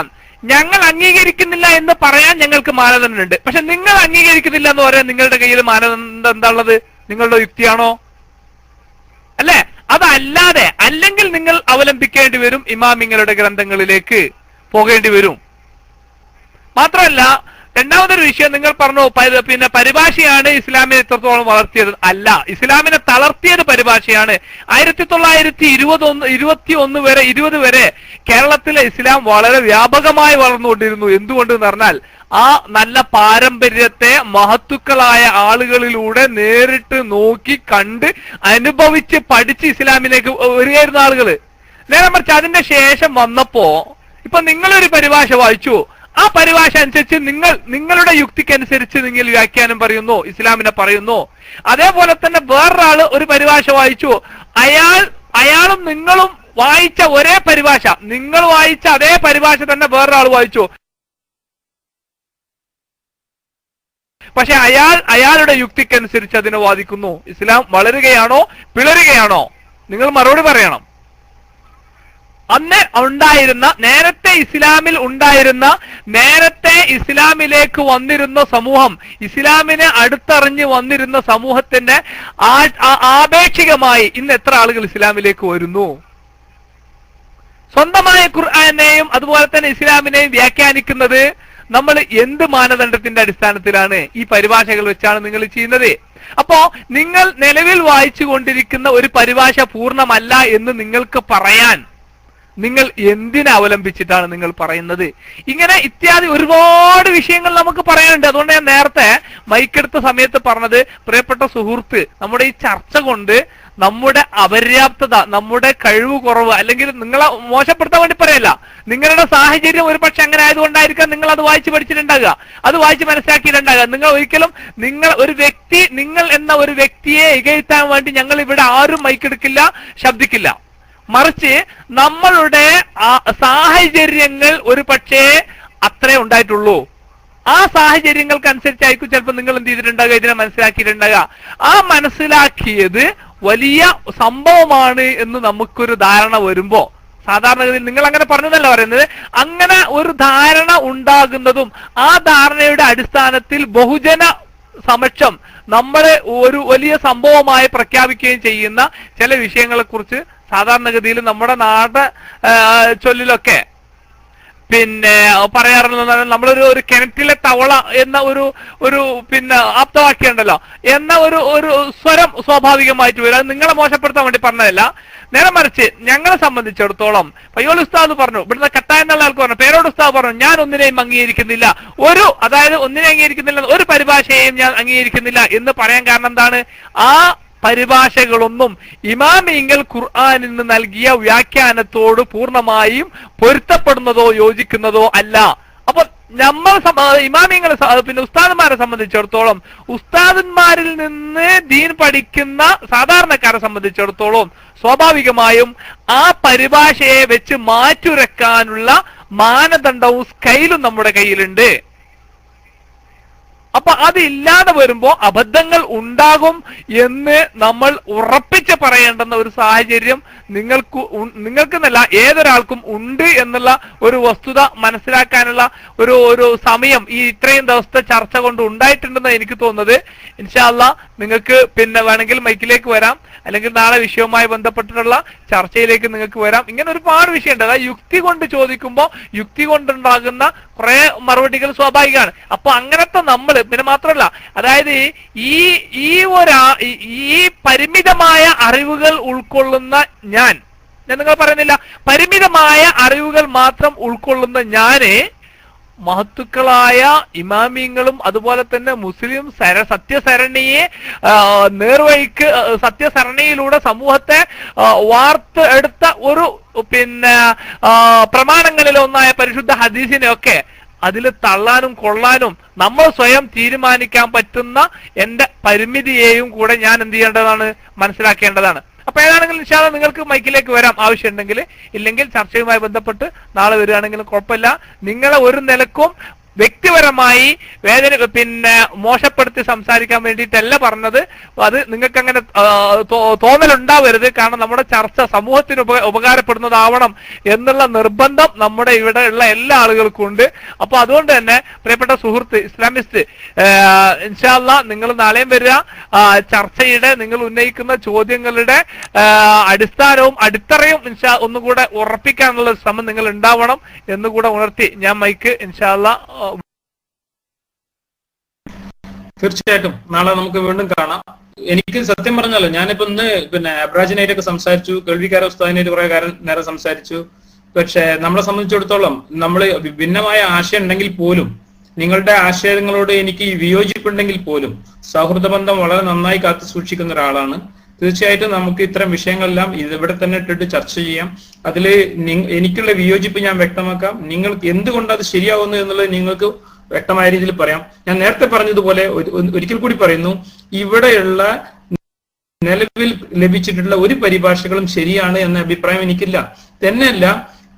ഞങ്ങൾ അംഗീകരിക്കുന്നില്ല എന്ന് പറയാൻ ഞങ്ങൾക്ക് മാനദണ്ഡമുണ്ട്. പക്ഷെ നിങ്ങൾ അംഗീകരിക്കുന്നില്ല എന്ന് പറയാൻ നിങ്ങളുടെ കയ്യിൽ മാനദണ്ഡം എന്താണുള്ളത്? നിങ്ങളുടെ യുക്തിയാണോ? അല്ലെ? അതല്ലാതെ അല്ലെങ്കിൽ നിങ്ങൾ അവലംബിക്കേണ്ടി വരും, ഇമാമിങ്ങളുടെ ഗ്രന്ഥങ്ങളിലേക്ക് പോകേണ്ടി വരും. മാത്രമല്ല രണ്ടാമതൊരു വിഷയം നിങ്ങൾ പറഞ്ഞു, പിന്നെ പരിഭാഷയാണ് ഇസ്ലാമിനെ എത്രത്തോളം വളർത്തിയത്. അല്ല, ഇസ്ലാമിനെ തളർത്തിയത് പരിഭാഷയാണ്. 1920 വരെ കേരളത്തിലെ ഇസ്ലാം വളരെ വ്യാപകമായി വളർന്നുകൊണ്ടിരുന്നു. എന്തുകൊണ്ട് എന്ന് പറഞ്ഞാൽ ആ നല്ല പാരമ്പര്യത്തെ മഹത്തുക്കളായ ആളുകളിലൂടെ നേരിട്ട് നോക്കി കണ്ട് അനുഭവിച്ച് പഠിച്ച് ഇസ്ലാമിലേക്ക് വരികയായിരുന്ന ആളുകള്. നേരെ മറിച്ച് അതിന്റെ ശേഷം വന്നപ്പോ ഇപ്പൊ നിങ്ങളൊരു പരിഭാഷ വായിച്ചു, ആ പരിഭാഷ അനുസരിച്ച് നിങ്ങളുടെ യുക്തിക്കനുസരിച്ച് നിങ്ങൾ വ്യാഖ്യാനം പറയുന്നു, ഇസ്ലാമിനെ പറയുന്നു. അതേപോലെ തന്നെ വേറൊരാള് ഒരു പരിഭാഷ വായിച്ചു, അയാളും നിങ്ങളും വായിച്ച ഒരേ പരിഭാഷ, നിങ്ങൾ വായിച്ച അതേ പരിഭാഷ തന്നെ വേറൊരാൾ വായിച്ചു. പക്ഷെ അയാളുടെ യുക്തിക്കനുസരിച്ച് അതിനെ വാദിക്കുന്നു. ഇസ്ലാം വളരുകയാണോ പിളരുകയാണോ? നിങ്ങൾ മറുപടി പറയണം. അന്ന് നേരത്തെ ഇസ്ലാമിലേക്ക് വന്നിരുന്ന സമൂഹം, ഇസ്ലാമിനെ അടുത്തറിഞ്ഞ് വന്നിരുന്ന സമൂഹത്തിന്റെ ആപേക്ഷികമായി ഇന്ന് എത്ര ആളുകൾ ഇസ്ലാമിലേക്ക് വരുന്നു? സ്വന്തമായ ഖുർആനെയും അതുപോലെ തന്നെ ഇസ്ലാമിനെയും വ്യാഖ്യാനിക്കുന്നത് നമ്മൾ എന്ത് മാനദണ്ഡത്തിന്റെ അടിസ്ഥാനത്തിലാണ്? ഈ പരിഭാഷകൾ വെച്ചാണ് നിങ്ങൾ ചെയ്യുന്നത്. അപ്പോ നിങ്ങൾ നിലവിൽ വായിച്ചു കൊണ്ടിരിക്കുന്ന ഒരു പരിഭാഷ പൂർണ്ണമല്ല എന്ന് നിങ്ങൾക്ക് പറയാൻ നിങ്ങൾ എന്തിനെ അവലംബിച്ചിട്ടാണ് നിങ്ങൾ പറയുന്നത്? ഇങ്ങനെ ഇത്യാദി ഒരുപാട് വിഷയങ്ങൾ നമുക്ക് പറയാനുണ്ട്. അതുകൊണ്ട് ഞാൻ നേരത്തെ മൈക്കെടുത്ത സമയത്ത് പറഞ്ഞത്, പ്രിയപ്പെട്ട സുഹൃത്ത്, നമ്മുടെ ഈ ചർച്ച കൊണ്ട് നമ്മുടെ അപര്യാപ്തത, നമ്മുടെ കഴിവ് കുറവ്, അല്ലെങ്കിൽ നിങ്ങളെ മോശപ്പെടുത്താൻ വേണ്ടി പറയല്ല, നിങ്ങളുടെ സാഹചര്യം ഒരു പക്ഷെ അങ്ങനെ ആയതുകൊണ്ടായിരിക്കാം നിങ്ങൾ അത് വായിച്ച് പഠിച്ചിട്ടുണ്ടാകുക, അത് വായിച്ച് മനസ്സിലാക്കിയിട്ടുണ്ടാകുക. നിങ്ങൾ ഒരിക്കലും നിങ്ങൾ എന്ന ഒരു വ്യക്തിയെ ഇകഴ്ത്താൻ വേണ്ടി ഞങ്ങൾ ഇവിടെ ആരും മൈക്കെടുക്കില്ല, ശബ്ദിക്കില്ല. മറിച്ച് നമ്മളുടെ സാഹചര്യങ്ങൾ ഒരു പക്ഷേ അത്രേ ഉണ്ടായിട്ടുള്ളൂ. ആ സാഹചര്യങ്ങൾക്കനുസരിച്ചായിരിക്കും ചിലപ്പോൾ നിങ്ങൾ എന്ത് ചെയ്തിട്ടുണ്ടാകുക, ഇതിനെ മനസ്സിലാക്കിയിട്ടുണ്ടാകുക. ആ മനസ്സിലാക്കിയത് വലിയ സംഭവമാണ് എന്ന് നമുക്കൊരു ധാരണ വരുമ്പോ, സാധാരണഗതിയിൽ നിങ്ങൾ അങ്ങനെ പറഞ്ഞതല്ല പറയുന്നത്, അങ്ങനെ ഒരു ധാരണ ഉണ്ടാകുന്നതും ആ ധാരണയുടെ അടിസ്ഥാനത്തിൽ ബഹുജന സമക്ഷം നമ്മളെ ഒരു വലിയ സംഭവമായി പ്രഖ്യാപിക്കുകയും ചെയ്യുന്ന ചില വിഷയങ്ങളെ കുറിച്ച് സാധാരണഗതിയിൽ നമ്മുടെ ചൊല്ലിലൊക്കെ പിന്നെ പറയാറുള്ളത്, നമ്മളൊരു കിണറ്റിലെ തവള എന്ന ഒരു പിന്നെ ആപ്തവാക്യം ഉണ്ടല്ലോ, എന്ന ഒരു സ്വരം സ്വാഭാവികമായിട്ട് വരും. അത് നിങ്ങളെ മോശപ്പെടുത്താൻ വേണ്ടി പറഞ്ഞതല്ല. നേരെ മറിച്ച് ഞങ്ങളെ സംബന്ധിച്ചിടത്തോളം പയ്യോൾ ഉസ്താദ് പറഞ്ഞു, ഇവിടുന്ന് കട്ടായ എന്നുള്ള ആൾക്ക് പറഞ്ഞു, പേരോട് ഉസ്താദ് പറഞ്ഞു, ഞാൻ ഒന്നിനെയും അംഗീകരിക്കുന്നില്ല, അതായത് ഒന്നിനെ അംഗീകരിക്കുന്നില്ല, ഒരു പരിഭാഷയെയും ഞാൻ അംഗീകരിക്കുന്നില്ല എന്ന് പറയാൻ കാരണം എന്താണ്? ആ പരിഭാഷകളൊന്നും ഇമാമിങ്ങൾ ഖുർആനിൽ നിന്ന് നൽകിയ വ്യാഖ്യാനത്തോട് പൂർണ്ണമായും പൊരുത്തപ്പെടുന്നതോ യോജിക്കുന്നതോ അല്ല. അപ്പൊ ഇമാമിങ്ങളെ പിന്നെ ഉസ്താദന്മാരെ സംബന്ധിച്ചിടത്തോളം, ഉസ്താദന്മാരിൽ നിന്ന് ദീൻ പഠിക്കുന്ന സാധാരണക്കാരെ സംബന്ധിച്ചിടത്തോളം സ്വാഭാവികമായും ആ പരിഭാഷയെ വെച്ച് മാറ്റുരക്കാനുള്ള മാനദണ്ഡവും സ്കെയിലും നമ്മുടെ കയ്യിലുണ്ട്. അപ്പൊ അതില്ലാതെ വരുമ്പോ അബദ്ധങ്ങൾ ഉണ്ടാകും എന്ന് നമ്മൾ ഉറപ്പിച്ച് പറയേണ്ടുന്ന ഒരു സാഹചര്യം നിങ്ങൾക്കെന്നല്ല ഏതൊരാൾക്കും ഉണ്ട് എന്നുള്ള ഒരു വസ്തുത മനസ്സിലാക്കാനുള്ള ഒരു സമയം ഈ ഇത്രയും ദിവസത്തെ ചർച്ച കൊണ്ട് ഉണ്ടായിട്ടുണ്ടെന്ന് എനിക്ക് തോന്നുന്നത്. ഇൻഷാ അല്ലാഹ് നിങ്ങൾക്ക് പിന്നെ വേണമെങ്കിൽ മൈക്കിലേക്ക് വരാം, അല്ലെങ്കിൽ നാളെ വിഷയവുമായി ബന്ധപ്പെട്ടിട്ടുള്ള ചർച്ചയിലേക്ക് നിങ്ങൾക്ക് വരാം. ഇങ്ങനെ ഒരുപാട് വിഷയമുണ്ട്. അതായത് യുക്തി കൊണ്ട് ചോദിക്കുമ്പോൾ യുക്തി കൊണ്ടുണ്ടാകുന്ന കുറെ മറുപടികൾ സ്വാഭാവികമാണ്. അപ്പൊ അങ്ങനത്തെ നമ്മൾ പിന്നെ മാത്രമല്ല, അതായത് ഈ പരിമിതമായ അറിവുകൾ ഉൾക്കൊള്ളുന്ന ഞാൻ നിങ്ങൾ പറയുന്നില്ല, പരിമിതമായ അറിവുകൾ മാത്രം ഉൾക്കൊള്ളുന്ന ഞാന് മഹത്തുക്കളായ ഇമാമിങ്ങളും അതുപോലെ തന്നെ മുസ്ലിം സത്യസരണിയെ നേർവഴിക്ക് സത്യസരണിയിലൂടെ സമൂഹത്തെ വാർത്ത് എടുത്ത ഒരു പിന്നെ പ്രമാണങ്ങളിൽ ഒന്നായ പരിശുദ്ധ ഹദീസിനെയൊക്കെ അതിൽ തള്ളാനും കൊള്ളാനും നമ്മൾ സ്വയം തീരുമാനിക്കാൻ പറ്റുന്ന എന്റെ പരിമിതിയെയും കൂടെ ഞാൻ എന്ത് ചെയ്യേണ്ടതാണ്, മനസ്സിലാക്കേണ്ടതാണ്. അപ്പൊ ഏതാണെങ്കിലും ഇൻഷാ അല്ലാഹ് നിങ്ങൾക്ക് മൈക്കിലേക്ക് വരാം ആവശ്യമുണ്ടെങ്കിൽ. ഇല്ലെങ്കിൽ ചർച്ചയുമായി ബന്ധപ്പെട്ട് നാളെ വരികയാണെങ്കിലും കുഴപ്പമില്ല. നിങ്ങളെ ഒരു നിലക്കും വ്യക്തിപരമായി പിന്നെ മോശപ്പെടുത്തി സംസാരിക്കാൻ വേണ്ടിയിട്ടല്ല പറഞ്ഞത്. അത് നിങ്ങൾക്ക് അങ്ങനെ തോന്നലുണ്ടാവരുത്. കാരണം നമ്മുടെ ചർച്ച സമൂഹത്തിന് ഉപകാരപ്പെടുന്നതാവണം എന്നുള്ള നിർബന്ധം നമ്മുടെ ഇവിടെ ഉള്ള എല്ലാ ആളുകൾക്കും ഉണ്ട്. അപ്പൊ അതുകൊണ്ട് തന്നെ പ്രിയപ്പെട്ട സുഹൃത്ത് ഇസ്ലാമിസ്റ്റ്, ഇൻഷാ അല്ലാഹ് നിങ്ങൾ നാളെയും വരിക. ചർച്ചയുടെ നിങ്ങൾ ഉന്നയിക്കുന്ന ചോദ്യങ്ങളുടെ അടിസ്ഥാനവും അടിത്തറയും ഒന്നുകൂടെ ഉറപ്പിക്കാനുള്ള ശ്രമം നിങ്ങൾ ഉണ്ടാവണം എന്നുകൂടെ ഉണർത്തി ഞാൻ മൈക്ക് ഇൻഷാ അല്ലാഹ് തീർച്ചയായിട്ടും നാളെ നമുക്ക് വീണ്ടും കാണാം. എനിക്ക് സത്യം പറഞ്ഞല്ലോ, ഞാനിപ്പോ ഇന്ന് പിന്നെ അബ്രാജിനായിട്ടൊക്കെ സംസാരിച്ചു, കേൾവിക്കാര ഉസ്താദിനായിട്ട് കുറെ നേരം സംസാരിച്ചു. പക്ഷെ നമ്മളെ സംബന്ധിച്ചിടത്തോളം നമ്മൾ ഭിന്നമായ ആശയം ഉണ്ടെങ്കിൽ പോലും, നിങ്ങളുടെ ആശയങ്ങളോട് എനിക്ക് വിയോജിപ്പുണ്ടെങ്കിൽ പോലും സൗഹൃദ ബന്ധം വളരെ നന്നായി കാത്തു സൂക്ഷിക്കുന്ന ഒരാളാണ്. തീർച്ചയായിട്ടും നമുക്ക് ഇത്തരം വിഷയങ്ങളെല്ലാം ഇവിടെ തന്നെ ഇട്ടിട്ട് ചർച്ച ചെയ്യാം. അതിൽ എനിക്കുള്ള വിയോജിപ്പ് ഞാൻ വ്യക്തമാക്കാം. നിങ്ങൾക്ക് എന്തുകൊണ്ട് അത് ശരിയാവുന്നു എന്നുള്ളത് നിങ്ങൾക്ക് വ്യക്തമായ രീതിയിൽ പറയാം. ഞാൻ നേരത്തെ പറഞ്ഞതുപോലെ ഒരിക്കൽ കൂടി പറയുന്നു, ഇവിടെയുള്ള നിലവിൽ ലഭിച്ചിട്ടുള്ള ഒരു പരിഭാഷകളും ശരിയാണ് എന്ന അഭിപ്രായം എനിക്കില്ല. തന്നെയല്ല,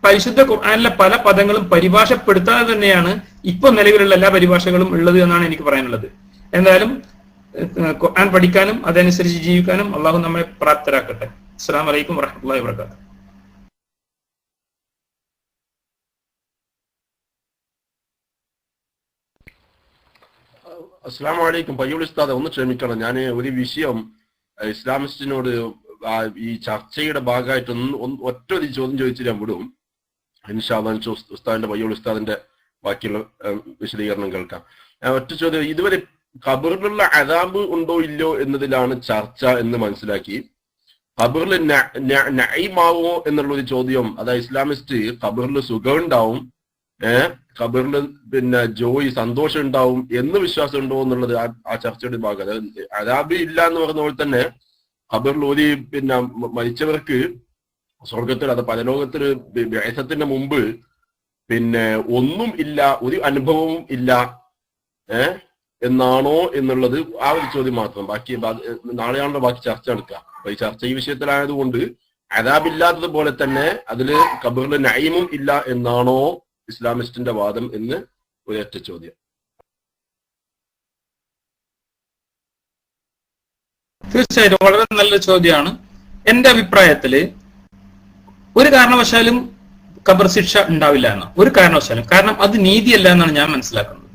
പരിശുദ്ധ ഖുർആനിലെ പല പദങ്ങളും പരിഭാഷപ്പെടുത്താതെ തന്നെയാണ് ഇപ്പൊ നിലവിലുള്ള എല്ലാ പരിഭാഷകളും ഉള്ളത് എന്നാണ് എനിക്ക് പറയാനുള്ളത്. എന്തായാലും ഖുർആൻ പഠിക്കാനും അതനുസരിച്ച് ജീവിക്കാനും അള്ളാഹു നമ്മെ പ്രാപ്തരാക്കട്ടെ. അസ്സലാമു അലൈക്കും വറഹ്മത്തുള്ളാഹി വബറകാതുഹു. അസ്സലാമു അലൈക്കും. പയ്യോളി ഉസ്താദ് ഒന്ന് ക്ഷമിക്കണം, ഞാൻ ഒരു വിഷയം ഇസ്ലാമിസ്റ്റിനോട് ഈ ചർച്ചയുടെ ഭാഗമായിട്ട് ഒറ്റ ഒരു ചോദ്യം ചോദിച്ചു ഞാൻ വിടും. ഇൻഷാ അല്ലാഹ് ഉസ്താദിന്റെ പയ്യോളി ഉസ്താദിന്റെ ബാക്കിയുള്ള വിശദീകരണം കേൾക്കാം. ഒറ്റ ചോദ്യം, ഇതുവരെ ഖബറിലുള്ള അദാബ് ഉണ്ടോ ഇല്ലോ എന്നതിലാണ് ചർച്ച എന്ന് മനസ്സിലാക്കി. ഖബറിൽ നഈമാവോ എന്നുള്ളൊരു ചോദ്യം, അതായത് ഇസ്ലാമിസ്റ്റ് ഖബറിൽ സുഖം ഉണ്ടാവും, ഖബറിൽ പിന്നെ ജോയ് സന്തോഷം ഉണ്ടാവും എന്ന് വിശ്വാസം ഉണ്ടോ എന്നുള്ളത് ആ ചർച്ചയുടെ ഭാഗം. അതായത് അദാബ് ഇല്ല എന്ന് പറഞ്ഞ പോലെ തന്നെ ഖബറിലൂതി പിന്നെ മരിച്ചവർക്ക് സ്വർഗത്തിൽ അത് പരലോകത്തിൽ വേഷത്തിന് മുമ്പ് പിന്നെ ഒന്നും ഇല്ല, ഒരു അനുഭവവും ഇല്ല എന്നാണോ എന്നുള്ളത് ആ ഒരു ചോദ്യം മാത്രം. ബാക്കി നാളെയാണല്ലോ ബാക്കി ചർച്ച എടുക്കുക. അപ്പൊ ഈ ചർച്ച ഈ വിഷയത്തിലായതുകൊണ്ട് അദാബില്ലാത്തതുപോലെ തന്നെ അതില് ഖബറിൽ നഈമും ഇല്ല എന്നാണോ ഇസ്ലാമിസ്റ്റിന്റെ വാദം എന്ന് ഒരൊറ്റ ചോദ്യം. തീർച്ചയായിട്ടും വളരെ നല്ലൊരു ചോദ്യമാണ്. എന്റെ അഭിപ്രായത്തില് ഒരു കാരണവശാലും ഖബർ ശിക്ഷ ഉണ്ടാവില്ല എന്ന ഒരു കാരണവശാലും, കാരണം അത് നീതിയല്ല എന്നാണ് ഞാൻ മനസ്സിലാക്കുന്നത്.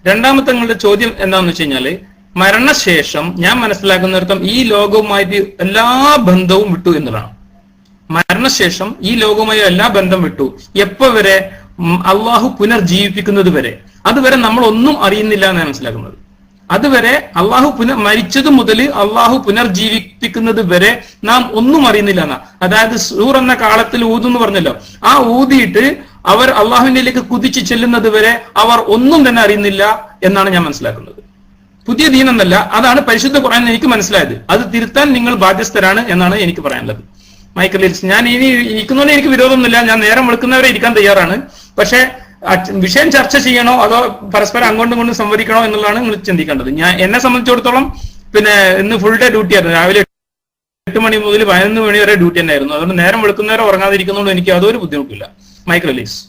രണ്ടാമത്തെ നിങ്ങളുടെ ചോദ്യം എന്താണെന്ന് വെച്ച് കഴിഞ്ഞാല് മരണശേഷം ഞാൻ മനസ്സിലാക്കുന്നിടത്തോളം ഈ ലോകവുമായിട്ട് എല്ലാ ബന്ധവും വിട്ടു എന്നുള്ളതാണ്. മരണശേഷം ഈ ലോകവുമായി എല്ലാ ബന്ധം വിട്ടു. എപ്പോ വരെ? അള്ളാഹു പുനർജീവിപ്പിക്കുന്നത് വരെ. അതുവരെ നമ്മൾ ഒന്നും അറിയുന്നില്ല എന്നാണ് മനസ്സിലാക്കുന്നത്. അതുവരെ അള്ളാഹു മരിച്ചത് മുതൽ അള്ളാഹു പുനർജീവിപ്പിക്കുന്നത് വരെ നാം ഒന്നും അറിയുന്നില്ല എന്നാ. അതായത് സൂർ എന്ന കാലത്തിൽ ഊതെന്ന് പറഞ്ഞല്ലോ, ആ ഊതിയിട്ട് അവർ അള്ളാഹുവിലേക്ക് കുതിച്ചു ചെല്ലുന്നത് വരെ അവർ ഒന്നും തന്നെ അറിയുന്നില്ല എന്നാണ് ഞാൻ മനസ്സിലാക്കുന്നത്. പുതിയ ദീനെന്നല്ല, അതാണ് പരിശുദ്ധ ഖുർആൻ എനിക്ക് മനസ്സിലായത്. അത് തിരുത്താൻ നിങ്ങൾ ബാധ്യസ്ഥരാണ് എന്നാണ് എനിക്ക് പറയാനുള്ളത്. മൈക്കൽ ലിൽസ്, ഞാൻ ഇനി ഇരിക്കുന്നതുകൊണ്ട് എനിക്ക് വിരോധമൊന്നുമില്ല. ഞാൻ നേരം വെളുക്കുന്നവരെ ഇരിക്കാൻ തയ്യാറാണ്. പക്ഷെ വിഷയം ചർച്ച ചെയ്യണോ അതോ പരസ്പരം അങ്ങോട്ടും ഇങ്ങോട്ടും സംവദിക്കണോ എന്നുള്ളതാണ് നിങ്ങൾ ചിന്തിക്കേണ്ടത്. എന്നെ സംബന്ധിച്ചിടത്തോളം പിന്നെ ഇന്ന് ഫുൾ ഡേ ഡ്യൂട്ടി ആയിരുന്നു. രാവിലെ 8 മണി മുതൽ 11 മണി വരെ ഡ്യൂട്ടി തന്നെയായിരുന്നു. അതുകൊണ്ട് നേരം വെളുക്കുന്നവരെ ഉറങ്ങാതിരിക്കുന്നതുകൊണ്ട് എനിക്ക് അതൊരു ബുദ്ധിമുട്ടില്ല. മൈക്കൽ ലിൽസ്.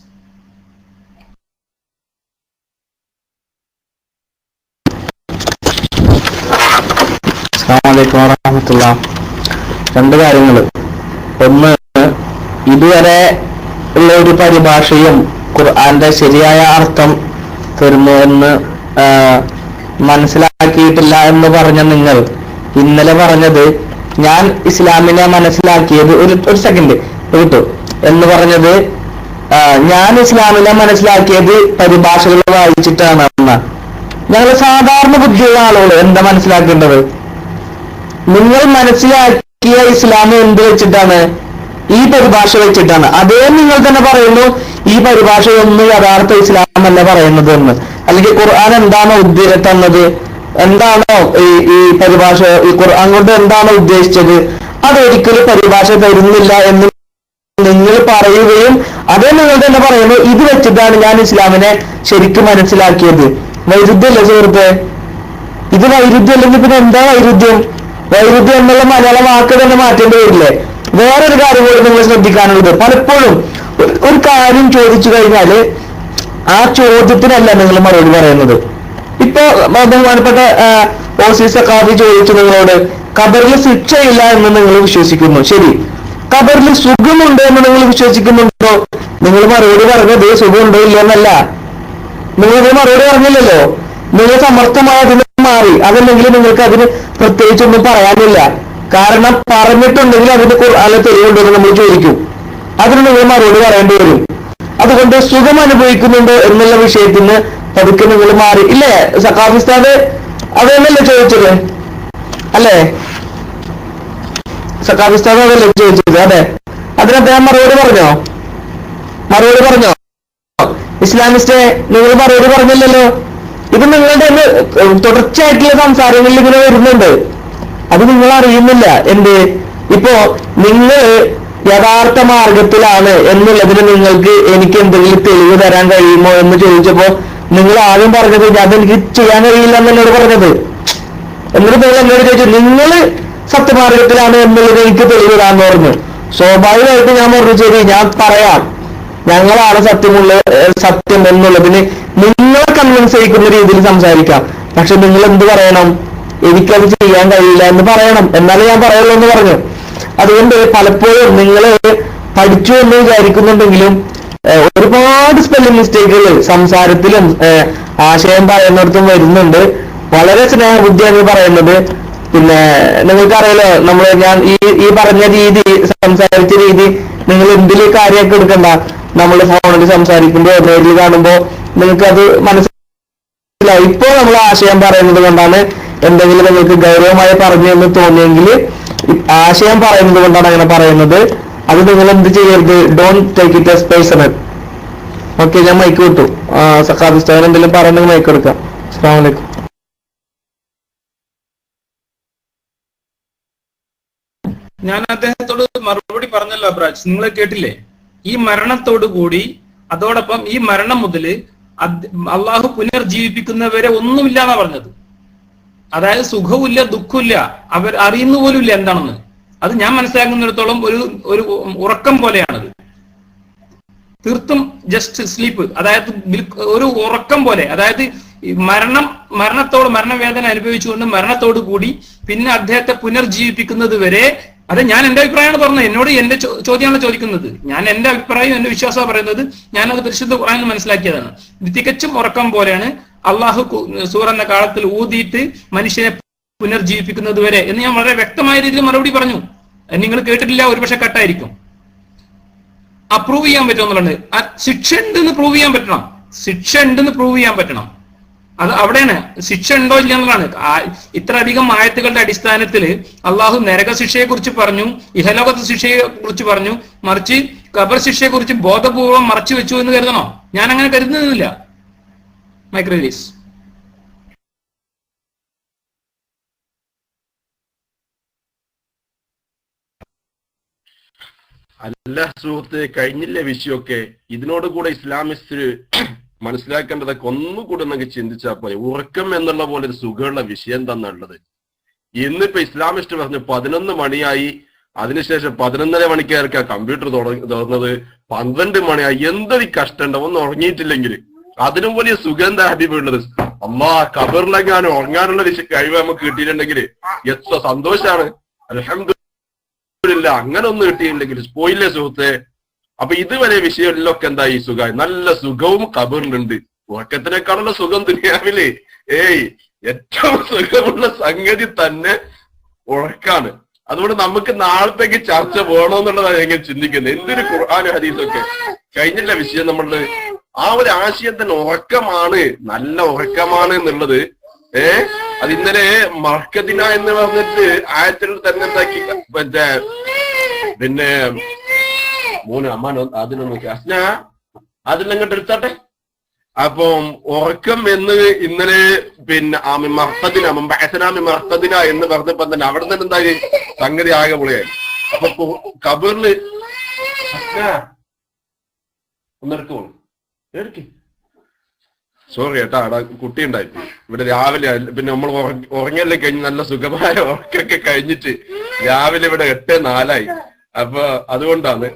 അസ്സലാമു അലൈക്കും വറഹ്മത്തുള്ളാഹി. രണ്ട് കാര്യങ്ങൾ. ഒന്ന്, ഇതുവരെ ഉള്ള ഒരു പരിഭാഷയും ഖുർആന്റെ ശരിയായ അർത്ഥം തരുന്നു എന്ന് മനസ്സിലാക്കിയിട്ടില്ല എന്ന് പറഞ്ഞ നിങ്ങൾ ഇന്നലെ പറഞ്ഞത് ഞാൻ ഇസ്ലാമിനെ മനസ്സിലാക്കിയത് ഒരു സെക്കൻഡ് കേട്ടു എന്ന് പറഞ്ഞത് ഞാൻ ഇസ്ലാമിനെ മനസ്സിലാക്കിയത് പരിഭാഷകൾ വായിച്ചിട്ടാണ് എന്ന. ഞങ്ങൾ സാധാരണ ബുദ്ധിയുള്ള ആളുകൾ എന്താ മനസ്സിലാക്കേണ്ടത്? നിങ്ങൾ മനസ്സിലാക്കിയ ഇസ്ലാം എന്ത് വെച്ചിട്ടാണ്? ഈ പരിഭാഷ വെച്ചിട്ടാണ്. അതേ നിങ്ങൾ തന്നെ പറയുന്നു ഈ പരിഭാഷയൊന്നും യഥാർത്ഥ ഇസ്ലാം അല്ല പറയുന്നത് എന്ന്. അല്ലെങ്കിൽ ഖുർആൻ എന്താണോ തന്നത്, എന്താണോ ഈ പരിഭാഷ, ഈ ഖുർആൻ കൊണ്ട് എന്താണോ ഉദ്ദേശിച്ചത് അതൊരിക്കലും പരിഭാഷ തരുന്നില്ല എന്ന് നിങ്ങൾ പറയുകയും അതേ നിങ്ങൾ തന്നെ പറയുന്നു ഇത് വെച്ചിട്ടാണ് ഞാൻ ഇസ്ലാമിനെ ശരിക്കും മനസ്സിലാക്കിയത്. വൈരുദ്ധ്യല്ലേ സുഹൃത്തെ? ഇത് വൈരുദ്ധ്യം അല്ലെങ്കിൽ പിന്നെ എന്താ വൈരുദ്ധ്യം? വൈരുദ്ധ്യം എന്നുള്ള മലയാള വാക്ക് തന്നെ മാറ്റേണ്ടി വരില്ലേ? വേറൊരു കാര്യം കൂടി നിങ്ങൾ ശ്രദ്ധിക്കാനുള്ളത്, പലപ്പോഴും ഒരു കാര്യം ചോദിച്ചു കഴിഞ്ഞാല് ആ ചോദ്യത്തിനല്ല നിങ്ങൾ മറുപടി പറയുന്നത്. ഇപ്പൊ ബഹുമാനപ്പെട്ട ഓസി സഖാഫി ചോദിച്ചു നിങ്ങളോട്, ഖബറിൽ ശിക്ഷയില്ല എന്ന് നിങ്ങൾ വിശ്വസിക്കുന്നു, ശരി. ഖബറിൽ സുഖമുണ്ട് എന്ന് നിങ്ങൾ വിശ്വസിക്കുന്നുണ്ടോ? നിങ്ങൾ മറുപടി പറഞ്ഞത് സുഖമുണ്ടോ ഇല്ല എന്നല്ല. നിങ്ങളത് മറുപടി പറഞ്ഞില്ലല്ലോ. നിങ്ങൾ സമർത്ഥമായ അതിന് മാറി. അതല്ലെങ്കിൽ നിങ്ങൾക്ക് അതിന് പ്രത്യേകിച്ചൊന്നും പറയാനില്ല. കാരണം പറഞ്ഞിട്ടുണ്ടെങ്കിൽ അതിന് ഖുർആനിൽ തെളിവുണ്ടോ എന്ന് നമ്മൾ ചോദിക്കും. അതിന് നിങ്ങൾ മറുപടി പറയേണ്ടി വരും. അതുകൊണ്ട് സുഖം അനുഭവിക്കുന്നുണ്ടോ എന്നുള്ള വിഷയത്തിന് പതുക്കെ നിങ്ങൾ മാറി. ഇല്ലേ സഖാഫിസ്ഥാന് അതെന്നല്ലേ ചോദിച്ചത്? അല്ലേ സഖാഫിസ്ഥാൻ അതല്ലേ ചോദിച്ചത്? അതെ. അതിന് അദ്ദേഹം മറുപടി പറഞ്ഞോ? ഇസ്ലാമിസ്റ്റെ നിങ്ങൾ മറുപടി പറഞ്ഞില്ലല്ലോ. ഇത് നിങ്ങളുടെ തുടർച്ചയായിട്ടുള്ള സംസാരങ്ങളിൽ ഇങ്ങനെ വരുന്നുണ്ട്. അത് നിങ്ങൾ അറിയുന്നില്ല. എന്ത്? ഇപ്പോ നിങ്ങൾ യഥാർത്ഥ മാർഗത്തിലാണ് എന്നുള്ളതിന് നിങ്ങൾക്ക് എനിക്ക് എന്തെങ്കിലും തെളിവ് തരാൻ കഴിയുമോ എന്ന് ചോദിച്ചപ്പോ നിങ്ങൾ ആദ്യം പറഞ്ഞത് അതെനിക്ക് ചെയ്യാൻ കഴിയില്ല എന്നോട് പറഞ്ഞത്. എന്നിട്ട് നിങ്ങൾ എന്നോട് ചോദിച്ചു നിങ്ങൾ സത്യമാർഗത്തിലാണ് എന്നുള്ളത് എനിക്ക് തെളിവ് തരാന്ന് പറഞ്ഞു. സ്വാഭാവികമായിട്ട് ഞാൻ പറഞ്ഞു ശരി ഞാൻ പറയാം, ഞങ്ങളാണ് സത്യം എന്നുള്ളതിന് നിങ്ങളെ കൺവിൻസ് ചെയ്യിക്കുന്ന രീതിയിൽ സംസാരിക്കാം. പക്ഷെ നിങ്ങൾ എന്ത് പറയണം? എനിക്കത് ചെയ്യാൻ കഴിയില്ല എന്ന് പറയണം, എന്നാലേ ഞാൻ പറയുള്ളൂ എന്ന് പറഞ്ഞു. അതുകൊണ്ട് പലപ്പോഴും നിങ്ങൾ പഠിച്ചു എന്ന് വിചാരിക്കുന്നുണ്ടെങ്കിലും ഒരുപാട് സ്പെല്ലിംഗ് മിസ്റ്റേക്കുകൾ സംസാരത്തിലും ആശയം പറയുന്നിടത്തും വരുന്നുണ്ട്. വളരെ സ്നേഹബുദ്ധിയാണ് പറയുന്നത്. പിന്നെ നിങ്ങൾക്കറിയാലോ ഞാൻ ഈ പറഞ്ഞ രീതി, സംസാരിച്ച രീതി നിങ്ങൾ എന്തിൽ കാര്യമൊക്കെ എടുക്കണ്ട. നമ്മൾ ഫോണിൽ സംസാരിക്കുമ്പോ നേരിൽ കാണുമ്പോ നിങ്ങൾക്കത് മനസ്സിലാവും. ഇപ്പോൾ നമ്മൾ ആശയം പറയുന്നത് കൊണ്ടാണ് എന്തെങ്കിലും നിങ്ങൾക്ക് ഗൗരവമായി പറഞ്ഞു എന്ന് തോന്നിയെങ്കിൽ ആശയം പറയുന്നത് കൊണ്ടാണ് അങ്ങനെ പറയുന്നത്. അത് നിങ്ങൾ എന്ത് ചെയ്യരുത്, don't take it as personal. Okay, ഞാൻ മൈക്ക് വിട്ടു. സഖാഫിസ്ഥാൻ എന്തെങ്കിലും പറയുന്നെങ്കിൽ മൈക്ക് എടുക്കാം. അസ്സലാമു അലൈക്കും. ഞാൻ അദ്ദേഹത്തോട് മറുപടി പറഞ്ഞല്ലോ അബ്രാജ്, നിങ്ങൾ കേട്ടില്ലേ? ഈ മരണത്തോടു കൂടി അതോടൊപ്പം ഈ മരണം മുതല് അള്ളാഹു പുനർജീവിപ്പിക്കുന്നവരെ ഒന്നുമില്ലാന്നാ പറഞ്ഞത്. അതായത് സുഖവുമില്ല, ദുഃഖമില്ല, അവർ അറിയുന്ന പോലും ഇല്ല എന്താണെന്ന്. അത് ഞാൻ മനസ്സിലാക്കുന്നിടത്തോളം ഒരു ഉറക്കം പോലെയാണത്. തീർത്തും ജസ്റ്റ് സ്ലീപ്പ്, അതായത് ഒരു ഉറക്കം പോലെ. അതായത് മരണവേദന അനുഭവിച്ചുകൊണ്ട് മരണത്തോടു കൂടി പിന്നെ അദ്ദേഹത്തെ പുനർജീവിപ്പിക്കുന്നത് വരെ. അത് ഞാൻ എന്റെ അഭിപ്രായമാണ് പറഞ്ഞത്. എന്നോട് എന്റെ ചോദ്യമാണ് ചോദിക്കുന്നത്. ഞാൻ എന്റെ അഭിപ്രായം, എന്റെ വിശ്വാസമാണ് പറയുന്നത്. ഞാനത് പരിശുദ്ധ ഖുർആനിൽ മനസ്സിലാക്കിയതാണ്. ഇത് തികച്ചും ഉറക്കം പോലെയാണ്. അള്ളാഹു സൂറ എന്ന കാലത്തിൽ ഊതിയിട്ട് മനുഷ്യനെ പുനർജീവിപ്പിക്കുന്നത് വരെ എന്ന് ഞാൻ വളരെ വ്യക്തമായ രീതിയിൽ മറുപടി പറഞ്ഞു. നിങ്ങൾ കേട്ടിട്ടില്ല, ഒരുപക്ഷെ കട്ടായിരിക്കും. അപ്രൂവ് ചെയ്യാൻ പറ്റുമെന്നുള്ളത്, ശിക്ഷ ഉണ്ടെന്ന് പ്രൂവ് ചെയ്യാൻ പറ്റണം. ശിക്ഷ ഉണ്ടെന്ന് പ്രൂവ് ചെയ്യാൻ പറ്റണം. അത് അവിടെയാണ്. ശിക്ഷ ഉണ്ടോ ഇല്ല എന്നുള്ളതാണ്. ഇത്ര അധികം ആയത്തുകളുടെ അടിസ്ഥാനത്തിൽ അള്ളാഹു നരക ശിക്ഷയെ കുറിച്ച് പറഞ്ഞു, ഇഹലോകത്തെ ശിക്ഷയെ കുറിച്ച് പറഞ്ഞു, മറിച്ച് ഖബർ ശിക്ഷയെ കുറിച്ച് ബോധപൂർവം മറച്ചു വെച്ചു എന്ന് കരുതണോ? ഞാൻ അങ്ങനെ കരുതുന്നില്ല. Mic release. അല്ല സുഹൃത്തെ, കഴിഞ്ഞില്ല വിഷയമൊക്കെ. ഇതിനോട് കൂടെ ഇസ്ലാമിസ്റ്റ് മനസ്സിലാക്കേണ്ടതൊക്കെ ഒന്നുകൂടെ നമുക്ക് ചിന്തിച്ചാൽ പോലെ. ഉറക്കം എന്നുള്ള പോലെ ഒരു സുഖമുള്ള വിഷയം തന്നുള്ളത്. ഇന്നിപ്പോ ഇസ്ലാമിസ്റ്റ് പറഞ്ഞു 11 മണിയായി, അതിനുശേഷം 11:30 മണിക്കാർക്ക് കമ്പ്യൂട്ടർ തുറന്നത്, 12 മണിയായി. എന്തൊരു കഷ്ടമുണ്ട് ഒന്ന് ഉറങ്ങിയിട്ടില്ലെങ്കിൽ. അതിനും വലിയ സുഗന്ധ ഹബീബുള്ളത്. അമ്മാ ഖബറിലെങ്ങാനും ഉറങ്ങാനുള്ള കഴിവ് നമുക്ക് കിട്ടിയിട്ടുണ്ടെങ്കിൽ എത്ര സന്തോഷാണ്. അൽഹംദുലില്ലാ. അങ്ങനെ ഒന്നും കിട്ടിയില്ലെങ്കിൽ പോയില്ലേ സുഹൃത്തെ. അപ്പൊ ഇതുവരെ വിഷയങ്ങളിലൊക്കെ എന്താ ഈ സുഖം? നല്ല സുഖവും ഖബറിലുണ്ട്. ഉറക്കത്തിനേക്കാളുള്ള സുഖം ദുനിയാവില് ഏറ്റവും സുഖമുള്ള സംഗതി തന്നെ ഉറക്കാണ്. അതുകൊണ്ട് നമുക്ക് നാളത്തേക്ക് ചർച്ച വേണമെന്നുള്ളതാണ് ഞാൻ ചിന്തിക്കുന്നത്. എന്തൊരു ഖുർആനും ഹദീസൊക്കെ കഴിഞ്ഞില്ല വിഷയം. നമ്മളുടെ ആ ഒരു ആശയം തന്നെ ഉറക്കമാണ്, നല്ല ഉറക്കമാണ് എന്നുള്ളത്. അത് ഇന്നലെ മർക്കദിന എന്ന് പറഞ്ഞിട്ട് ആയത്തിൽ തന്നെ എന്താക്കി പിന്നെ മൂന്ന് അമ്മാനോ അതിനൊന്ന് അസ്ന അതിലങ്ങോട്ട് എടുത്താട്ടെ. അപ്പം ഉറക്കം എന്ന് ഇന്നലെ പിന്നെ മർത്തദിന എന്ന് പറഞ്ഞപ്പോ തന്നെ അവിടെ തന്നെ എന്താ സംഗതി ആകെ പൊളിയായി. അപ്പൊ ഖബറില് ഒന്നെടുക്കോ എടുക്ക്. സോറി കേട്ടാ, അവിടെ കുട്ടി ഉണ്ടായിപ്പോ. ഇവിടെ രാവിലെ പിന്നെ നമ്മൾ ഉറങ്ങല്ലേ കഴിഞ്ഞ് നല്ല സുഖമായ ഉറക്കൊക്കെ കഴിഞ്ഞിട്ട് രാവിലെ ഇവിടെ 8:04 അപ്പൊ അതുകൊണ്ടാണ്.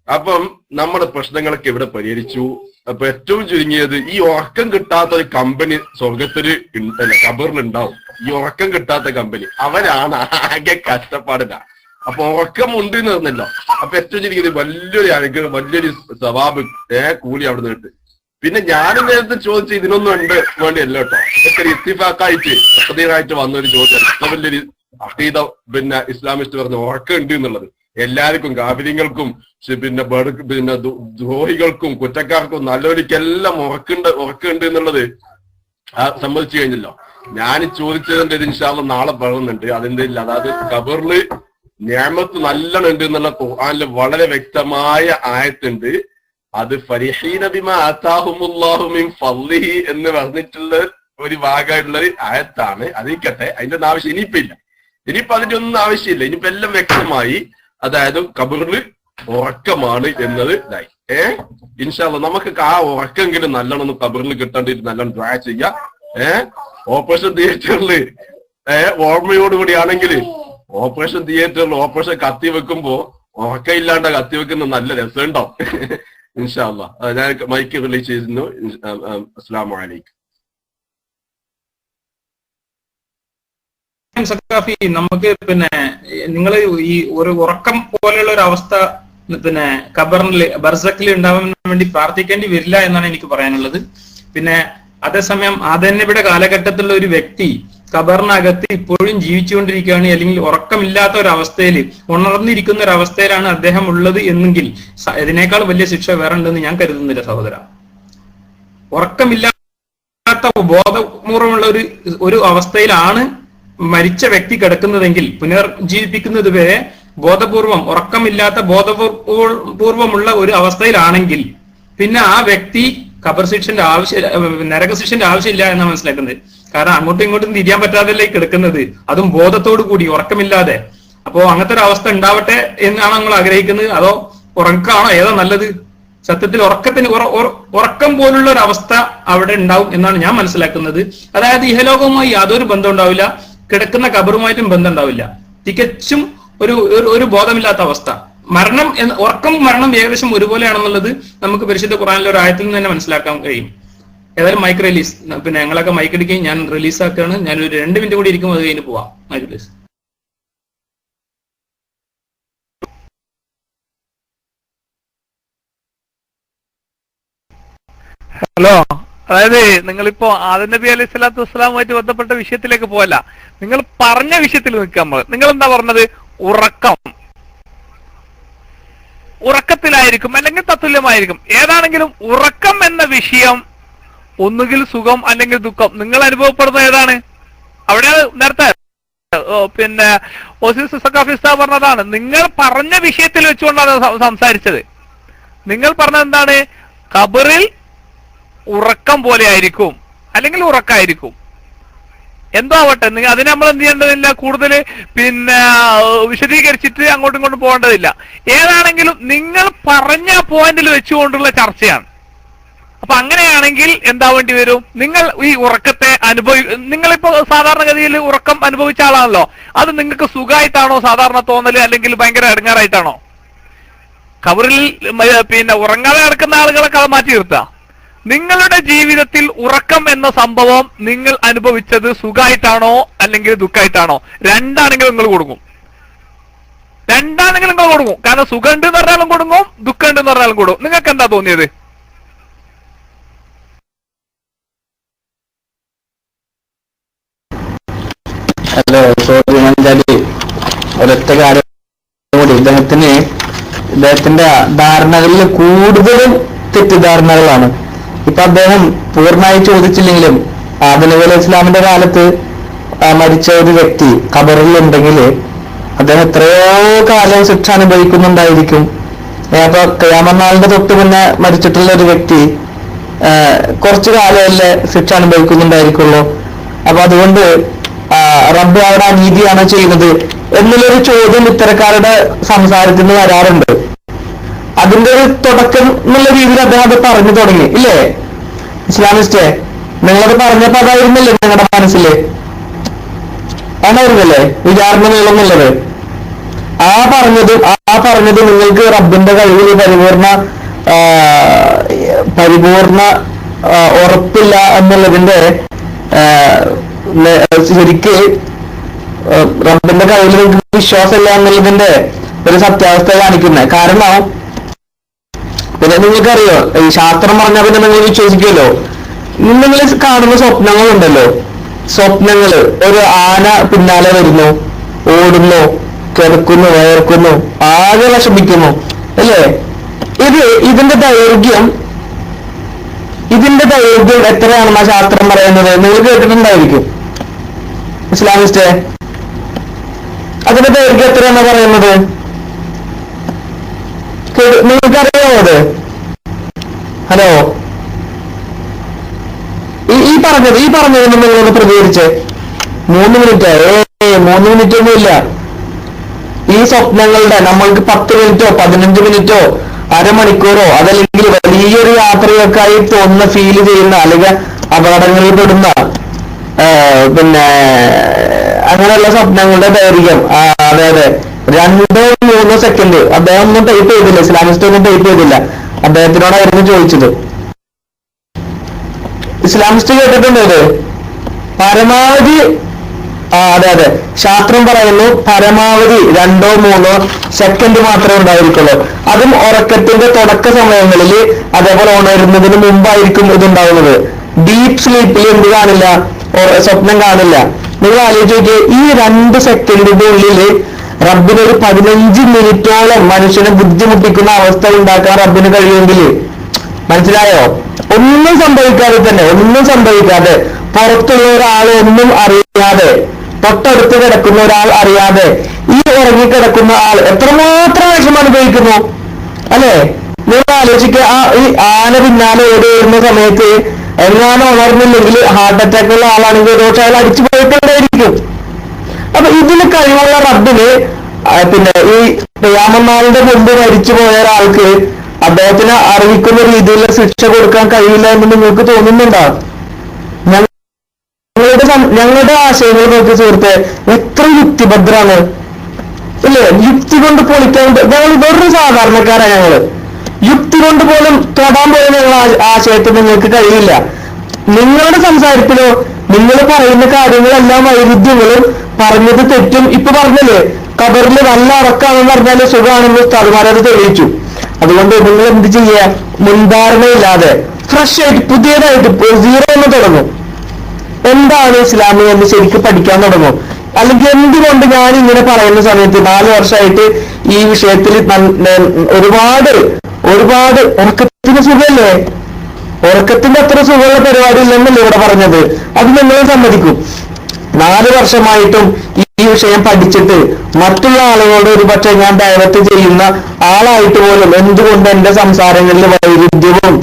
അപ്പം നമ്മുടെ പ്രശ്നങ്ങളൊക്കെ ഇവിടെ പരിഹരിച്ചു. അപ്പൊ ഏറ്റവും ചുരുങ്ങിയത് ഈ ഉറക്കം കിട്ടാത്ത ഒരു കമ്പനി സ്വർഗത്തില് ഖബറിലുണ്ടാവും. ഈ ഉറക്കം കിട്ടാത്ത കമ്പനി അവരാണ് ആകെ കഷ്ടപ്പാടില്ല. അപ്പൊ ഉറക്കം ഉണ്ട് എന്ന് പറഞ്ഞല്ലോ. അപ്പൊ ഏറ്റവും ചുരുങ്ങിയത് വലിയൊരു അനുഗ്രഹം, വലിയൊരു സവാബ് കൂലി അവിടെ നിന്ന് കിട്ടും. പിന്നെ ഞാനും നേരത്തെ ചോദിച്ച ഇതിനൊന്നും ഉണ്ട് വേണ്ടിയല്ല കേട്ടോ. ഇതൊക്കെ ഒരു ഇത്തിഫാക്കായിട്ട് പ്രത്യേകമായിട്ട് വന്നൊരു ചോദ്യം. ഇത്ര വലിയൊരു അഖീദ പിന്നെ ഇസ്ലാമിസ്റ്റ് പറഞ്ഞ ഉറക്കം ഉണ്ട് എന്നുള്ളത് എല്ലാവർക്കും, കാഫിര്യങ്ങൾക്കും പിന്നെ ദ്രോഹികൾക്കും കുറ്റക്കാർക്കും നല്ലവർക്കെല്ലാം ഉറക്കുണ്ട് എന്നുള്ളത് സമ്മതിച്ചു കഴിഞ്ഞല്ലോ. ഞാൻ ചോദിച്ചതിന്റെ ഇത് ഇൻഷാ അല്ലാഹ് നാളെ പറയുന്നുണ്ട്. അതിന്റെ ഇല്ല, അതായത് ഖബറില് നിഅമത്ത് നല്ലോണം ഉണ്ട് എന്നുള്ള ഖുർആനിൽ വളരെ വ്യക്തമായ ആയത്തുണ്ട്. അത് ഫരിഹീന ബിമാ ആതാഹുമുല്ലാഹു മിൻ ഫദ്ലിഹി എന്ന് പറഞ്ഞിട്ടുള്ള ഒരു ഭാഗമുള്ള ആയത്താണ്. അതിരിക്കട്ടെ, അതിന്റെ ഒന്നും ആവശ്യം ഇനിയിപ്പോ ഇല്ല. ഇനിയിപ്പോ അതിന്റെ ഒന്നും ആവശ്യമില്ല. ഇനിയിപ്പോ എല്ലാം വ്യക്തമായി. അതായത് ഖബറിൽ ഉറക്കമാണ് എന്നത് ഇതായി. ഇൻഷാ അല്ലാഹ് നമുക്ക് ആ ഉറക്കെങ്കിലും നല്ലോണം ഖബറിൽ കിട്ടേണ്ടിട്ട് നല്ലോണം ദുആ ചെയ്യാം. ഓപ്പറേഷൻ തിയേറ്ററിൽ ഓർമ്മയോടുകൂടി ആണെങ്കിൽ ഓപ്പറേഷൻ തിയേറ്ററിൽ ഓപ്പറേഷൻ കത്തി വെക്കുമ്പോ ഉറക്കമില്ലാണ്ട് കത്തി വെക്കുന്ന നല്ല രസമുണ്ടാവും. ഇൻഷാ അല്ലാഹ് ഞാൻ മൈക്ക് റിലീസ് ചെയ്യുന്നു. അസ്സലാമു അലൈക്കും. നമുക്ക് പിന്നെ നിങ്ങൾ ഈ ഒരു ഉറക്കം പോലെയുള്ള ഒരു അവസ്ഥ പിന്നെ ഖബറിൽ ബർസഖിൽ ഉണ്ടാവാൻ വേണ്ടി പ്രാർത്ഥിക്കേണ്ടി വരില്ല എന്നാണ് എനിക്ക് പറയാനുള്ളത്. പിന്നെ അതേസമയം ആദനബിയുടെ കാലഘട്ടത്തിലുള്ള ഒരു വ്യക്തി ഖബറിനകത്ത് ഇപ്പോഴും ജീവിച്ചുകൊണ്ടിരിക്കുകയാണ്, അല്ലെങ്കിൽ ഉറക്കമില്ലാത്ത ഒരു അവസ്ഥയിൽ ഉണർന്നിരിക്കുന്ന ഒരു അവസ്ഥയിലാണ് അദ്ദേഹം ഉള്ളത് എന്നെങ്കിൽ ഇതിനേക്കാൾ വലിയ ശിക്ഷ വേറെ ഉണ്ടെന്ന് ഞാൻ കരുതുന്നില്ല സഹോദര. ഉറക്കമില്ലാത്ത ബോധപൂർവമുള്ള ഒരു അവസ്ഥയിലാണ് മരിച്ച വ്യക്തി കിടക്കുന്നതെങ്കിൽ പുനർജീവിപ്പിക്കുന്നത് വരെ ബോധപൂർവം ഉറക്കമില്ലാത്ത ബോധപൂർവമുള്ള ഒരു അവസ്ഥയിലാണെങ്കിൽ പിന്നെ ആ വ്യക്തി ഖബർ ശിക്ഷന്റെ നരകശിക്ഷന്റെ ആവശ്യമില്ല എന്നാണ് മനസ്സിലാക്കുന്നത്. കാരണം അങ്ങോട്ടും ഇങ്ങോട്ടും തിരിയാൻ പറ്റാതല്ലേ കിടക്കുന്നത്, അതും ബോധത്തോടു കൂടി ഉറക്കമില്ലാതെ. അപ്പോ അങ്ങനത്തെ ഒരു അവസ്ഥ ഉണ്ടാവട്ടെ എന്നാണ് നമ്മൾ ആഗ്രഹിക്കുന്നത്, അതോ ഉറക്കമാണോ? ഏതാ നല്ലത്? സത്യത്തിൽ ഉറക്കം പോലുള്ള ഒരു അവസ്ഥ അവിടെ ഉണ്ടാവും എന്നാണ് ഞാൻ മനസ്സിലാക്കുന്നത്. അതായത് ഇഹലോകവുമായി യാതൊരു ബന്ധം ഉണ്ടാവില്ല, കിടക്കുന്ന കബറുമായിട്ടും ബന്ധം ഉണ്ടാവില്ല, തികച്ചും ഒരു ബോധമില്ലാത്ത അവസ്ഥ. ഉറക്കം മരണം ഏകദേശം ഒരുപോലെയാണെന്നുള്ളത് നമുക്ക് പരിശുദ്ധ ഖുർആനിലെ ഒരു ആയത്തിൽ നിന്ന് തന്നെ മനസ്സിലാക്കാൻ കഴിയും. ഏതായാലും മൈക്ക് റിലീസ്, പിന്നെ ഞങ്ങളൊക്കെ മൈക്ക് അടിക്കുകയും ഞാൻ റിലീസ് ആക്കുകയാണ്. ഞാൻ ഒരു 2 മിനിറ്റ് കൂടി ഇരിക്കും, അത് കഴിഞ്ഞ് പോവാം. Mic release. ഹലോ, അതായത് നിങ്ങളിപ്പോ ആദം നബി അലൈഹി സ്വലാത്തു വസ്സലാമുമായിട്ട് ബന്ധപ്പെട്ട വിഷയത്തിലേക്ക് പോകല്ല, നിങ്ങൾ പറഞ്ഞ വിഷയത്തിൽ നിൽക്കാൻ. നിങ്ങൾ എന്താ പറഞ്ഞത്? ഉറക്കത്തിലായിരിക്കും അല്ലെങ്കിൽ തത്തുല്യമായിരിക്കും. ഏതാണെങ്കിലും ഉറക്കം എന്ന വിഷയം ഒന്നുകിൽ സുഖം അല്ലെങ്കിൽ ദുഃഖം, നിങ്ങൾ അനുഭവപ്പെടുന്ന ഏതാണ്? അവിടെ നേരത്തെ പിന്നെ ഓസീസ് സഖാഫിസ്ത പറഞ്ഞതാണ്. നിങ്ങൾ പറഞ്ഞ വിഷയത്തിൽ വെച്ചുകൊണ്ടാണ് സംസാരിച്ചത്. നിങ്ങൾ പറഞ്ഞത് എന്താണ്? ഖബറിൽ ഉറക്കം പോലെ ആയിരിക്കും അല്ലെങ്കിൽ ഉറക്കായിരിക്കും, എന്തോ ആവട്ടെ. അതിന് നമ്മൾ എന്ത് ചെയ്യേണ്ടതില്ല, കൂടുതൽ പിന്നെ വിശദീകരിച്ചിട്ട് അങ്ങോട്ടും ഇങ്ങോട്ടും പോകേണ്ടതില്ല. ഏതാണെങ്കിലും നിങ്ങൾ പറഞ്ഞ പോയിന്റിൽ വെച്ചുകൊണ്ടുള്ള ചർച്ചയാണ്. അപ്പൊ അങ്ങനെയാണെങ്കിൽ എന്താവേണ്ടി വരും? നിങ്ങൾ ഈ ഉറക്കത്തെ നിങ്ങളിപ്പോ സാധാരണഗതിയിൽ ഉറക്കം അനുഭവിച്ച ആളാണല്ലോ, അത് നിങ്ങൾക്ക് സുഖമായിട്ടാണോ സാധാരണ തോന്നല്, അല്ലെങ്കിൽ ഭയങ്കര ഇടങ്ങാറായിട്ടാണോ? ഖബറിൽ പിന്നെ ഉറങ്ങാതെ കിടക്കുന്ന ആളുകളൊക്കെ അത് മാറ്റി നിർത്തുക. നിങ്ങളുടെ ജീവിതത്തിൽ ഉറക്കം എന്ന സംഭവം നിങ്ങൾ അനുഭവിച്ചത് സുഖമായിട്ടാണോ അല്ലെങ്കിൽ ദുഃഖമായിട്ടാണോ? രണ്ടാണെങ്കിലും നിങ്ങൾ കൊടുക്കും. കാരണം സുഖം ഉണ്ട് എന്ന് പറഞ്ഞാലും കൊടുക്കും, ദുഃഖം ഉണ്ട് എന്ന് പറഞ്ഞാലും കൊടുക്കും. നിങ്ങൾക്ക് എന്താ തോന്നിയത്? ഹലോ, ഒരൊറ്റ കാര്യം കൂടി. ഇദ്ദേഹത്തിന്റെ ധാരണകളിൽ കൂടുതലും തെറ്റിദ്ധാരണകളാണ്. ഇപ്പൊ അദ്ദേഹം പൂർണ്ണമായി ചോദിച്ചില്ലെങ്കിലും ആദം നബി അലൈഹി ഇസ്ലാമിന്റെ കാലത്ത് മരിച്ച ഒരു വ്യക്തി ഖബറിൽ ഉണ്ടെങ്കിൽ അദ്ദേഹം എത്രയോ കാലം ശിക്ഷ അനുഭവിക്കുന്നുണ്ടായിരിക്കും. അപ്പൊ ഖിയാമത്ത് നാളിന്റെ തൊട്ട് മുന്നേ മരിച്ചിട്ടുള്ള ഒരു വ്യക്തി കുറച്ചു കാലമല്ലേ ശിക്ഷ അനുഭവിക്കുന്നുണ്ടായിരിക്കുള്ളൂ. അപ്പൊ അതുകൊണ്ട് റബ്ബ് അവിടെ അനീതിയാണോ ചെയ്യുന്നത് എന്നുള്ളൊരു ചോദ്യം ഇത്തരക്കാരുടെ സംസാരത്തിൽ നിന്ന് വരാറുണ്ട്. അതിന്റെ ഒരു തുടക്കം എന്നുള്ള രീതിയിൽ അദ്ദേഹം അത് പറഞ്ഞു തുടങ്ങി, ഇല്ലേ ഇസ്ലാമിസ്റ്റേ? നിങ്ങളത് പറഞ്ഞപ്പോ അതായിരുന്നല്ലേ നിങ്ങളുടെ മനസ്സില്? അതായിരുന്നല്ലേ വിചാരണ നീളെന്നുള്ളത്? ആ പറഞ്ഞത് നിങ്ങൾക്ക് റബ്ബിന്റെ കഴിവിൽ പരിപൂർണ ഉറപ്പില്ല എന്നുള്ളതിന്റെ ശരിക്ക് റബ്ബിന്റെ കഴിവിൽ നിങ്ങൾക്ക് വിശ്വാസമില്ല എന്നുള്ളതിന്റെ ഒരു സത്യാവസ്ഥ കാണിക്കുന്നത്. കാരണം പിന്നെ നിങ്ങൾക്കറിയോ, ഈ ശാസ്ത്രം പറഞ്ഞാൽ പിന്നെ നിങ്ങൾ വിശ്വസിക്കുമല്ലോ. നിങ്ങൾ കാണുന്ന സ്വപ്നങ്ങളുണ്ടല്ലോ, സ്വപ്നങ്ങള് ഒരു ആന പിന്നാലെ വരുന്നു, ഓടുന്നു, കിടക്കുന്നു, വയർക്കുന്നു, ആകെ വിഷമിക്കുന്നു, അല്ലേ? ഇതിന്റെ ദൈർഘ്യം എത്രയാണെന്നാ ശാസ്ത്രം പറയുന്നത്? നിങ്ങൾ കേട്ടിട്ടുണ്ടായിരിക്കും ഇസ്ലാമിസ്റ്റേ. അതിന്റെ ദൈർഘ്യം എത്രയാണെന്നാ പറയുന്നത്? നിങ്ങൾക്കറിയാമോ അത്? ഹലോ, ഈ പറഞ്ഞതിന് നിങ്ങളൊന്ന് പ്രതികരിച്ചേ. 3 മിനിറ്റ്? 3 മിനിറ്റ് ഒന്നുമില്ല. ഈ സ്വപ്നങ്ങളുടെ നമ്മൾക്ക് 10 മിനിറ്റോ 15 മിനിറ്റോ അരമണിക്കൂറോ അതല്ലെങ്കിൽ വലിയൊരു യാത്രയൊക്കെ ആയി തോന്നുന്ന ഫീൽ ചെയ്യുന്ന അല്ലെങ്കിൽ അപകടങ്ങളിൽ പെടുന്ന പിന്നെ അങ്ങനെയുള്ള സ്വപ്നങ്ങളുടെ ദൈർഘ്യം അതെ 2-3 സെക്കൻഡ്. അദ്ദേഹം ഒന്നും ടൈപ്പ് ചെയ്തില്ല, ഇസ്ലാമിസ്റ്റ് ഒന്നും ടൈപ്പ് ചെയ്തില്ല. അദ്ദേഹത്തിനോടായിരുന്നു ചോദിച്ചത്. ഇസ്ലാമിസ്റ്റ് കേട്ടിട്ടുണ്ടോ ഇത്? പരമാവധി അതെ ശാസ്ത്രം പറയുന്നു പരമാവധി 2-3 സെക്കൻഡ് മാത്രമേ ഉണ്ടായിരിക്കുള്ളൂ. അതും ഉറക്കത്തിന്റെ തുടക്ക സമയങ്ങളിൽ, അതേപോലെ ഉണരുന്നതിന് മുമ്പായിരിക്കും ഇതുണ്ടാവുന്നത്. ഡീപ് സ്ലീപ്പിൽ എന്ത് കാണില്ല? സ്വപ്നം കാണില്ല. നിങ്ങൾ ആലോചിച്ച് നോക്കിയേ, ഈ 2 സെക്കൻഡിന്റെ ഉള്ളില് റബ്ബിനൊരു 15 മിനിറ്റോളം മനുഷ്യനെ ബുദ്ധിമുട്ടിക്കുന്ന അവസ്ഥ ഉണ്ടാക്കാൻ റബ്ബിന് കഴിയുമെങ്കിൽ, മനസ്സിലായോ? ഒന്നും സംഭവിക്കാതെ പുറത്തുള്ള ഒരാൾ ഒന്നും അറിയാതെ, തൊട്ടടുത്ത് കിടക്കുന്ന ഒരാൾ അറിയാതെ ഈ ഉറങ്ങിക്കിടക്കുന്ന ആൾ എത്രമാത്രം വിഷമം അനുഭവിക്കുന്നു, അല്ലെ? നിങ്ങൾ ആലോചിക്കുക. ഈ ആന പിന്നാലെ ഓടി വരുന്ന സമയത്ത് എങ്ങാനും ഉണർന്നില്ലെങ്കിൽ ഹാർട്ട് അറ്റാക്ക് ഉള്ള ആളാണെങ്കിൽ ഒരു പക്ഷെ അയാൾ അടിച്ചു പോയിട്ടുണ്ടായിരിക്കും. അപ്പൊ ഇതിന് കഴിവുള്ള റബ്ബിന് പിന്നെ ഈ ഖിയാമത്ത് മുമ്പ് മരിച്ചു പോയ ഒരാൾക്ക് അദ്ദേഹത്തിന് അറിയിക്കുന്ന രീതിയിലുള്ള ശിക്ഷ കൊടുക്കാൻ കഴിയില്ല എന്ന് നിങ്ങൾക്ക് തോന്നുന്നുണ്ടോ? ഞങ്ങളുടെ ആശയങ്ങൾ നോക്കി സുഹൃത്തെ എത്ര യുക്തിഭദ്രാണ് ഇല്ലേ? യുക്തി കൊണ്ട് പൊളിക്കാൻ ഞങ്ങൾ വേറൊരു സാധാരണക്കാരാണ്. ഞങ്ങള് യുക്തി കൊണ്ട് പോലും തൊടാൻ പോലും ഞങ്ങൾ ആശയത്തിൽ നിങ്ങൾക്ക് കഴിയില്ല. നിങ്ങളുടെ സംസാരത്തിലോ നിങ്ങൾ പറയുന്ന കാര്യങ്ങളെല്ലാം വൈരുദ്ധ്യങ്ങളും പറഞ്ഞത് തെറ്റും. ഇപ്പൊ പറഞ്ഞല്ലേ ഖബറിൽ നല്ല ഉറക്കാണെന്ന് പറഞ്ഞാല് സുഖമാണെന്ന് ഉസ്താദുമാരത് തെളിയിച്ചു. അതുകൊണ്ട് നിങ്ങൾ എന്ത് ചെയ്യുക, മുൻധാരണയില്ലാതെ ഫ്രഷ് ആയിട്ട് പുതിയതായിട്ട് സീറോ എന്ന് തുടങ്ങും. എന്താണ് ഇസ്ലാമിക എന്ന് ശരിക്കും പഠിക്കാൻ തുടങ്ങും. അല്ലെങ്കിൽ എന്തുകൊണ്ട് ഞാൻ ഇങ്ങനെ പറയുന്ന സമയത്ത് 4 വർഷമായിട്ട് ഈ വിഷയത്തിൽ ഒരുപാട് ഉറക്കത്തിന് സുഖമല്ലേ? ഉറക്കത്തിന്റെ അത്ര സുഖമുള്ള പരിപാടി ഇല്ലെന്നല്ലേ ഇവിടെ പറഞ്ഞത്? അത് നിങ്ങൾ സമ്മതിക്കും. 4 വർഷമായിട്ടും ഈ വിഷയം പഠിച്ചിട്ട് മറ്റുള്ള ആളുകളോട് ഒരു പക്ഷേ ഞാൻ ഡയറക്റ്റ് ചെയ്യുന്ന ആളായിട്ട് പോലും എന്തുകൊണ്ട് എന്റെ സംസാരങ്ങളിൽ വൈരുദ്ധ്യവും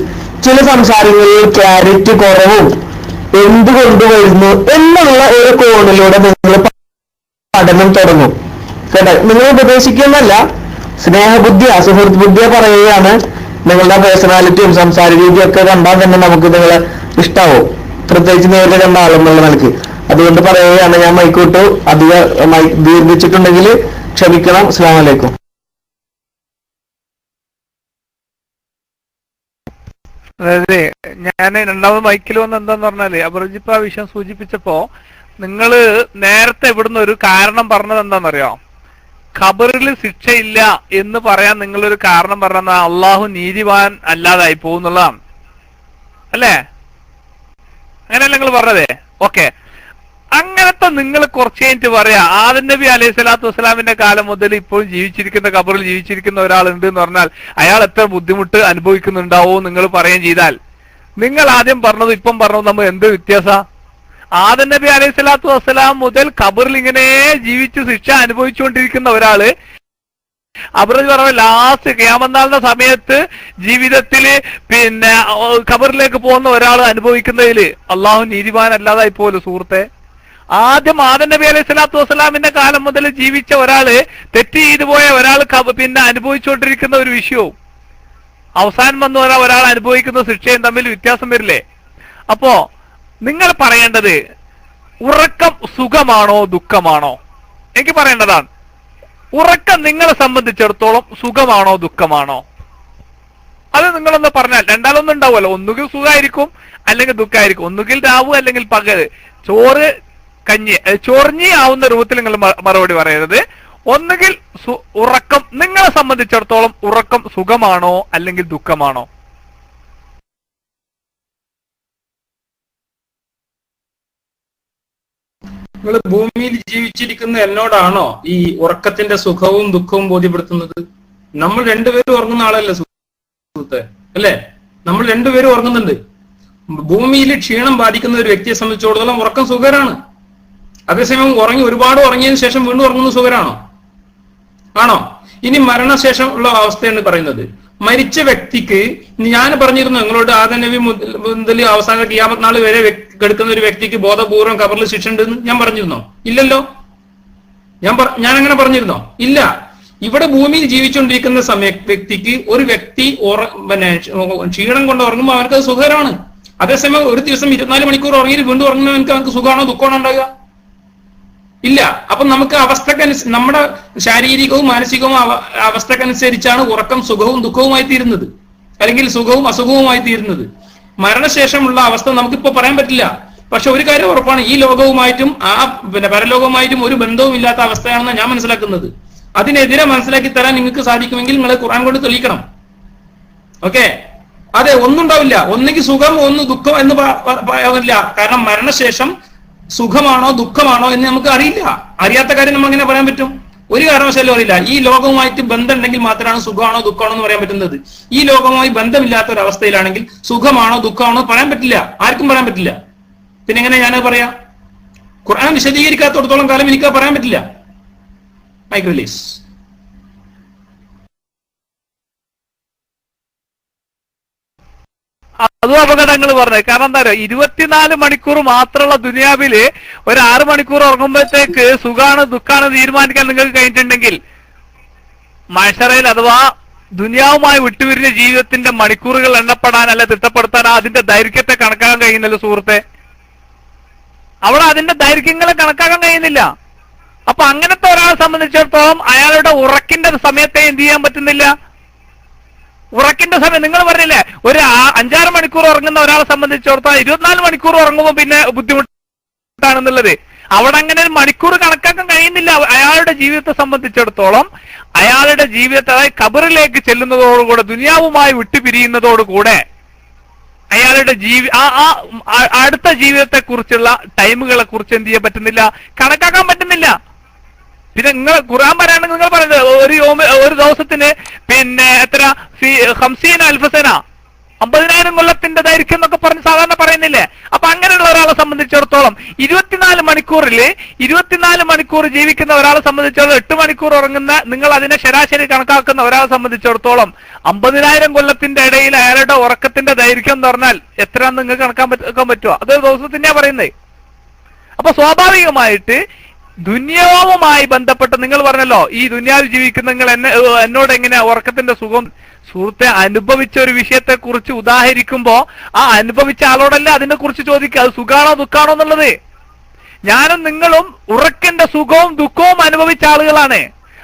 ചില സംസാരങ്ങളിൽ ക്ലാരിറ്റി കുറവും എന്തുകൊണ്ട് വരുന്നു എന്നുള്ള ഒരു കോണിലൂടെ നിങ്ങൾ പഠനം തുടങ്ങും കേട്ടോ. നിങ്ങൾ ഉപദേശിക്കുന്നല്ല, സ്നേഹബുദ്ധിയ സുഹൃത്ത് ബുദ്ധിയ പറയുകയാണ്. നിങ്ങളുടെ പേഴ്സണാലിറ്റിയും സംസാര രീതിയും ഒക്കെ കണ്ടാൽ തന്നെ നമുക്ക് നിങ്ങളെ ഇഷ്ടാവും, പ്രത്യേകിച്ച് നേരിട്ട് കണ്ട ആളെന്നുള്ള നിലയ്ക്ക്. അതുകൊണ്ട് പറയുകയാണ്. ഞാൻ മൈക്കോട്ടു അധികം ദീർഘിച്ചിട്ടുണ്ടെങ്കിൽ ക്ഷമിക്കണം. അസ്സലാമു അലൈക്കും. അതായത് ഞാൻ രണ്ടാമത് മൈക്കിൽ വന്ന് എന്താന്ന് പറഞ്ഞാല് അബർജിപ്പ വിഷയം സൂചിപ്പിച്ചപ്പോ നിങ്ങള് നേരത്തെ ഇവിടുന്ന് ഒരു കാരണം പറഞ്ഞത് എന്താണെന്നറിയോ? ഖബറിൽ ശിക്ഷയില്ല എന്ന് പറയാൻ നിങ്ങളൊരു കാരണം പറഞ്ഞ അള്ളാഹു നീതിവാൻ അല്ലാതായി പോകുന്നുള്ളതാണ് അല്ലേ? അങ്ങനെയല്ല നിങ്ങൾ പറഞ്ഞതേ? ഓക്കെ, അങ്ങനത്തെ നിങ്ങൾ കുറച്ച് കഴിഞ്ഞിട്ട് പറയാ ആദം നബി അലൈഹി സ്വലാത്തു വസ്സലാമിന്റെ കാലം മുതൽ ഇപ്പോഴും ജീവിച്ചിരിക്കുന്ന ഖബറിൽ ജീവിച്ചിരിക്കുന്ന ഒരാളുണ്ട് എന്ന് പറഞ്ഞാൽ അയാൾ എത്ര ബുദ്ധിമുട്ട് അനുഭവിക്കുന്നുണ്ടാവോ നിങ്ങൾ പറയുകയും ചെയ്താൽ, നിങ്ങൾ ആദ്യം പറഞ്ഞത് ഇപ്പം പറഞ്ഞത് നമ്മൾ എന്ത് വ്യത്യാസ? ആദം നബി അലൈഹി സ്വലാത്തു വസ്സലാം മുതൽ ഖബറിൽ ഇങ്ങനെ ജീവിച്ച് ശിക്ഷ അനുഭവിച്ചുകൊണ്ടിരിക്കുന്ന ഒരാള് അബ്രജ് പറഞ്ഞ ലാസ്റ്റ് ഖിയാമത്ത് സമയത്ത് ജീവിതത്തില് പിന്നെ ഖബറിലേക്ക് പോകുന്ന ഒരാൾ അനുഭവിക്കുന്നതില് അള്ളാഹു നീതിമാൻ അല്ലാതായി പോലും സുഹൃത്തെ. ആദ്യം ആദം നബി അലൈഹി സ്വലാത്തു വസ്സലാമിന്റെ കാലം മുതൽ ജീവിച്ച ഒരാള് തെറ്റ് ചെയ്തു പോയ ഒരാൾ പിന്നെ അനുഭവിച്ചുകൊണ്ടിരിക്കുന്ന ഒരു വിഷയവും അവസാനം വന്ന ഒരാൾ അനുഭവിക്കുന്ന ശിക്ഷയും തമ്മിൽ വ്യത്യാസം വരില്ലേ? അപ്പോ നിങ്ങൾ പറയേണ്ടത് ഉറക്കം സുഖമാണോ ദുഃഖമാണോ? എനിക്ക് പറയേണ്ടതാണ്, ഉറക്കം നിങ്ങളെ സംബന്ധിച്ചിടത്തോളം സുഖമാണോ ദുഃഖമാണോ? അത് നിങ്ങളൊന്ന് പറഞ്ഞാൽ രണ്ടാലൊന്നും ഉണ്ടാവുമല്ലോ. ഒന്നുകിൽ സുഖമായിരിക്കും അല്ലെങ്കിൽ ദുഃഖമായിരിക്കും, ഒന്നുകിൽ രാവ് അല്ലെങ്കിൽ പകല്, ചോറ് കഞ്ഞി ചൊറിഞ്ഞി ആവുന്ന രൂപത്തിൽ നിങ്ങൾ മറുപടി പറയരുത്. ഒന്നുകിൽ ഉറക്കം നിങ്ങളെ സംബന്ധിച്ചിടത്തോളം ഉറക്കം സുഖമാണോ അല്ലെങ്കിൽ ദുഃഖമാണോ? നിങ്ങൾ ഭൂമിയിൽ ജീവിച്ചിരിക്കുന്ന എന്നോടാണോ ഈ ഉറക്കത്തിന്റെ സുഖവും ദുഃഖവും ബോധ്യപ്പെടുത്തുന്നത്? നമ്മൾ രണ്ടുപേരും ഉറങ്ങുന്ന ആളല്ലേ സുഹൃത്തെ, അല്ലേ? നമ്മൾ രണ്ടുപേരും ഉറങ്ങുന്നുണ്ട്. ഭൂമിയിൽ ക്ഷീണം ബാധിക്കുന്ന ഒരു വ്യക്തിയെ സംബന്ധിച്ചിടത്തോളം ഉറക്കം സുഖരാണ്. അതേസമയം ഒരുപാട് ഉറങ്ങിയതിനു ശേഷം വീണ്ടും ഉറങ്ങുന്ന സുഖരാണോ? ആണോ? ഇനി മരണശേഷം ഉള്ള അവസ്ഥയാണ് പറയുന്നത്. മരിച്ച വ്യക്തിക്ക് ഞാൻ പറഞ്ഞിരുന്നു നിങ്ങളോട് ആദം നബി മുതൽ അവസാന ഖിയാമത്ത് നാൾ വരെ കിടക്കുന്ന ഒരു വ്യക്തിക്ക് ബോധപൂർവ്വം ഖബറിൽ ശിക്ഷ ഉണ്ടെന്ന് ഞാൻ പറഞ്ഞിരുന്നോ? ഇല്ലല്ലോ. ഞാൻ അങ്ങനെ പറഞ്ഞിരുന്നോ? ഇല്ല. ഇവിടെ ഭൂമിയിൽ ജീവിച്ചുകൊണ്ടിരിക്കുന്ന വ്യക്തിക്ക് ഒരു വ്യക്തി പിന്നെ ക്ഷീണം കൊണ്ട് ഉറങ്ങുമ്പോൾ അവർക്ക് അത് സുഖകരമാണ്. അതേസമയം ഒരു ദിവസം 24 മണിക്കൂർ ഉറങ്ങി വീണ്ടും ഉറങ്ങുന്നവർക്ക് അവർക്ക് സുഖമാണോ ദുഃഖമാണോ ഉണ്ടാകുക? ഇല്ല. അപ്പൊ നമുക്ക് അവസ്ഥക്കനുസരിച്ച് നമ്മുടെ ശാരീരികവും മാനസികവും അവസ്ഥക്കനുസരിച്ചാണ് ഉറക്കം സുഖവും ദുഃഖവുമായി തീരുന്നത്, അല്ലെങ്കിൽ സുഖവും അസുഖവുമായി തീരുന്നത്. മരണശേഷമുള്ള അവസ്ഥ നമുക്കിപ്പോ പറയാൻ പറ്റില്ല. പക്ഷെ ഒരു കാര്യം ഉറപ്പാണ്, ഈ ലോകവുമായിട്ടും പിന്നെ പരലോകവുമായിട്ടും ഒരു ബന്ധവും ഇല്ലാത്ത അവസ്ഥയാണെന്ന് ഞാൻ മനസ്സിലാക്കുന്നത്. അതിനെതിരെ മനസ്സിലാക്കി തരാൻ നിങ്ങൾക്ക് സാധിക്കുമെങ്കിൽ നിങ്ങൾ ഖുർആൻ കൊണ്ട് തെളിയിക്കണം. ഓക്കെ, അതെ, ഒന്നുണ്ടാവില്ല. ഒന്നുകിൽ സുഖം ഒന്ന് ദുഃഖം എന്ന് പറയാനില്ല. കാരണം മരണശേഷം സുഖമാണോ ദുഃഖമാണോ എന്ന് നമുക്ക് അറിയില്ല. അറിയാത്ത കാര്യം നമ്മൾ എങ്ങനെ പറയാൻ പറ്റും? ഒരു കാരണവശാലും അറിയില്ല. ഈ ലോകവുമായിട്ട് ബന്ധം ഉണ്ടെങ്കിൽ മാത്രമാണ് സുഖമാണോ ദുഃഖമാണോ എന്ന് പറയാൻ പറ്റുന്നത്. ഈ ലോകവുമായി ബന്ധമില്ലാത്ത ഒരു അവസ്ഥയിലാണെങ്കിൽ സുഖമാണോ ദുഃഖമാണോ പറയാൻ പറ്റില്ല, ആർക്കും പറയാൻ പറ്റില്ല. പിന്നെ എങ്ങനെ ഞാനത് പറയാം? ഖുർആൻ വിശദീകരിക്കാത്തോടത്തോളം കാലം എനിക്ക് പറയാൻ പറ്റില്ല. Mic release. അതും അപകടങ്ങൾ പറഞ്ഞത്. കാരണം എന്താ പറയുക, 24 മണിക്കൂർ മാത്രമുള്ള ദുനിയാവില് ഒരു 6 മണിക്കൂർ ഉറങ്ങുമ്പോഴത്തേക്ക് സുഖാണ് ദുഃഖാണ് തീരുമാനിക്കാൻ നിങ്ങൾക്ക് കഴിഞ്ഞിട്ടുണ്ടെങ്കിൽ മഹ്ശറയിൽ അഥവാ ദുനിയാവുമായി വിട്ടുപിരിഞ്ഞ ജീവിതത്തിന്റെ മണിക്കൂറുകൾ എണ്ണപ്പെടാൻ അല്ല തിട്ടപ്പെടുത്താൻ അതിന്റെ ദൈർഘ്യത്തെ കണക്കാക്കാൻ കഴിയുന്നില്ല സുഹൃത്തെ. അവിടെ അതിന്റെ ദൈർഘ്യങ്ങളെ കണക്കാക്കാൻ കഴിയുന്നില്ല. അപ്പൊ അങ്ങനത്തെ ഒരാളെ സംബന്ധിച്ചിടത്തോളം അയാളുടെ ഉറക്കിന്റെ സമയത്തെ എന്ത് ചെയ്യാൻ പറ്റുന്നില്ല. ഉറക്കിന്റെ സമയം നിങ്ങൾ പറഞ്ഞില്ലേ, ഒരു 5-6 മണിക്കൂർ ഉറങ്ങുന്ന ഒരാളെ സംബന്ധിച്ചിടത്തോളം 24 മണിക്കൂർ ഉറങ്ങുമ്പോൾ പിന്നെ ബുദ്ധിമുട്ടാണെന്നുള്ളത്. അവിടെ അങ്ങനെ ഒരു മണിക്കൂർ കണക്കാക്കാൻ കഴിയുന്നില്ല. അയാളുടെ ജീവിതത്തെ സംബന്ധിച്ചിടത്തോളം അയാളുടെ ജീവിതത്തെ, അതായത് ഖബറിലേക്ക് ചെല്ലുന്നതോടുകൂടെ, ദുനിയാവുമായി വിട്ടുപിരിയുന്നതോടുകൂടെ അയാളുടെ അടുത്ത ജീവിതത്തെ കുറിച്ചുള്ള ടൈമുകളെ കുറിച്ച് എന്ത് ചെയ്യാൻ പറ്റുന്നില്ല, കണക്കാക്കാൻ പറ്റുന്നില്ല. പിന്നെ നിങ്ങൾ ഖുർആൻ പറയാണെങ്കിൽ നിങ്ങൾ പറയുന്നത് ഒരു ദിവസത്തിന് പിന്നെ എത്ര 50 അൽഫസന 50,000 കൊല്ലത്തിന്റെ ദൈർഘ്യം എന്നൊക്കെ പറഞ്ഞ് സാധാരണ പറയുന്നില്ലേ. അപ്പൊ അങ്ങനെയുള്ള ഒരാളെ സംബന്ധിച്ചിടത്തോളം 24 മണിക്കൂർ ജീവിക്കുന്ന ഒരാളെ സംബന്ധിച്ചിടത്തോളം 8 മണിക്കൂർ ഉറങ്ങുന്ന, നിങ്ങൾ അതിനെ ശരാശരി കണക്കാക്കുന്ന ഒരാളെ സംബന്ധിച്ചിടത്തോളം 50,000 കൊല്ലത്തിന്റെ ഇടയിൽ അയാളുടെ ഉറക്കത്തിന്റെ ദൈർഘ്യം എന്ന് പറഞ്ഞാൽ എത്രയാണെന്ന് നിങ്ങൾക്ക് കണക്കാൻ പറ്റുമോ? അതൊരു ദിവസത്തിനെയാ പറയുന്നത്. അപ്പൊ സ്വാഭാവികമായിട്ട് ദുന്യാവുമായി ബന്ധപ്പെട്ട് നിങ്ങൾ പറഞ്ഞല്ലോ, ഈ ദുന്യാവിൽ ജീവിക്കുന്ന നിങ്ങൾ എന്നോട് എങ്ങനെയാ ഉറക്കത്തിന്റെ സുഖം സുഹൃത്തെ അനുഭവിച്ച ഒരു വിഷയത്തെ കുറിച്ച് ഉദാഹരിക്കുമ്പോ ആ അനുഭവിച്ച ആളോടല്ല അതിനെ കുറിച്ച് ചോദിക്കുക, അത് സുഖാണോ ദുഃഖാണോ എന്നുള്ളത്. ഞാനും നിങ്ങളും ഉറക്കിന്റെ സുഖവും ദുഃഖവും അനുഭവിച്ച ആളുകളാണ്.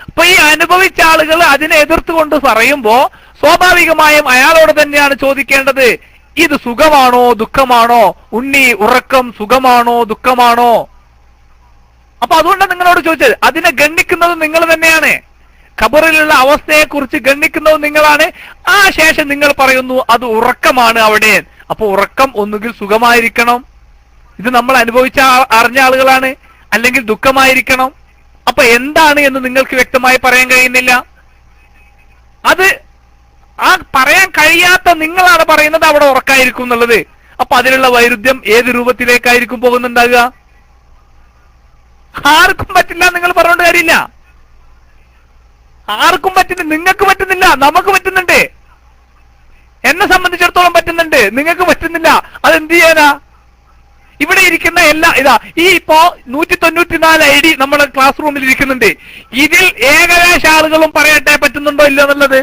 അപ്പൊ ഈ അനുഭവിച്ച ആളുകൾ അതിനെ എതിർത്തുകൊണ്ട് പറയുമ്പോ സ്വാഭാവികമായും അയാളോട് തന്നെയാണ് ചോദിക്കേണ്ടത്, ഇത് സുഖമാണോ ദുഃഖമാണോ? ഉണ്ണി, ഉറക്കം സുഖമാണോ ദുഃഖമാണോ? അപ്പൊ അതുകൊണ്ടാണ് നിങ്ങളോട് ചോദിച്ചത്. അതിനെ ഗണ്ണിക്കുന്നത് നിങ്ങൾ തന്നെയാണ്. ഖബറിലുള്ള അവസ്ഥയെ കുറിച്ച് ഗണ്ണിക്കുന്നത് നിങ്ങളാണ്. ആ ശേഷം നിങ്ങൾ പറയുന്നു അത് ഉറക്കമാണ് അവിടെ. അപ്പൊ ഉറക്കം ഒന്നുകിൽ സുഖമായിരിക്കണം, ഇത് നമ്മൾ അനുഭവിച്ച അറിഞ്ഞ ആളുകളാണ്, അല്ലെങ്കിൽ ദുഃഖമായിരിക്കണം. അപ്പൊ എന്താണ് എന്ന് നിങ്ങൾക്ക് വ്യക്തമായി പറയാൻ കഴിയുന്നില്ല. അത് ആ പറയാൻ കഴിയാത്ത നിങ്ങളാണ് പറയുന്നത് അവിടെ ഉറക്കായിരിക്കും എന്നുള്ളത്. അപ്പൊ അതിലുള്ള വൈരുദ്ധ്യം ഏത് രൂപത്തിലേക്കായിരിക്കും പോകുന്നുണ്ടാകുക? ആർക്കും പറ്റില്ല നിങ്ങൾ പറഞ്ഞോണ്ട് കാര്യമില്ല. ആർക്കും പറ്റുന്നില്ല. നിങ്ങൾക്ക് പറ്റുന്നില്ല, നമുക്ക് പറ്റുന്നുണ്ട്. എന്നെ സംബന്ധിച്ചിടത്തോളം പറ്റുന്നുണ്ട്, നിങ്ങൾക്ക് പറ്റുന്നില്ല. അതെന്ത് ചെയ്യാനാ? ഇവിടെ ഇരിക്കുന്ന ഈ ഇപ്പോ 194 ID നമ്മുടെ ക്ലാസ് റൂമിൽ ഇരിക്കുന്നുണ്ട്. ഇതിൽ ഏകദേശ ആളുകളും പറയട്ടെ പറ്റുന്നുണ്ടോ ഇല്ല എന്നുള്ളത്.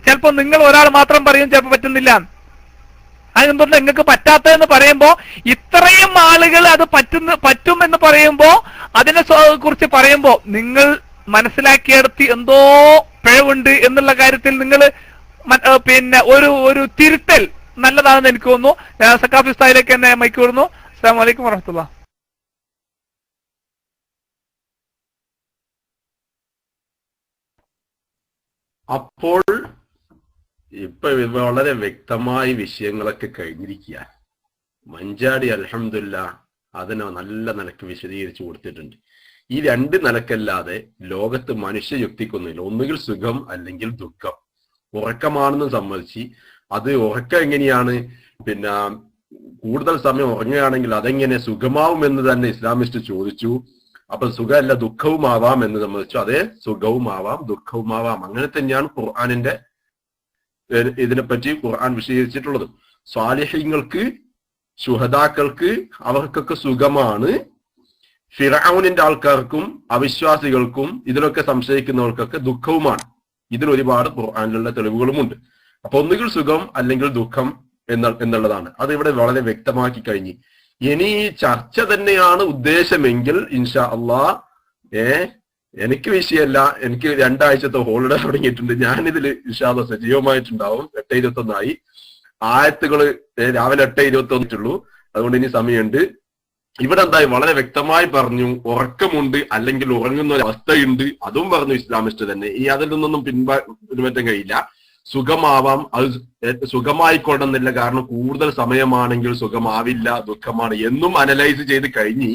ചിലപ്പോ നിങ്ങൾ ഒരാൾ മാത്രം പറയും, ചിലപ്പോ പറ്റുന്നില്ല. അതെന്തുകൊണ്ട് നിങ്ങൾക്ക് പറ്റാത്തതെന്ന് പറയുമ്പോ ഇത്രയും ആളുകൾ അത് പറ്റും എന്ന് പറയുമ്പോ അതിനെ കുറിച്ച് പറയുമ്പോ നിങ്ങൾ മനസ്സിലാക്കിയെടുത്ത് എന്തോ പിഴവുണ്ട് എന്നുള്ള കാര്യത്തിൽ നിങ്ങൾ പിന്നെ ഒരു തിരുത്തൽ നല്ലതാണെന്ന് എനിക്ക് തോന്നുന്നു. സക്കാഫി സ്ഥായിലേക്ക് തന്നെ മൈക്ക് വിടുന്നു. അസ്സലാമു അലൈക്കും വറഹ്മത്തുള്ളാഹി. അപ്പോൾ ഇപ്പൊ വളരെ വ്യക്തമായ വിഷയങ്ങളൊക്കെ കഴിഞ്ഞിരിക്കുക. മഞ്ചാടി അൽഹംദുലില്ലാഹ് അതിനെ നല്ല നിലക്ക് വിശദീകരിച്ചു കൊടുത്തിട്ടുണ്ട്. ഈ 2 നിലക്കല്ലാതെ ലോകത്ത് മനുഷ്യയുക്തിക്കൊന്നുമില്ല. ഒന്നുകിൽ സുഖം അല്ലെങ്കിൽ ദുഃഖം. ഉറക്കമാണെന്ന് സമ്മതിച്ച് അത് ഉറക്കം എങ്ങനെയാണ്, പിന്നെ കൂടുതൽ സമയം ഉറങ്ങുകയാണെങ്കിൽ അതെങ്ങനെ സുഖമാവും എന്ന് തന്നെ ഇസ്ലാമിസ്റ്റ് ചോദിച്ചു. അപ്പൊ സുഖമല്ല ദുഃഖവുമാവാം എന്ന് സമ്മതിച്ചു. അതേ സുഖവുമാവാം ദുഃഖവുമാവാം. അങ്ങനെ തന്നെയാണ് ഖുർആനിന്റെ ഇതിനെപ്പറ്റി ഖുർആൻ വിശദീകരിച്ചിട്ടുള്ളത്. സ്വാലിഹീങ്ങൾക്ക്, ശുഹദാക്കൾക്ക് അവർക്കൊക്കെ സുഖമാണ്. ഫിറഔനിന്റെ ആൾക്കാർക്കും അവിശ്വാസികൾക്കും ഇതിലൊക്കെ സംശയിക്കുന്നവർക്കൊക്കെ ദുഃഖവുമാണ്. ഇതിൽ ഒരുപാട് ഖുർആനിലുള്ള തെളിവുകളുമുണ്ട്. അപ്പൊ ഒന്നുകിൽ സുഖം അല്ലെങ്കിൽ ദുഃഖം എന്നുള്ളതാണ്. അത് ഇവിടെ വളരെ വ്യക്തമാക്കി കഴിഞ്ഞു. ഇനി ഈ ചർച്ച തന്നെയാണ് ഉദ്ദേശമെങ്കിൽ ഇൻഷാ അള്ളാഹ് എനിക്ക് വിഷയമല്ല. എനിക്ക് 2 ആഴ്ചത്തെ ഹോളിഡേ തുടങ്ങിയിട്ടുണ്ട്. ഞാനിതിൽ ഇൻഷാ അള്ളാഹ് സജീവമായിട്ടുണ്ടാവും. 8:21 ആയത്തുകൾ രാവിലെ 8:21 അതുകൊണ്ട് ഇനി സമയമുണ്ട്. ഇവിടെ എന്തായി വളരെ വ്യക്തമായി പറഞ്ഞു, ഉറക്കമുണ്ട് അല്ലെങ്കിൽ ഉറങ്ങുന്ന ഒരു അവസ്ഥയുണ്ട്. അതും പറഞ്ഞു ഇസ്ലാമിസ്റ്റ് തന്നെ. ഈ അതിൽ നിന്നൊന്നും പിന്മാറ്റം കഴിയില്ല. സുഖമാവാം, അത് സുഖമായിക്കൊള്ളുന്നില്ല. കാരണം കൂടുതൽ സമയമാണെങ്കിൽ സുഖമാവില്ല, ദുഃഖമാണ് എന്നും അനലൈസ് ചെയ്ത് കഴിഞ്ഞ്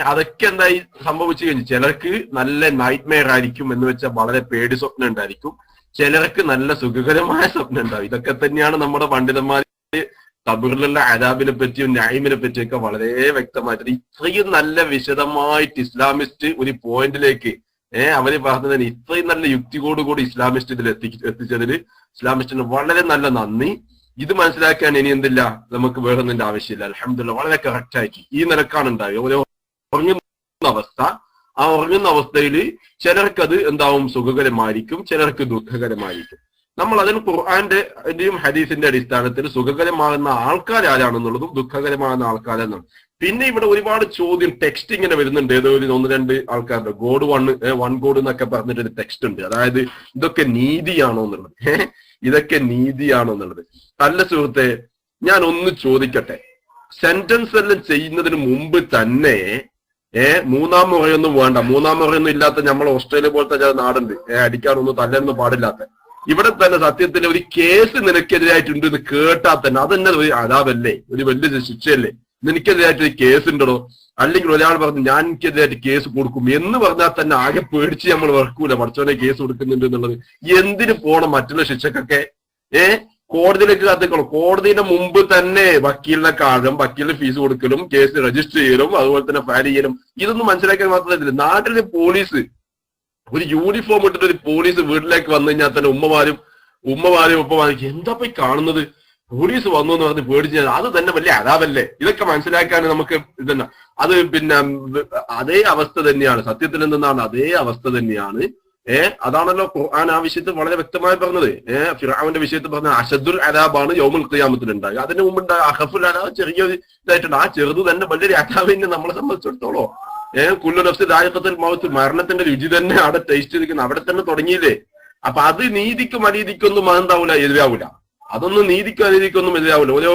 അതൊക്കെ എന്തായി സംഭവിച്ചു കഴിഞ്ഞു. ചിലർക്ക് നല്ല നൈറ്റ് മെയർ ആയിരിക്കും, എന്ന് വെച്ചാൽ വളരെ പേടി സ്വപ്നം ഉണ്ടായിരിക്കും. ചിലർക്ക് നല്ല സുഖകരമായ സ്വപ്നം ഉണ്ടാവും. ഇതൊക്കെ തന്നെയാണ് നമ്മുടെ പണ്ഡിതന്മാര് ഖബറിലുള്ള അദാബിനെ പറ്റിയും നഈമിനെ പറ്റിയൊക്കെ വളരെ വ്യക്തമായിട്ട് ഇത്രയും നല്ല വിശദമായിട്ട് ഇസ്ലാമിസ്റ്റ് ഒരു പോയിന്റിലേക്ക് അവര് പറഞ്ഞതിന് ഇത്രയും നല്ല യുക്തിയോടുകൂടി ഇസ്ലാമിസ്റ്റ് ഇതിൽ എത്തിച്ചതിൽ ഇസ്ലാമിസ്റ്റിന് വളരെ നല്ല നന്ദി. ഇത് മനസ്സിലാക്കാൻ ഇനി എന്തില്ല, നമുക്ക് വേറൊന്നിന്റെ ആവശ്യമില്ല. അൽഹംദുലില്ലാഹ് വളരെ കറക്റ്റ് ആക്കി ഈ നിലക്കാണ് ഉണ്ടാവുക. ഒരു ഉറങ്ങുന്ന അവസ്ഥ, ആ ഉറങ്ങുന്ന അവസ്ഥയിൽ ചിലർക്കത് എന്താവും സുഖകരമായിരിക്കും, ചിലർക്ക് ദുഃഖകരമായിരിക്കും. നമ്മൾ അതിന് ഖുർആന്റെയും ഹദീസിന്റെ അടിസ്ഥാനത്തിൽ സുഖകരമാകുന്ന ആൾക്കാർ ആരാണെന്നുള്ളതും ദുഃഖകരമാകുന്ന ആൾക്കാരെന്നാണ്. പിന്നെ ഇവിടെ ഒരുപാട് ചോദ്യം ടെക്സ്റ്റ് ഇങ്ങനെ വരുന്നുണ്ട്. ഏതോ ഒരു 1-2 ആൾക്കാരുടെ ഗോഡ് വൺ ഗോഡ് എന്നൊക്കെ പറഞ്ഞിട്ടൊരു ടെക്സ്റ്റ് ഉണ്ട്. അതായത് ഇതൊക്കെ നീതിയാണോ എന്നുള്ളത്. ഇതൊക്കെ നീതിയാണോ എന്നുള്ളത്. അല്ല സുഹൃത്തെ, ഞാൻ ഒന്ന് ചോദിക്കട്ടെ, സെന്റൻസ് എല്ലാം ചെയ്യുന്നതിന് മുമ്പ് തന്നെ മൂന്നാം മുറയൊന്നും വേണ്ട, മൂന്നാം മുറയൊന്നും ഇല്ലാത്ത നമ്മൾ ഓസ്ട്രേലിയ പോലത്തെ ചില നാടുണ്ട്, അടിക്കാനൊന്നും തല്ലാനൊന്നും പാടില്ലാത്ത. ഇവിടെ തന്നെ സത്യത്തിൽ ഒരു കേസ് നിനക്കെതിരായിട്ടുണ്ട് എന്ന് കേട്ടാൽ തന്നെ അതന്നെ ഒരു അതാവല്ലേ, ഒരു വലിയ ശിക്ഷയല്ലേ. നിനക്കെതിരായിട്ട് ഒരു കേസ് ഉണ്ടോ, അല്ലെങ്കിൽ ഒരാൾ പറഞ്ഞു ഞാൻ എനിക്കെതിരായിട്ട് കേസ് കൊടുക്കും എന്ന് പറഞ്ഞാൽ തന്നെ ആകെ പേടിച്ച് നമ്മൾ വെറുക്കൂല, പഠിച്ചവനെ കേസ് കൊടുക്കുന്നുണ്ട് എന്നുള്ളത്. എന്തിനു പോണം മറ്റുള്ള ശിക്ഷക്കൊക്കെ? കോടതിയിലേക്ക് കാത്തിക്കണം. കോടതിയുടെ മുമ്പ് തന്നെ വക്കീലിനെ കാണും, വക്കീലിന് ഫീസ് കൊടുക്കലും, കേസ് രജിസ്റ്റർ ചെയ്യലും, അതുപോലെ തന്നെ ഫയൽ ചെയ്യലും, ഇതൊന്നും മനസ്സിലാക്കാൻ മാത്രമല്ല. നാട്ടിലെ പോലീസ് ഒരു യൂണിഫോം ഇട്ടിട്ട് ഒരു പോലീസ് വീട്ടിലേക്ക് വന്നു കഴിഞ്ഞാൽ തന്നെ ഉമ്മമാരും ഉപ്പമാരും എന്താ പോയി കാണുന്നത്, പോലീസ് വന്നു എന്ന് പറഞ്ഞ് പേടിച്ച് അത് തന്നെ വലിയ അതാവല്ലേ. ഇതൊക്കെ മനസ്സിലാക്കാൻ നമുക്ക് ഇതന്നെ. അത് പിന്നെ അതേ അവസ്ഥ തന്നെയാണ് സത്യത്തിൽ എന്തെന്നാണ്, അതേ അവസ്ഥ തന്നെയാണ്. അതാണല്ലോ ഖുർആൻ ആ വിഷയത്തിൽ വളരെ വ്യക്തമായി പറഞ്ഞത്. ഫിർഔന്റെ വിഷയത്തിൽ പറഞ്ഞ അശദ്ദുൽ അദാബാണ് യൗമുൽ ഖിയാമത്തിൽ ഉണ്ടാകുക. അതിന് മുമ്പുണ്ടായ അഖഫുൽ അദാബ് ചെറിയൊരു ഇതായിട്ടുണ്ട്. ആ ചെറുത് തന്നെ വലിയൊരു അദാബിനെ നമ്മളെ സംബന്ധിച്ചിടത്തോളം കുല്ലു നഫ്സി ദായിഖത്തുൽ മൗത്ത്, മരണത്തിന്റെ രുചി തന്നെ അവിടെ ടേസ്റ്റ് ചെയ്തിരിക്കുന്നത് അവിടെ തന്നെ തുടങ്ങിയില്ലേ. അപ്പൊ അത് നീതിക്കും അനീതിക്കൊന്നും അതെന്താവൂല, എതിരാവൂല. അതൊന്നും നീതിക്കും അനീതിക്കൊന്നും എതിരാവൂല. ഓരോ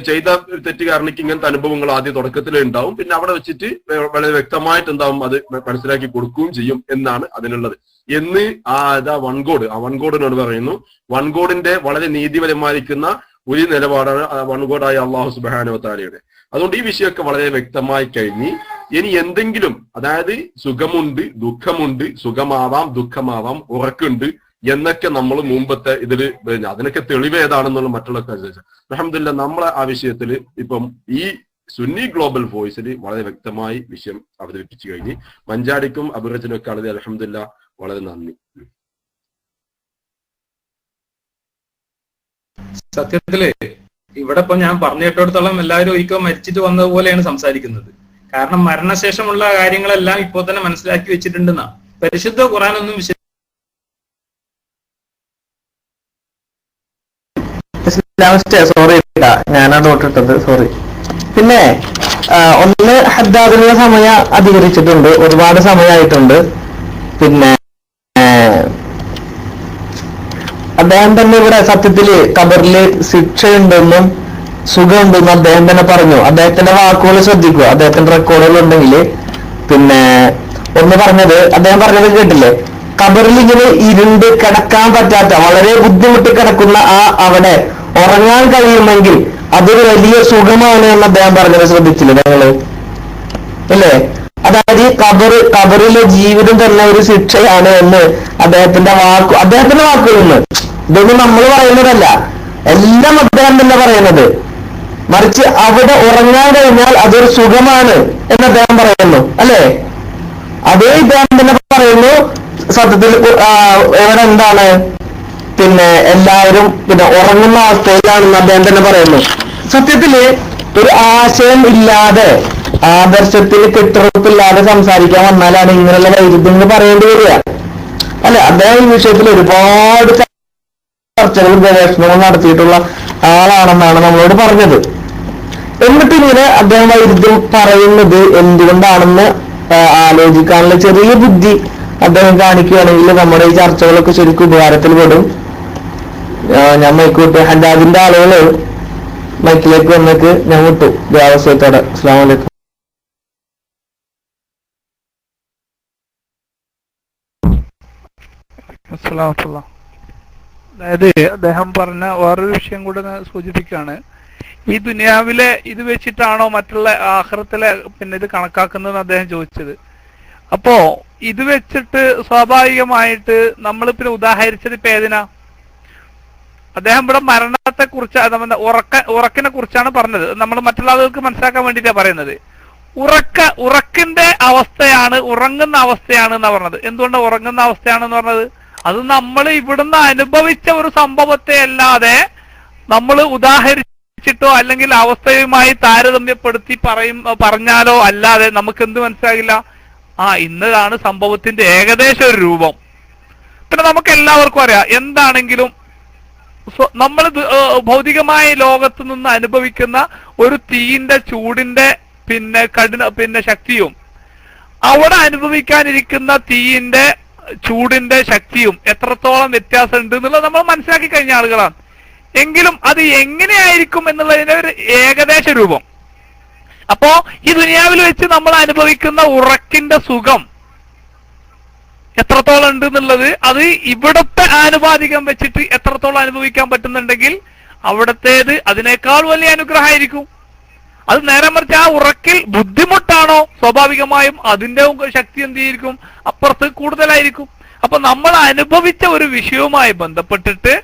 ചെയ്ത തെറ്റുകാരനിക്ക് ഇങ്ങനത്തെ അനുഭവങ്ങൾ ആദ്യം തുടക്കത്തിലേ ഉണ്ടാവും, പിന്നെ അവിടെ വെച്ചിട്ട് വളരെ വ്യക്തമായിട്ട് എന്താവും അത് മനസ്സിലാക്കി കൊടുക്കുകയും ചെയ്യും എന്നാണ് അതിനുള്ളത്. എന്ന് വൺഗോഡിനോട് പറയുന്നു. വൺഗോഡിന്റെ വളരെ നീതിപരമായിരിക്കുന്ന ഒരു നിലപാടാണ് വൺഗോഡായ അള്ളാഹു സുബ്ഹാനഹു വ തആലയുടെ. അതുകൊണ്ട് ഈ വിഷയമൊക്കെ വളരെ വ്യക്തമായി കഴിഞ്ഞ് ഇനി എന്തെങ്കിലും, അതായത് സുഖമുണ്ട്, ദുഃഖമുണ്ട്, സുഖമാവാം, ദുഃഖമാവാം, ഉറക്കുണ്ട് എന്നൊക്കെ നമ്മൾ മുമ്പത്തെ ഇതില് അതിനൊക്കെ തെളിവ് ഏതാണെന്നുള്ള മറ്റുള്ള അൽഹംദുലില്ലാഹ് നമ്മളെ ആ വിഷയത്തിൽ ഇപ്പം ഈ സുന്നി ഗ്ലോബൽ വോയിസിൽ വളരെ വ്യക്തമായി വിഷയം അവതരിപ്പിച്ചു കഴിഞ്ഞ് മഞ്ചാടിക്കും അബുറജിനും ഒക്കെ ആണെങ്കിൽ അൽഹംദുലില്ലാഹ് വളരെ നന്ദി. സത്യത്തില് ഇവിടെ ഇപ്പൊ ഞാൻ പറഞ്ഞു കേട്ടിടത്തോളം എല്ലാവരും ഒരിക്കലും മരിച്ചിട്ട് വന്നതുപോലെയാണ് സംസാരിക്കുന്നത്. കാരണം മരണശേഷമുള്ള കാര്യങ്ങളെല്ലാം ഇപ്പോ തന്നെ മനസ്സിലാക്കി വെച്ചിട്ടുണ്ടെന്നാ. പരിശുദ്ധ ഖുർആനൊന്നും സോറി ഞാനത് തൊട്ടിട്ടത്, സോറി. പിന്നെ ഒന്ന് ഹദ്ദാദിനുള്ള സമയം അധികരിച്ചിട്ടുണ്ട്, ഒരുപാട് സമയമായിട്ടുണ്ട്. പിന്നെ അദ്ദേഹം തന്നെ ഇവിടെ സത്യത്തില് ഖബറില് ശിക്ഷയുണ്ടെന്നും സുഖമുണ്ടെന്നും അദ്ദേഹം തന്നെ പറഞ്ഞു. അദ്ദേഹത്തിന്റെ വാക്കുകൾ ശ്രദ്ധിക്കുക, അദ്ദേഹത്തിന്റെ റെക്കോർഡുകൾ ഉണ്ടെങ്കിൽ. പിന്നെ ഒന്ന് പറഞ്ഞത്, അദ്ദേഹം പറഞ്ഞത് കേട്ടില്ലേ, ഖബറിൽ ഇങ്ങനെ ഇരുണ്ട് കിടക്കാൻ പറ്റാത്ത, വളരെ ബുദ്ധിമുട്ടി കിടക്കുന്ന അവിടെ ഉറങ്ങാൻ കഴിയുമെങ്കിൽ അതൊരു വലിയ സുഖമാണ് എന്ന് അദ്ദേഹം പറഞ്ഞത് ശ്രദ്ധിച്ചില്ലേ ഞങ്ങള്, അല്ലേ? അതായത് ഈ ഖബറിലെ ജീവിതം തന്നെ ഒരു ശിക്ഷയാണ് എന്ന് അദ്ദേഹത്തിന്റെ വാക്കുകളിൽ, ഇതൊന്നും നമ്മൾ പറയുന്നതല്ല, എല്ലാം അദ്ദേഹം തന്നെ പറയുന്നത്. മറിച്ച് അവിടെ ഉറങ്ങാൻ കഴിഞ്ഞാൽ അതൊരു സുഖമാണ് എന്ന് അദ്ദേഹം പറയുന്നു, അല്ലേ? അതേ ഇദ്ദേഹം തന്നെ പറയുന്നു സത്യത്തിൽ എവിടെ എന്താണ്, പിന്നെ എല്ലാവരും പിന്നെ ഉറങ്ങുന്ന അവസ്ഥയിലാണെന്ന് അദ്ദേഹം തന്നെ പറയുന്നു. സത്യത്തില് ഒരു ആശയം ഇല്ലാതെ, ആദർശത്തിൽ കെട്ടുറപ്പില്ലാതെ സംസാരിക്കാൻ വന്നാലാണ് ഇങ്ങനെയുള്ള വൈരുദ്ധ്യങ്ങൾ പറയേണ്ടി വരിക, അല്ലെ? അദ്ദേഹം ഈ വിഷയത്തിൽ ഒരുപാട് ചർച്ചകളും ഗവേഷണവും നടത്തിയിട്ടുള്ള ആളാണെന്നാണ് നമ്മളോട് പറഞ്ഞത്. എന്നിട്ട് ഇങ്ങനെ അദ്ദേഹം വൈരുദ്ധ്യം പറയുന്നത് എന്തുകൊണ്ടാണെന്ന് ആലോചിക്കാനുള്ള ചെറിയ ബുദ്ധി അദ്ദേഹം കാണിക്കുകയാണെങ്കിൽ നമ്മുടെ ഈ ചർച്ചകളൊക്കെ ശരിക്കും ഉപകാരത്തിൽ പെടും. ഞാൻ മൈക്കോട്ടെ, ഹദ്ദാദിന്റെ ആളുകള് മൈക്കിലേക്ക് വന്നേക്ക് ഞാൻ വിട്ടു ദേവസ്വത്തോടെ. അസ്സലാമു അലൈക്കും. അതായത് അദ്ദേഹം പറഞ്ഞ വേറൊരു വിഷയം കൂടെ സൂചിപ്പിക്കുകയാണ്. ഈ ദുനിയാവിലെ ഇത് വെച്ചിട്ടാണോ മറ്റുള്ള ആഖിറത്തിലെ പിന്നെ ഇത് കണക്കാക്കുന്നത് അദ്ദേഹം ചോദിച്ചത്. അപ്പോ ഇത് വെച്ചിട്ട് സ്വാഭാവികമായിട്ട് നമ്മൾ പിന്നെ ഉദാഹരിച്ചത് ഇപ്പൊ ഏതിനാ? അദ്ദേഹം ഇവിടെ മരണത്തെ കുറിച്ച്, ഉറക്കിനെ കുറിച്ചാണ് പറഞ്ഞത്. നമ്മൾ മറ്റുള്ള ആളുകൾക്ക് മനസ്സിലാക്കാൻ വേണ്ടിയിട്ടാണ് പറയുന്നത്. ഉറക്കിന്റെ അവസ്ഥയാണ്, ഉറങ്ങുന്ന അവസ്ഥയാണ് എന്നാ പറഞ്ഞത്. എന്തുകൊണ്ടാണ് ഉറങ്ങുന്ന അവസ്ഥയാണെന്ന് പറഞ്ഞത്? അത് നമ്മൾ ഇവിടുന്ന് അനുഭവിച്ച ഒരു സംഭവത്തെ അല്ലാതെ നമ്മൾ ഉദാഹരിച്ചിട്ടോ അല്ലെങ്കിൽ അവസ്ഥയുമായി താരതമ്യപ്പെടുത്തി പറഞ്ഞാലോ അല്ലാതെ നമുക്ക് എന്ത് മനസ്സിലാകില്ല? ഇന്നതാണ് സംഭവത്തിന്റെ ഏകദേശം ഒരു രൂപം. പിന്നെ നമുക്ക് എല്ലാവർക്കും അറിയാം, എന്താണെങ്കിലും നമ്മൾ ഭൗതികമായ ലോകത്ത് നിന്ന് അനുഭവിക്കുന്ന ഒരു തീയിന്റെ ചൂടിന്റെ പിന്നെ ശക്തിയും അവിടെ അനുഭവിക്കാനിരിക്കുന്ന തീയിന്റെ ചൂടിന്റെ ശക്തിയും എത്രത്തോളം വ്യത്യാസം ഉണ്ട് എന്നുള്ളത് നമ്മൾ മനസ്സിലാക്കി കഴിഞ്ഞ ആളുകളാണ്. എങ്കിലും അത് എങ്ങനെയായിരിക്കും എന്നുള്ളതിന്റെ ഒരു ഏകദേശ രൂപം. അപ്പോ ഈ ദുനിയാവിൽ വെച്ച് നമ്മൾ അനുഭവിക്കുന്ന ഉറക്കിന്റെ സുഖം എത്രത്തോളം ഉണ്ട് എന്നുള്ളത് അത് ഇവിടത്തെ ആനുപാതികം വെച്ചിട്ട് എത്രത്തോളം അനുഭവിക്കാൻ പറ്റുന്നുണ്ടെങ്കിൽ അവിടത്തേത് അതിനേക്കാൾ വലിയ അനുഗ്രഹമായിരിക്കും. അത് നേരെ മറിച്ച് ആ ഉറക്കിൽ ബുദ്ധിമുട്ടാണോ, സ്വാഭാവികമായും അതിന്റെ ശക്തി എന്ത് ചെയ്തിരിക്കും, അപ്പുറത്ത് കൂടുതലായിരിക്കും. അപ്പൊ നമ്മൾ അനുഭവിച്ച ഒരു വിഷയവുമായി ബന്ധപ്പെട്ടിട്ട്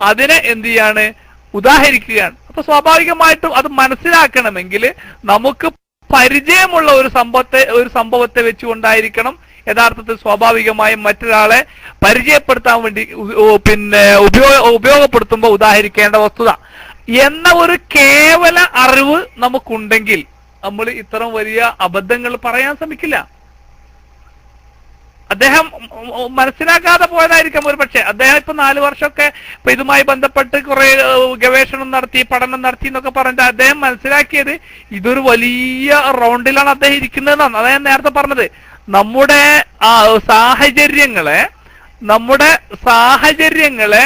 അതിനെ എന്ത് ചെയ്യാണ്, ഉദാഹരിക്കുകയാണ്. അപ്പൊ സ്വാഭാവികമായിട്ടും അത് മനസ്സിലാക്കണമെങ്കിൽ നമുക്ക് പരിചയമുള്ള ഒരു സംഭവത്തെ വെച്ചുകൊണ്ടായിരിക്കണം യഥാർത്ഥത്തിൽ സ്വാഭാവികമായും മറ്റൊരാളെ പരിചയപ്പെടുത്താൻ വേണ്ടി ഉപയോഗപ്പെടുത്തുമ്പോൾ ഉദാഹരിക്കേണ്ട വസ്തുത എന്ന ഒരു കേവല അറിവ് നമുക്കുണ്ടെങ്കിൽ നമ്മൾ ഇത്തരം വലിയ അബദ്ധങ്ങൾ പറയാൻ ശ്രമിക്കില്ല. അദ്ദേഹം മനസ്സിലാക്കാതെ പോയതായിരിക്കാം ഒരു പക്ഷെ. അദ്ദേഹം ഇപ്പൊ 4 വർഷമൊക്കെ ഇപ്പൊ ഇതുമായി ബന്ധപ്പെട്ട് കുറെ ഗവേഷണം നടത്തി, പഠനം നടത്തി എന്നൊക്കെ പറഞ്ഞിട്ട് അദ്ദേഹം മനസ്സിലാക്കിയത് ഇതൊരു വലിയ റൗണ്ടിലാണ് അദ്ദേഹം ഇരിക്കുന്നതെന്നാണ്. അതായത് നേരത്തെ പറഞ്ഞത്, നമ്മുടെ സാഹചര്യങ്ങളെ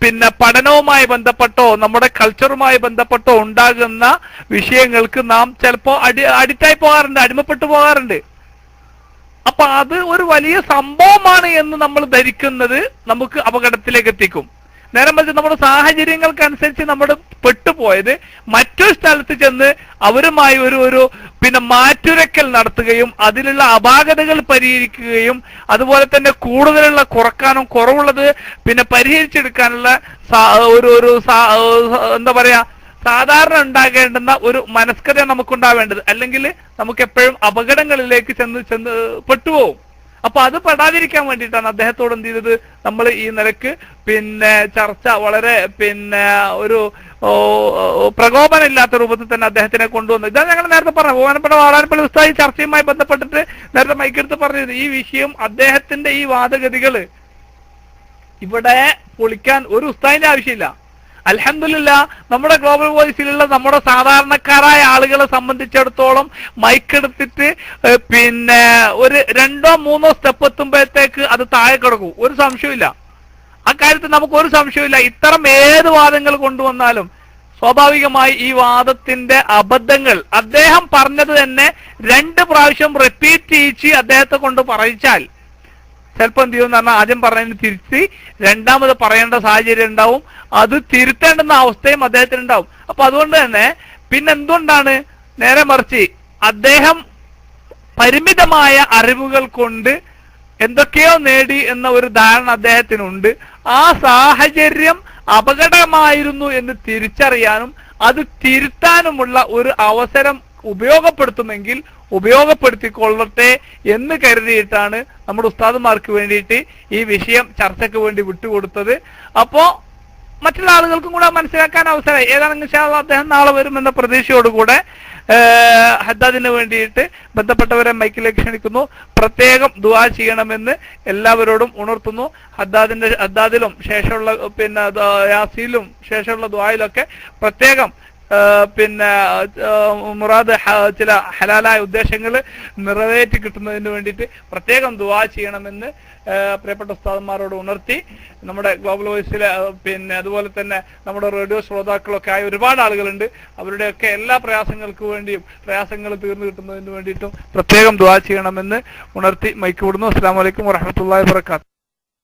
പിന്നെ പഠനവുമായി ബന്ധപ്പെട്ടോ നമ്മുടെ കൾച്ചറുമായി ബന്ധപ്പെട്ടോ ഉണ്ടാകുന്ന വിഷയങ്ങൾക്ക് നാം ചിലപ്പോ അഡിക്റ്റായി പോകാറുണ്ട്, അടിമപ്പെട്ടു പോകാറുണ്ട്. അപ്പൊ അത് ഒരു വലിയ സംഭവമാണ് എന്ന് നമ്മൾ ധരിക്കുന്നത് നമുക്ക് അപകടത്തിലേക്ക് എത്തിക്കും. നേരെ മറിച്ച് നമ്മുടെ സാഹചര്യങ്ങൾക്കനുസരിച്ച് നമ്മൾ പെട്ടുപോയത് മറ്റൊരു സ്ഥലത്ത് ചെന്ന് അവരുമായി ഒരു മാറ്റുരക്കൽ നടത്തുകയും അതിലുള്ള അപാകതകൾ പരിഹരിക്കുകയും അതുപോലെ തന്നെ കൂടുതലുള്ള കുറക്കാനും കുറവുള്ളത് പരിഹരിച്ചെടുക്കാനുള്ള എന്താ പറയാ സാധാരണ ഉണ്ടാകേണ്ടുന്ന ഒരു മനസ്കത നമുക്കുണ്ടാവേണ്ടത്. അല്ലെങ്കിൽ നമുക്ക് എപ്പോഴും അപകടങ്ങളിലേക്ക് ചെന്ന് പെട്ടുപോകും. അപ്പൊ അത് പെടാതിരിക്കാൻ വേണ്ടിയിട്ടാണ് അദ്ദേഹത്തോട് എന്ത് ചെയ്തത്, നമ്മൾ ഈ നിലക്ക് ചർച്ച വളരെ ഒരു പ്രകോപനമില്ലാത്ത രൂപത്തിൽ തന്നെ അദ്ദേഹത്തിനെ കൊണ്ടുവന്നു. ഇതാണ് ഞങ്ങൾ നേരത്തെ പറഞ്ഞത്. ബഹുമാനപ്പെട്ട വാടാനപ്പള്ളി ഉസ്താദ് ചർച്ചയുമായി ബന്ധപ്പെട്ടിട്ട് നേരത്തെ മൈക്കെടുത്ത് പറഞ്ഞത്, ഈ വിഷയം അദ്ദേഹത്തിന്റെ ഈ വാദഗതികള് ഇവിടെ പൊളിക്കാൻ ഒരു ഉസ്താദിന്റെ ആവശ്യമില്ല. അൽഹംദുലില്ലാ, നമ്മുടെ ഗ്ലോബൽ വോയിസിലുള്ള നമ്മുടെ സാധാരണക്കാരായ ആളുകളെ സംബന്ധിച്ചിടത്തോളം മൈക്കെടുത്തിട്ട് ഒരു 2-3 സ്റ്റെപ്പ് എത്തുമ്പോഴത്തേക്ക് അത് താഴെ കിടക്കും. ഒരു സംശയമില്ല, അക്കാര്യത്തിൽ നമുക്ക് ഒരു സംശയമില്ല. ഇത്തരം ഏത് വാദങ്ങൾ കൊണ്ടുവന്നാലും സ്വാഭാവികമായി ഈ വാദത്തിന്റെ അബദ്ധങ്ങൾ അദ്ദേഹം പറഞ്ഞത് തന്നെ 2 പ്രാവശ്യം റിപ്പീറ്റ് ചെയ്യിച്ച് അദ്ദേഹത്തെ കൊണ്ട് പറയിച്ചാൽ ചിലപ്പോൾ എന്ത് ചെയ്യുമെന്ന് പറഞ്ഞാൽ ആദ്യം പറഞ്ഞതിന് തിരിച്ച് രണ്ടാമത് പറയേണ്ട സാഹചര്യം ഉണ്ടാവും, അത് തിരുത്തേണ്ടുന്ന അവസ്ഥയും അദ്ദേഹത്തിന് ഉണ്ടാവും. അപ്പൊ അതുകൊണ്ട് തന്നെ എന്തുകൊണ്ടാണ് നേരെ മറിച്ച് അദ്ദേഹം പരിമിതമായ അറിവുകൾ കൊണ്ട് എന്തൊക്കെയോ നേടി എന്ന ഒരു ധാരണ അദ്ദേഹത്തിനുണ്ട്. ആ സാഹചര്യം അപകടമായിരുന്നു എന്ന് തിരിച്ചറിയാനും അത് തിരുത്താനുമുള്ള ഒരു അവസരം ഉപയോഗപ്പെടുത്തുമെങ്കിൽ ഉപയോഗപ്പെടുത്തിക്കൊള്ളട്ടെ എന്ന് കരുതിയിട്ടാണ് നമ്മുടെ ഉസ്താദുമാർക്ക് വേണ്ടിയിട്ട് ഈ വിഷയം ചർച്ചയ്ക്ക് വേണ്ടി വിട്ടുകൊടുത്തത്. അപ്പോ മറ്റുള്ള ആളുകൾക്കും കൂടെ മനസ്സിലാക്കാൻ അവസരമായി. ഏതാണെങ്കിൽ അദ്ദേഹം നാളെ വരുമെന്ന പ്രതീക്ഷയോടുകൂടെ ഹദ്ദാദിന് വേണ്ടിയിട്ട് ബന്ധപ്പെട്ടവരെ മൈക്കിലേക്ക് ക്ഷണിക്കുന്നു. പ്രത്യേകം ദുആ ചെയ്യണമെന്ന് എല്ലാവരോടും ഉണർത്തുന്നു. ഹദ്ദാദിലും ശേഷമുള്ള യാസീലും ശേഷമുള്ള ദുആയിലൊക്കെ പ്രത്യേകം മുറാദ് ചില ഹലാലായ ഉദ്ദേശങ്ങൾ നിറവേറ്റി കിട്ടുന്നതിന് വേണ്ടിയിട്ട് പ്രത്യേകം ദുആ ചെയ്യണമെന്ന് പ്രിയപ്പെട്ട ഉസ്താദന്മാരോട് ഉണർത്തി, നമ്മുടെ ഗ്ലോബൽ വോയിസിലെ അതുപോലെ തന്നെ നമ്മുടെ റേഡിയോ ശ്രോതാക്കളൊക്കെ ആയ ഒരുപാട് ആളുകളുണ്ട്. അവരുടെയൊക്കെ എല്ലാ പ്രയാസങ്ങൾക്ക് വേണ്ടിയും പ്രയാസങ്ങൾ തീർന്നു കിട്ടുന്നതിന് വേണ്ടിയിട്ടും പ്രത്യേകം ദുആ ചെയ്യണമെന്ന് ഉണർത്തി മൈക്ക് വിടുന്നു. അസ്സലാമു അലൈക്കും വറഹ്മത്തുള്ളാഹി വബറകാതുഹു.